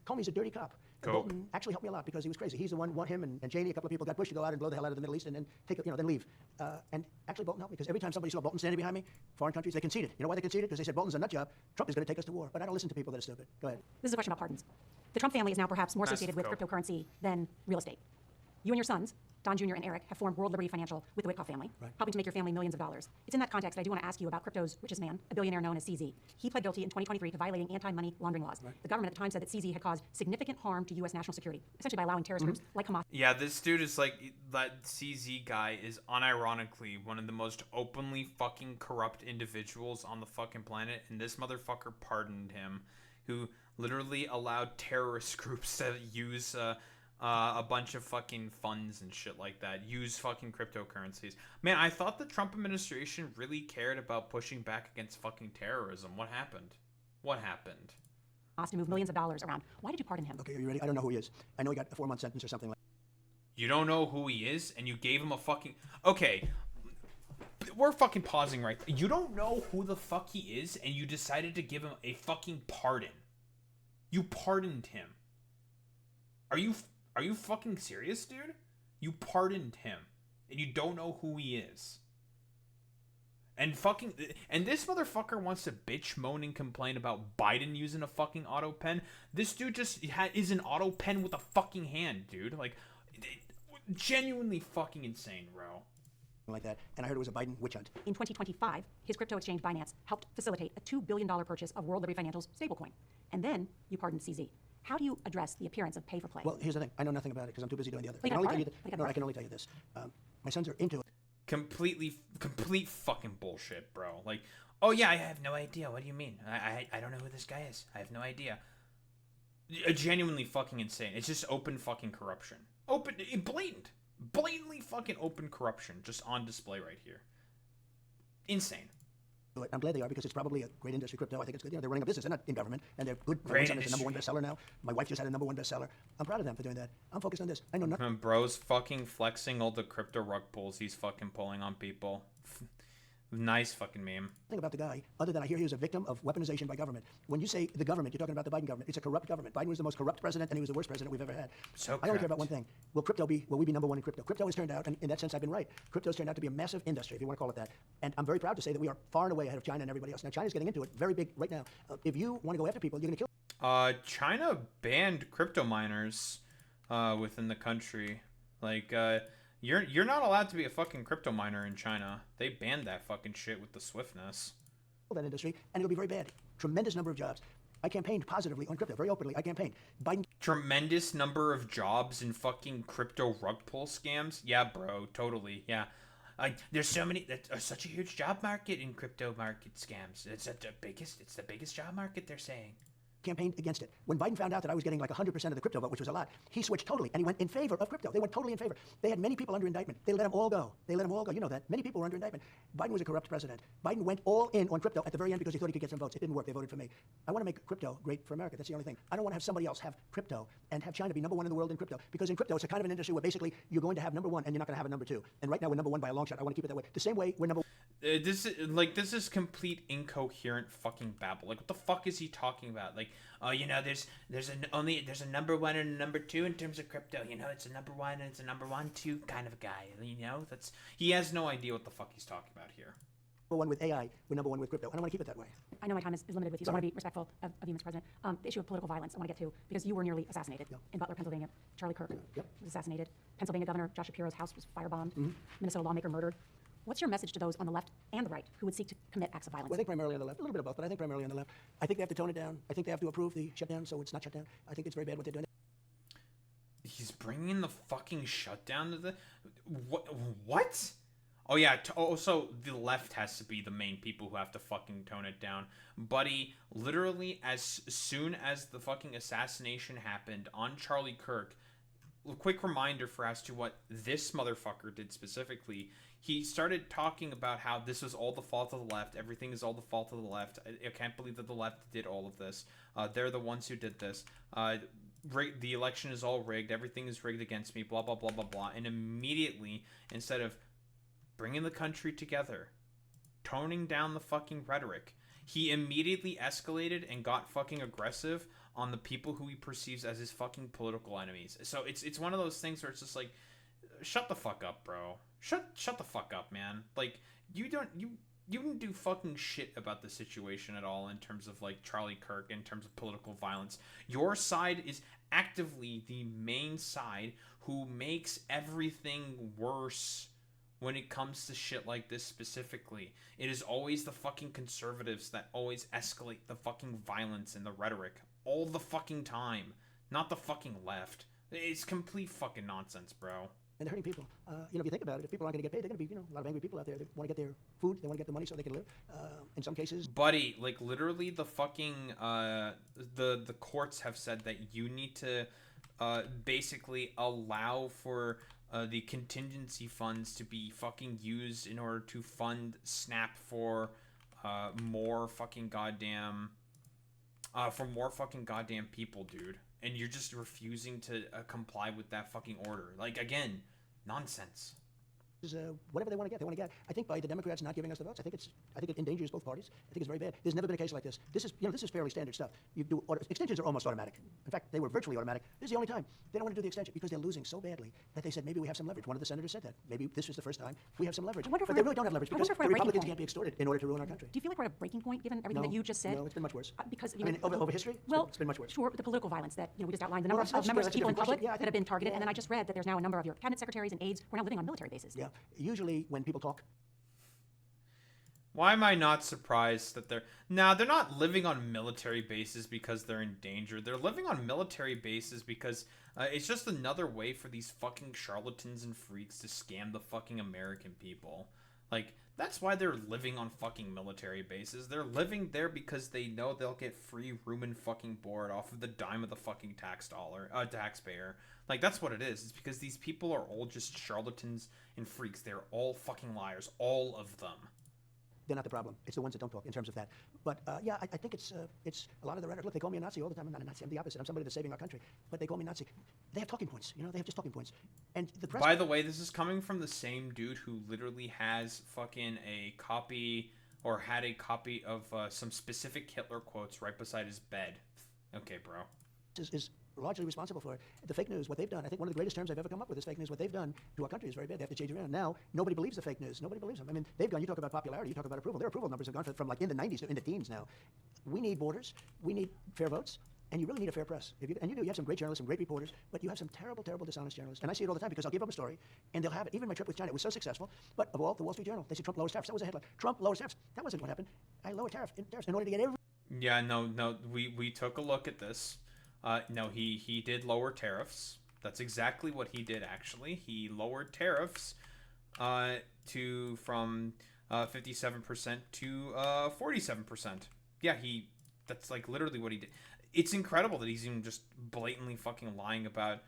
Comey's a dirty cop. Bolton actually helped me a lot because he was crazy. He's the one, him and Cheney, a couple of people got Bush to go out and blow the hell out of the Middle East and then then leave. And actually Bolton helped me because every time somebody saw Bolton standing behind me, foreign countries, they conceded. You know why they conceded? Because they said Bolton's a nut job. Trump is going to take us to war. But I don't listen to people that are stupid. Go ahead. This is a question about pardons. The Trump family is now perhaps more associated with cryptocurrency than real estate. You and your sons, Don Jr. and Eric, have formed World Liberty Financial with the Witkoff family, helping to make your family millions of dollars. It's in that context I do want to ask you about crypto's richest man, a billionaire known as CZ. He pled guilty in 2023 to violating anti-money laundering laws. The government at the time said that CZ had caused significant harm to U.S. national security, essentially by allowing terrorist groups like Hamas. Yeah, this dude is like, that CZ guy is unironically one of the most openly fucking corrupt individuals on the fucking planet, and this motherfucker pardoned him, who literally allowed terrorist groups to use a bunch of fucking funds and shit like that, use fucking cryptocurrencies. Man, I thought the Trump administration really cared about pushing back against fucking terrorism. What happened? What happened? To move millions of dollars around. Why did you pardon him? Okay, are you ready? I don't know who he is. I know he got a 4-month sentence or something like that. You don't know who he is, and you gave him a fucking... Okay, we're fucking pausing right there. You don't know who the fuck he is, and you decided to give him a fucking pardon. You pardoned him. Are you fucking serious, dude? You pardoned him, and you don't know who he is. And this motherfucker wants to bitch, moan, and complain about Biden using a fucking auto pen. This dude just is an auto pen with a fucking hand, dude. Like, genuinely fucking insane, bro. Like that, and I heard it was a Biden witch hunt. In 2025, his crypto exchange Binance helped facilitate a $2 billion purchase of World Liberty Financial's stablecoin. And then you pardoned CZ. How do you address the appearance of pay for play? Well, here's the thing. I know nothing about it because I'm too busy doing the other. I can only tell you this. My sons are into it. Complete fucking bullshit, bro. Like, oh yeah, I have no idea. What do you mean? I don't know who this guy is. I have no idea. Genuinely fucking insane. It's just open fucking corruption. Blatantly fucking open corruption just on display right here. Insane. I'm glad they are because it's probably a great industry, crypto. I think it's good. You know, they're running a business. They're not in government, and they're good. Great It's the #1 bestseller now. My wife just had a #1 bestseller. I'm proud of them for doing that. I'm focused on this. I know nothing. Bro's fucking flexing all the crypto rug pulls he's fucking pulling on people. Nice fucking meme. Thing about the guy, other than I hear he was a victim of weaponization by government. When you say the government, you're talking about the Biden government. It's a corrupt government. Biden was the most corrupt president, and he was the worst president we've ever had. So I only care about one thing. Will we be number one in crypto? Crypto has turned out, and in that sense, I've been right. Crypto has turned out to be a massive industry, if you want to call it that. And I'm very proud to say that we are far and away ahead of China and everybody else. Now, China's getting into it very big right now. If you want to go after people, you're going to kill. China banned crypto miners within the country. Like, you're not allowed to be a fucking crypto miner in China. They banned that fucking shit with the swiftness. That industry, and it'll be very bad. Tremendous number of jobs. I campaigned positively on crypto, very openly. I campaigned. Biden. Tremendous number of jobs in fucking crypto rug pull scams. Yeah, bro, totally. Yeah. There's so many. There's such a huge job market in crypto market scams. It's the biggest job market, they're saying. Campaigned against it. When Biden found out that I was getting like 100% of the crypto vote, which was a lot, he switched totally, and he went in favor of crypto. They went totally in favor. They had many people under indictment. They let them all go. You know that. Many people were under indictment. Biden was a corrupt president. Biden went all in on crypto at the very end because he thought he could get some votes. It didn't work. They voted for me. I want to make crypto great for America. That's the only thing. I don't want to have somebody else have crypto and have China be number one in the world in crypto, because in crypto, it's a kind of an industry where basically you're going to have number one and you're not going to have a number two. And right now, we're number one by a long shot. I want to keep it that way. The same way we're number This is complete incoherent fucking babble. Like, what the fuck is he talking about? Like, oh, you know, there's a number one and a number two in terms of crypto. You know, it's a number one and it's a number 1, 2 kind of a guy. You know, he has no idea what the fuck he's talking about here. number one with AI. We're number one with crypto. And I want to keep it that way. I know my time is limited with you, so I want to be respectful of you, Mr. President. The issue of political violence I want to get to, because you were nearly assassinated in Butler, Pennsylvania. Charlie Kirk was assassinated. Pennsylvania Governor Josh Shapiro's house was firebombed. Minnesota lawmaker murdered. What's your message to those on the left and the right who would seek to commit acts of violence? Well, I think primarily on the left, a little bit of both, but I think primarily on the left. I think they have to tone it down. I think they have to approve the shutdown so it's not shut down. I think it's very bad what they're doing. He's bringing the fucking shutdown to the... What? Oh, yeah. Also, the left has to be the main people who have to fucking tone it down. Buddy, literally, as soon as the fucking assassination happened on Charlie Kirk, a quick reminder as to what this motherfucker did specifically. He started talking about how this was all the fault of the left. Everything is all the fault of the left. I can't believe that the left did all of this. They're the ones who did this. The election is all rigged. Everything is rigged against me. Blah, blah, blah, blah, blah. And immediately, instead of bringing the country together, toning down the fucking rhetoric, he immediately escalated and got fucking aggressive on the people who he perceives as his fucking political enemies. So it's one of those things where it's just like, shut the fuck up, bro. Shut the fuck up, man. Like, you didn't do fucking shit about the situation at all in terms of, like, Charlie Kirk, in terms of political violence. Your side is actively the main side who makes everything worse when it comes to shit like this specifically. It is always the fucking conservatives that always escalate the fucking violence and the rhetoric all the fucking time, not the fucking left. It's complete fucking nonsense, bro. And they're hurting people. If you think about it, if people aren't going to get paid, they're going to be, a lot of angry people out there. They want to get their food, they want to get the money so they can live. In some cases, buddy, like literally, the fucking the courts have said that you need to basically allow for the contingency funds to be fucking used in order to fund SNAP for more fucking goddamn people, dude. And you're just refusing to comply with that fucking order. Like, again, nonsense. Whatever they want to get, I think by the Democrats not giving us the votes, I think it endangers both parties. I think it's very bad. There's never been a case like this. This is fairly standard stuff. You do extensions are almost automatic. In fact, they were virtually automatic. This is the only time they don't want to do the extension because they're losing so badly that they said maybe we have some leverage. One of the senators said that maybe this was the first time we have some leverage. But they really don't have leverage because the Republicans can't be extorted in order to ruin our country. Do you feel like we're at a breaking point given everything that you just said? No, it's been much worse. Because over history, it's been much worse. Sure, the political violence that we just outlined, the number of members of people in public that have been targeted, and then I just read that there's now a number of your cabinet secretaries and aides who are now living on military bases. Yeah, usually when people talk. Why am I not surprised that they're not living on military bases because they're in danger. They're living on military bases because it's just another way for these fucking charlatans and freaks to scam the fucking American people. Like, that's why they're living on fucking military bases. They're living there because they know they'll get free room and fucking board off of the dime of the fucking taxpayer. Like, that's what it is. It's because these people are all just charlatans and freaks. They're all fucking liars. All of them. They're not the problem. It's the ones that don't talk in terms of that. But I think it's a lot of the rhetoric. Look, they call me a Nazi all the time. I'm not a Nazi. I'm the opposite. I'm somebody that's saving our country. But they call me Nazi. they have talking points. You know, they have just talking points. And the press. By the way, this is coming from the same dude who literally has fucking a copy or had a copy of some specific Hitler quotes right beside his bed. Okay, bro. Is largely responsible for the fake news. What they've done, I think one of the greatest terms I've ever come up with is fake news. What they've done to our country is very bad. They have to change it around. Now, nobody believes the fake news. Nobody believes them. I mean, they've gone, you talk about popularity, you talk about approval. Their approval numbers have gone from like in the 90s to in the teens now. We need borders. We need fair votes. And you really need a fair press. And you do. You have some great journalists, some great reporters, but you have some terrible, terrible dishonest journalists. And I see it all the time because I'll give them a story, and they'll have it. Even my trip with China, it was so successful. But of all, the Wall Street Journal, they said Trump lowers tariffs. That was a headline. Trump lowers tariffs. That wasn't what happened. I lowered tariffs in order to get every. Yeah, no. We took a look at this. No, he did lower tariffs. That's exactly what he did. Actually, he lowered tariffs from 57% to 47%. Yeah, that's like literally what he did. It's incredible that he's even just blatantly fucking lying about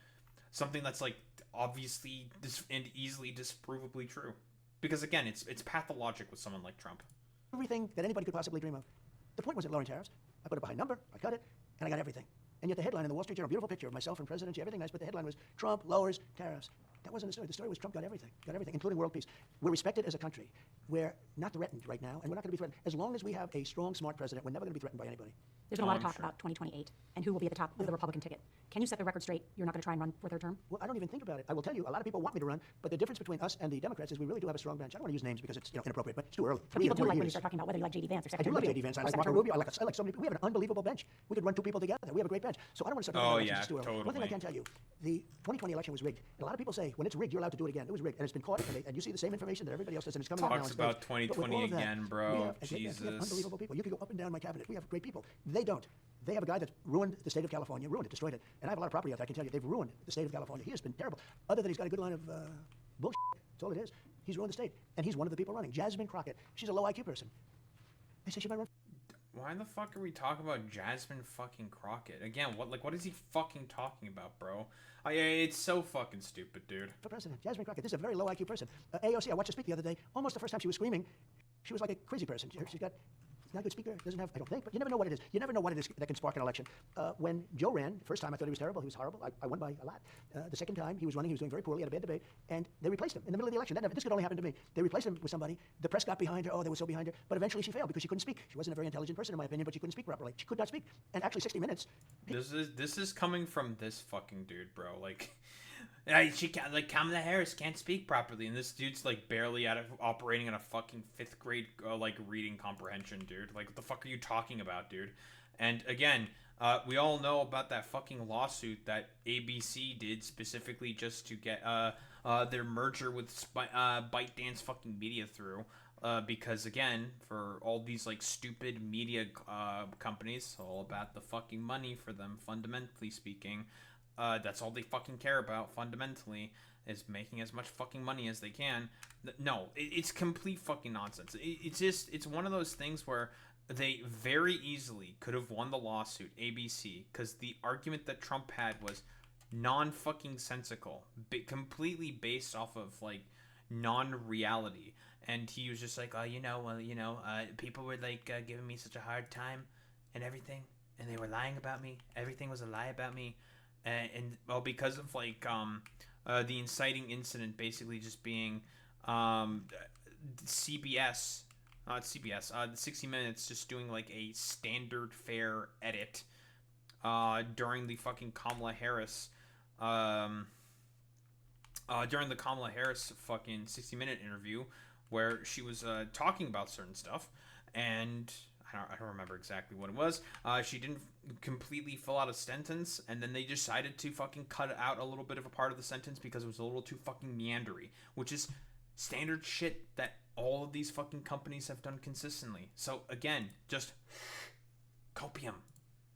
something that's like obviously and easily disprovably true. Because again, it's pathologic with someone like Trump. Everything that anybody could possibly dream of. The point wasn't lowering tariffs. I put up a high number, I cut it, and I got everything. And yet the headline in the Wall Street Journal, beautiful picture of myself and presidency, everything nice, but the headline was Trump lowers tariffs. That wasn't the story. The story was Trump got everything, including world peace. We're respected as a country. We're not threatened right now, and we're not going to be threatened. As long as we have a strong, smart president, we're never going to be threatened by anybody. There's been a lot of talk about 2028 and who will be at the top of the Republican ticket. Can you set the record straight? You're not going to try and run for a third term? Well, I don't even think about it. I will tell you, a lot of people want me to run, but the difference between us and the Democrats is we really do have a strong bench. I don't want to use names because it's inappropriate, but it's too early. But people do like when you start talking about whether you like J.D. Vance or I do like J.D. Vance. I like Marco Rubio. I like so many people. We have an unbelievable bench. We could run two people together. We have a great bench. So I don't want to start talking about elections. It's too early. Totally. One thing I can tell you, the 2020 election was rigged. And a lot of people say, when it's rigged, you're allowed to do it again. It was rigged, and it's been caught, and you see the same information that everybody else does, and it's coming out now. Talks about 2020 again, bro. Jesus. We have unbelievable people. You can go up and down my cabinet. We have great people. They don't. They have a guy that's ruined the state of California, ruined it, destroyed it. And I have a lot of property out there, I can tell you. They've ruined the state of California. He has been terrible. Other than he's got a good line of bullshit. That's all it is. He's ruined the state. And he's one of the people running. Jasmine Crockett. She's a low IQ person. They say she might run. Why the fuck are we talking about Jasmine fucking Crockett? Again, what is he fucking talking about, bro? It's so fucking stupid, dude. For president, Jasmine Crockett. This is a very low IQ person. AOC, I watched her speak the other day. Almost the first time she was screaming. She was like a crazy person. She's got... Not a good speaker, doesn't have, I don't think, but you never know what it is. You never know what it is that can spark an election. When Joe ran, first time I thought he was terrible, he was horrible. I won by a lot. The second time he was running, he was doing very poorly, had a bad debate, and they replaced him in the middle of the election. This could only happen to me. They replaced him with somebody. The press got behind her. Oh, they were so behind her. But eventually she failed because she couldn't speak. She wasn't a very intelligent person, in my opinion, but she couldn't speak properly. She could not speak. And actually 60 Minutes. This is coming from this fucking dude, bro. Like... she can't, like, Kamala Harris can't speak properly, and this dude's like barely operating at a fucking 5th grade like reading comprehension, dude. Like, what the fuck are you talking about, dude? And again, we all know about that fucking lawsuit that ABC did specifically just to get their merger with ByteDance fucking media through. Because again, for all these like stupid media companies, all about the fucking money for them, fundamentally speaking. That's all they fucking care about, fundamentally, is making as much fucking money as they can. No, it's complete fucking nonsense. It's one of those things where they very easily could have won the lawsuit, ABC, because the argument that Trump had was non-fucking sensical, completely based off of, like, non-reality. And he was just like, people were, like, giving me such a hard time and everything, and they were lying about me. Everything was a lie about me. And well, because of like the inciting incident basically just being CBS, not CBS, 60 Minutes just doing like a standard fare edit during the fucking Kamala Harris fucking 60-minute interview where she was talking about certain stuff, and I don't remember exactly what it was. She didn't completely fill out a sentence, and then they decided to fucking cut out a little bit of a part of the sentence because it was a little too fucking meandery, which is standard shit that all of these fucking companies have done consistently. So again, just copium.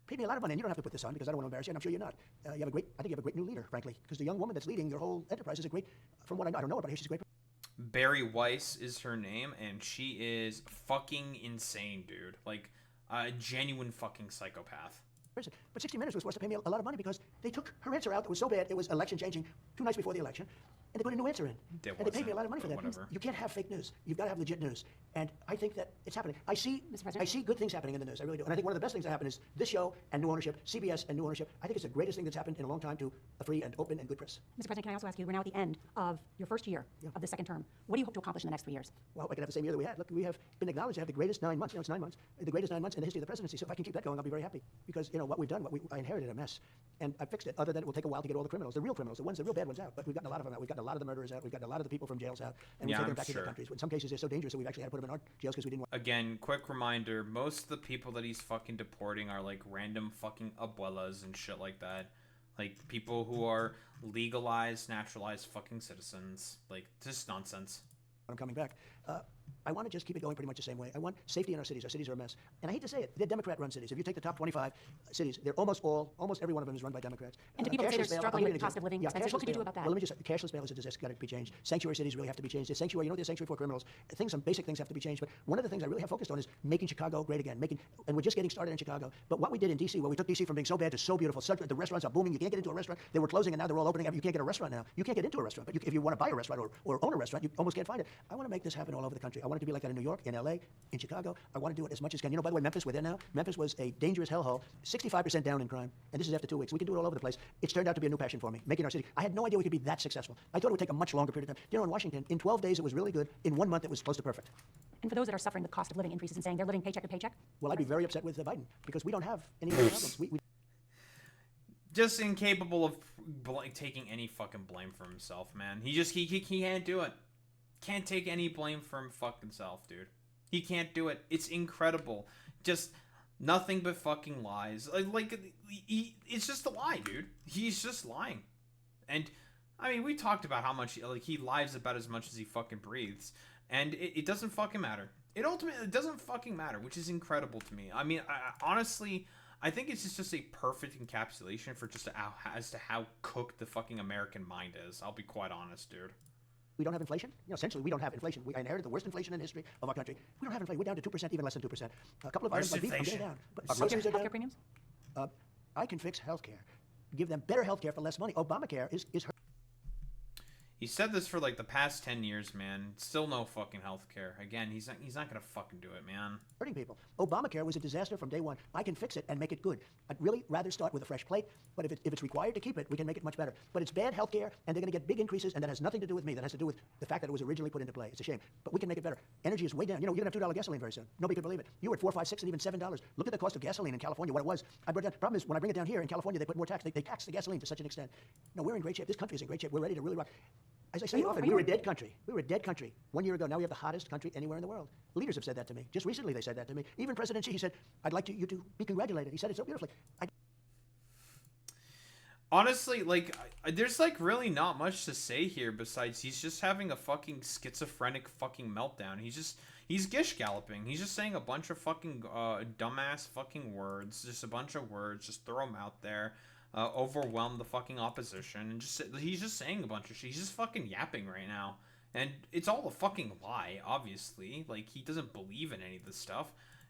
Paid me a lot of money, and you don't have to put this on because I don't want to embarrass you, and I'm sure you're not. I think you have a great new leader, frankly, because the young woman that's leading your whole enterprise is a great, from what I don't know about her, she's a great. Barry Weiss is her name, and she is fucking insane, dude. Like, a genuine fucking psychopath. But 60 Minutes was forced to pay me a lot of money because they took her answer out that was so bad, it was election changing 2 nights before the election. and they put a new answer in. There and they paid me a wasn't, lot of money for but that. whatever. You can't have fake news. You've got to have legit news. And I think that it's happening. I see good things happening in the news. I really do. And I think one of the best things that happened is this show and new ownership, CBS and new ownership. I think it's the greatest thing that's happened in a long time to a free and open and good press. Mr. President, can I also ask you, we're now at the end of your first year of the second term. What do you hope to accomplish in the next 3 years? Well, I can have the same year that we had. Look, we have been acknowledged to have the greatest 9 months. It's 9 months. The greatest 9 months in the history of the presidency. So if I can keep that going, I'll be very happy. Because, what we've done, I inherited a mess. And I fixed it. Other than it will take a while to get all the criminals, the real criminals, the real bad ones out. But we've gotten a lot of them out. We've gotten a lot of the murderers out. We've gotten a lot of the people from jails out. And we've taken them back to their countries. In some cases, they're so dangerous that we've actually had to put them in our jails because we didn't want. Again, quick reminder, most of the people that he's fucking deporting are like random fucking abuelas and shit like that. Like people who are legalized, naturalized fucking citizens. Like, just nonsense. I'm coming back. I want to just keep it going pretty much the same way. I want safety in our cities. Our cities are a mess. And I hate to say it, they're Democrat-run cities. If you take the top 25 cities, they're almost every one of them is run by Democrats. And to people that say they're cashless bail, struggling I'll give with you an cost of example. living Yeah, expenses, what can you do about that? Well, let me just say, cashless bail is a disaster, got to be changed. Sanctuary cities really have to be changed. There's sanctuary, there's sanctuary for criminals. Some basic things have to be changed. But one of the things I really have focused on is making Chicago great again. And we're just getting started in Chicago. But what we did in D.C., where we took D.C. from being so bad to so beautiful, the restaurants are booming. You can't get into a restaurant. They were closing, and now they're all opening up. You can't get a restaurant now. You can't get into a restaurant. But if you want to buy a restaurant or own a restaurant, you almost can't find it. I want to make this happen all over the country. I want it to be like that in New York, in L.A., in Chicago. I want to do it as much as can. By the way, Memphis, we're there now. Memphis was a dangerous hellhole, 65% down in crime, and this is after 2 weeks. We can do it all over the place. It's turned out to be a new passion for me, making our city. I had no idea we could be that successful. I thought it would take a much longer period of time. In Washington, in 12 days it was really good. In 1 month it was close to perfect. And for those that are suffering the cost of living increases and saying they're living paycheck to paycheck? Well, I'd be very upset with Biden because we don't have any other problems. We Just incapable of taking any fucking blame for himself, man. He can't do it. Can't take any blame for him fucking self, dude. He can't do it. It's incredible. Just nothing but fucking lies. It's just a lie, dude. He's just lying. And I mean, we talked about how much he lies about as much as he fucking breathes, and it doesn't fucking matter. It ultimately doesn't fucking matter, which is incredible to me. I mean, honestly, I think it's just a perfect encapsulation for just as to how cooked the fucking American mind is. I'll be quite honest, dude. We don't have inflation. Essentially, we don't have inflation. I inherited the worst inflation in history of our country. We don't have inflation. We're down to 2%, even less than 2%. A couple of items like beef, I'm getting down. But groceries are down. Healthcare premiums? I can fix healthcare. Give them better healthcare for less money. Obamacare is hurt. He said this for like the past 10 years, man. Still no fucking healthcare. Again, he's not gonna fucking do it, man. Hurting people. Obamacare was a disaster from day one. I can fix it and make it good. I'd really rather start with a fresh plate, but if it's required to keep it, we can make it much better. But it's bad healthcare, and they're going to get big increases, and that has nothing to do with me. That has to do with the fact that it was originally put into play. It's a shame, but we can make it better. Energy is way down. You're going to have $2 gasoline very soon. Nobody could believe it. You were at $4, $5, $6, and even $7. Look at the cost of gasoline in California, what it was. I brought it down. The problem is when I bring it down here in California, they put more tax. They tax the gasoline to such an extent. No, we're in great shape. This country is in great shape. We're ready to really rock. As I say often, we were a dead country. We were a dead country 1 year ago. Now we have the hottest country anywhere in the world. Leaders have said that to me. Just recently they said that to me. Even President Xi, he said, I'd like you to be congratulated. He said it so beautifully. Honestly, there's really not much to say here besides he's just having a fucking schizophrenic fucking meltdown. He's gish galloping. He's just saying a bunch of fucking dumbass fucking words. Just a bunch of words. Just throw them out there. Overwhelm the fucking opposition, and he's just saying a bunch of shit. He's just fucking yapping right now, and it's all a fucking lie. Obviously, he doesn't believe in any of this stuff.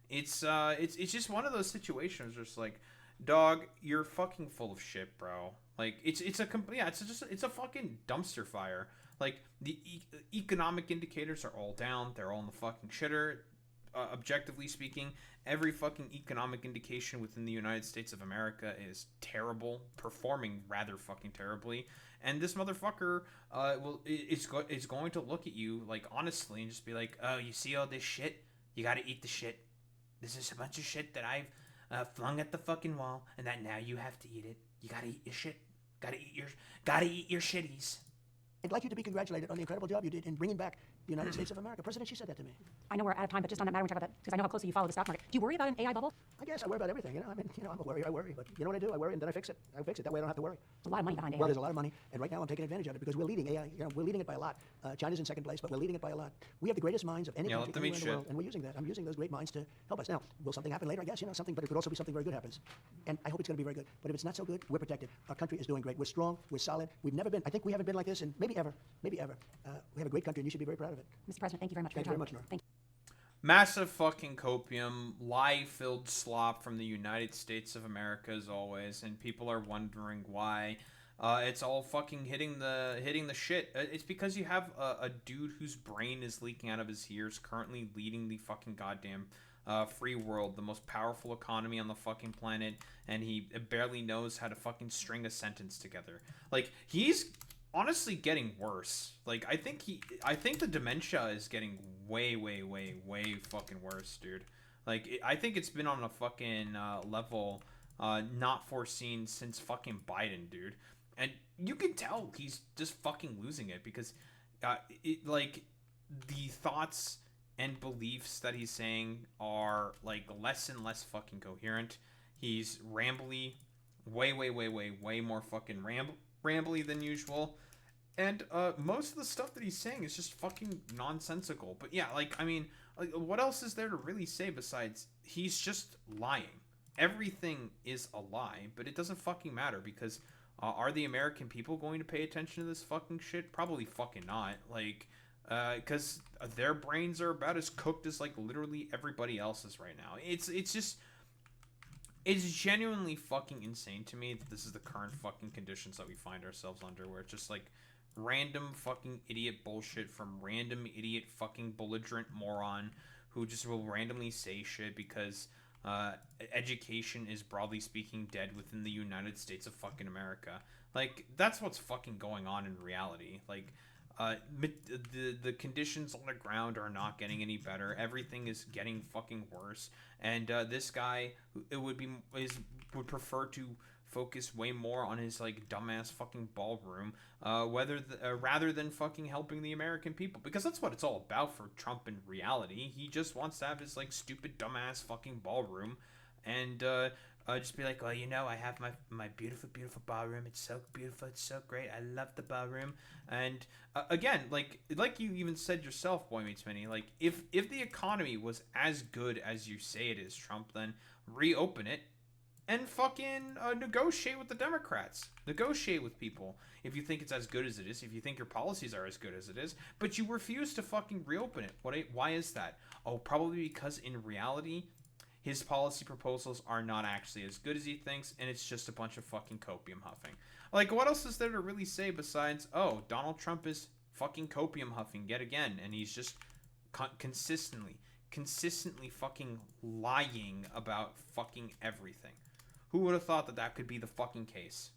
It's just one of those situations where it's like, dog, you're fucking full of shit, bro. It's a fucking dumpster fire. The economic indicators are all down. They're all in the fucking shitter. Objectively speaking, every fucking economic indication within the United States of America is terrible, performing rather fucking terribly, and this motherfucker is going to look at you honestly and just be like, oh, you see all this shit? You gotta eat the shit. This is a bunch of shit that I've flung at the fucking wall, and that now you have to eat it. You gotta eat your shit. Gotta eat your shitties. I'd like you to be congratulated on the incredible job you did in bringing back the United States of America. President Xi said that to me. I know we're out of time, but just on that matter, we talk about that because I know how closely you follow the stock market. Do you worry about an AI bubble? I guess I worry about everything. I'm a worry. I worry, but you know what I do? I worry and then I fix it. That way I don't have to worry. There's a lot of money behind AI. Well, there's a lot of money, and right now I'm taking advantage of it because we're leading AI. We're leading it by a lot. China's in second place, but we're leading it by a lot. We have the greatest minds of any country anywhere in the world, and we're using that. I'm using those great minds to help us. Now, will something happen later? I guess something, but it could also be something very good happens, and I hope it's going to be very good. But if it's not so good, we're protected. Our country is doing great. We're strong. We're solid. We've never been. I think we haven't been like this, and maybe ever. We have a great country, and you should be very proud of it. Mr. President, thank you very much for your time. Thank you very much, Nora. Thank you. Massive fucking copium, lie-filled slop from the United States of America as always, and people are wondering why It's all fucking hitting the shit. It's because you have a dude whose brain is leaking out of his ears, currently leading the fucking goddamn free world, the most powerful economy on the fucking planet, and he barely knows how to fucking string a sentence together. Like, he's honestly getting worse. Like, I think the dementia is getting way fucking worse, dude. Like, I think it's been on a fucking level not foreseen since fucking Biden, dude. And you can tell he's just fucking losing it because, like, the thoughts and beliefs that he's saying are, like, less and less fucking coherent. He's rambly, way more fucking rambly than usual. And most of the stuff that he's saying is just fucking nonsensical. But yeah, like, I mean, like, what else is there to really say besides he's just lying? Everything is a lie, but it doesn't fucking matter because are the American people going to pay attention to this fucking shit? Probably fucking not. Like, because their brains are about as cooked as, like, literally everybody else's right now. It's just, it's genuinely fucking insane to me that this is the current fucking conditions that we find ourselves under, where it's just, like, random fucking idiot bullshit from random idiot fucking belligerent moron who just will randomly say shit because education is, broadly speaking, dead within the United States of fucking America. Like, that's what's fucking going on in reality. Like, the conditions on the ground are not getting any better. Everything is getting fucking worse. And this guy would prefer to focus way more on his, like, dumbass fucking ballroom, rather than fucking helping the American people, because that's what it's all about for Trump in reality. He just wants to have his, like, stupid dumbass fucking ballroom, and just be like, well, you know, I have my beautiful ballroom. It's so beautiful. It's so great. I love the ballroom. And again, like you even said yourself, Boy Meets Mini, like, if the economy was as good as you say it is, Trump, then reopen it and fucking negotiate with the Democrats. Negotiate with people if you think it's as good as it is, if you think your policies are as good as it is, but you refuse to fucking reopen it. Why is that? Oh, probably because in reality, his policy proposals are not actually as good as he thinks, and it's just a bunch of fucking copium huffing. Like, what else is there to really say besides, oh, Donald Trump is fucking copium huffing yet again, and he's just consistently fucking lying about fucking everything. Who would have thought that could be the fucking case?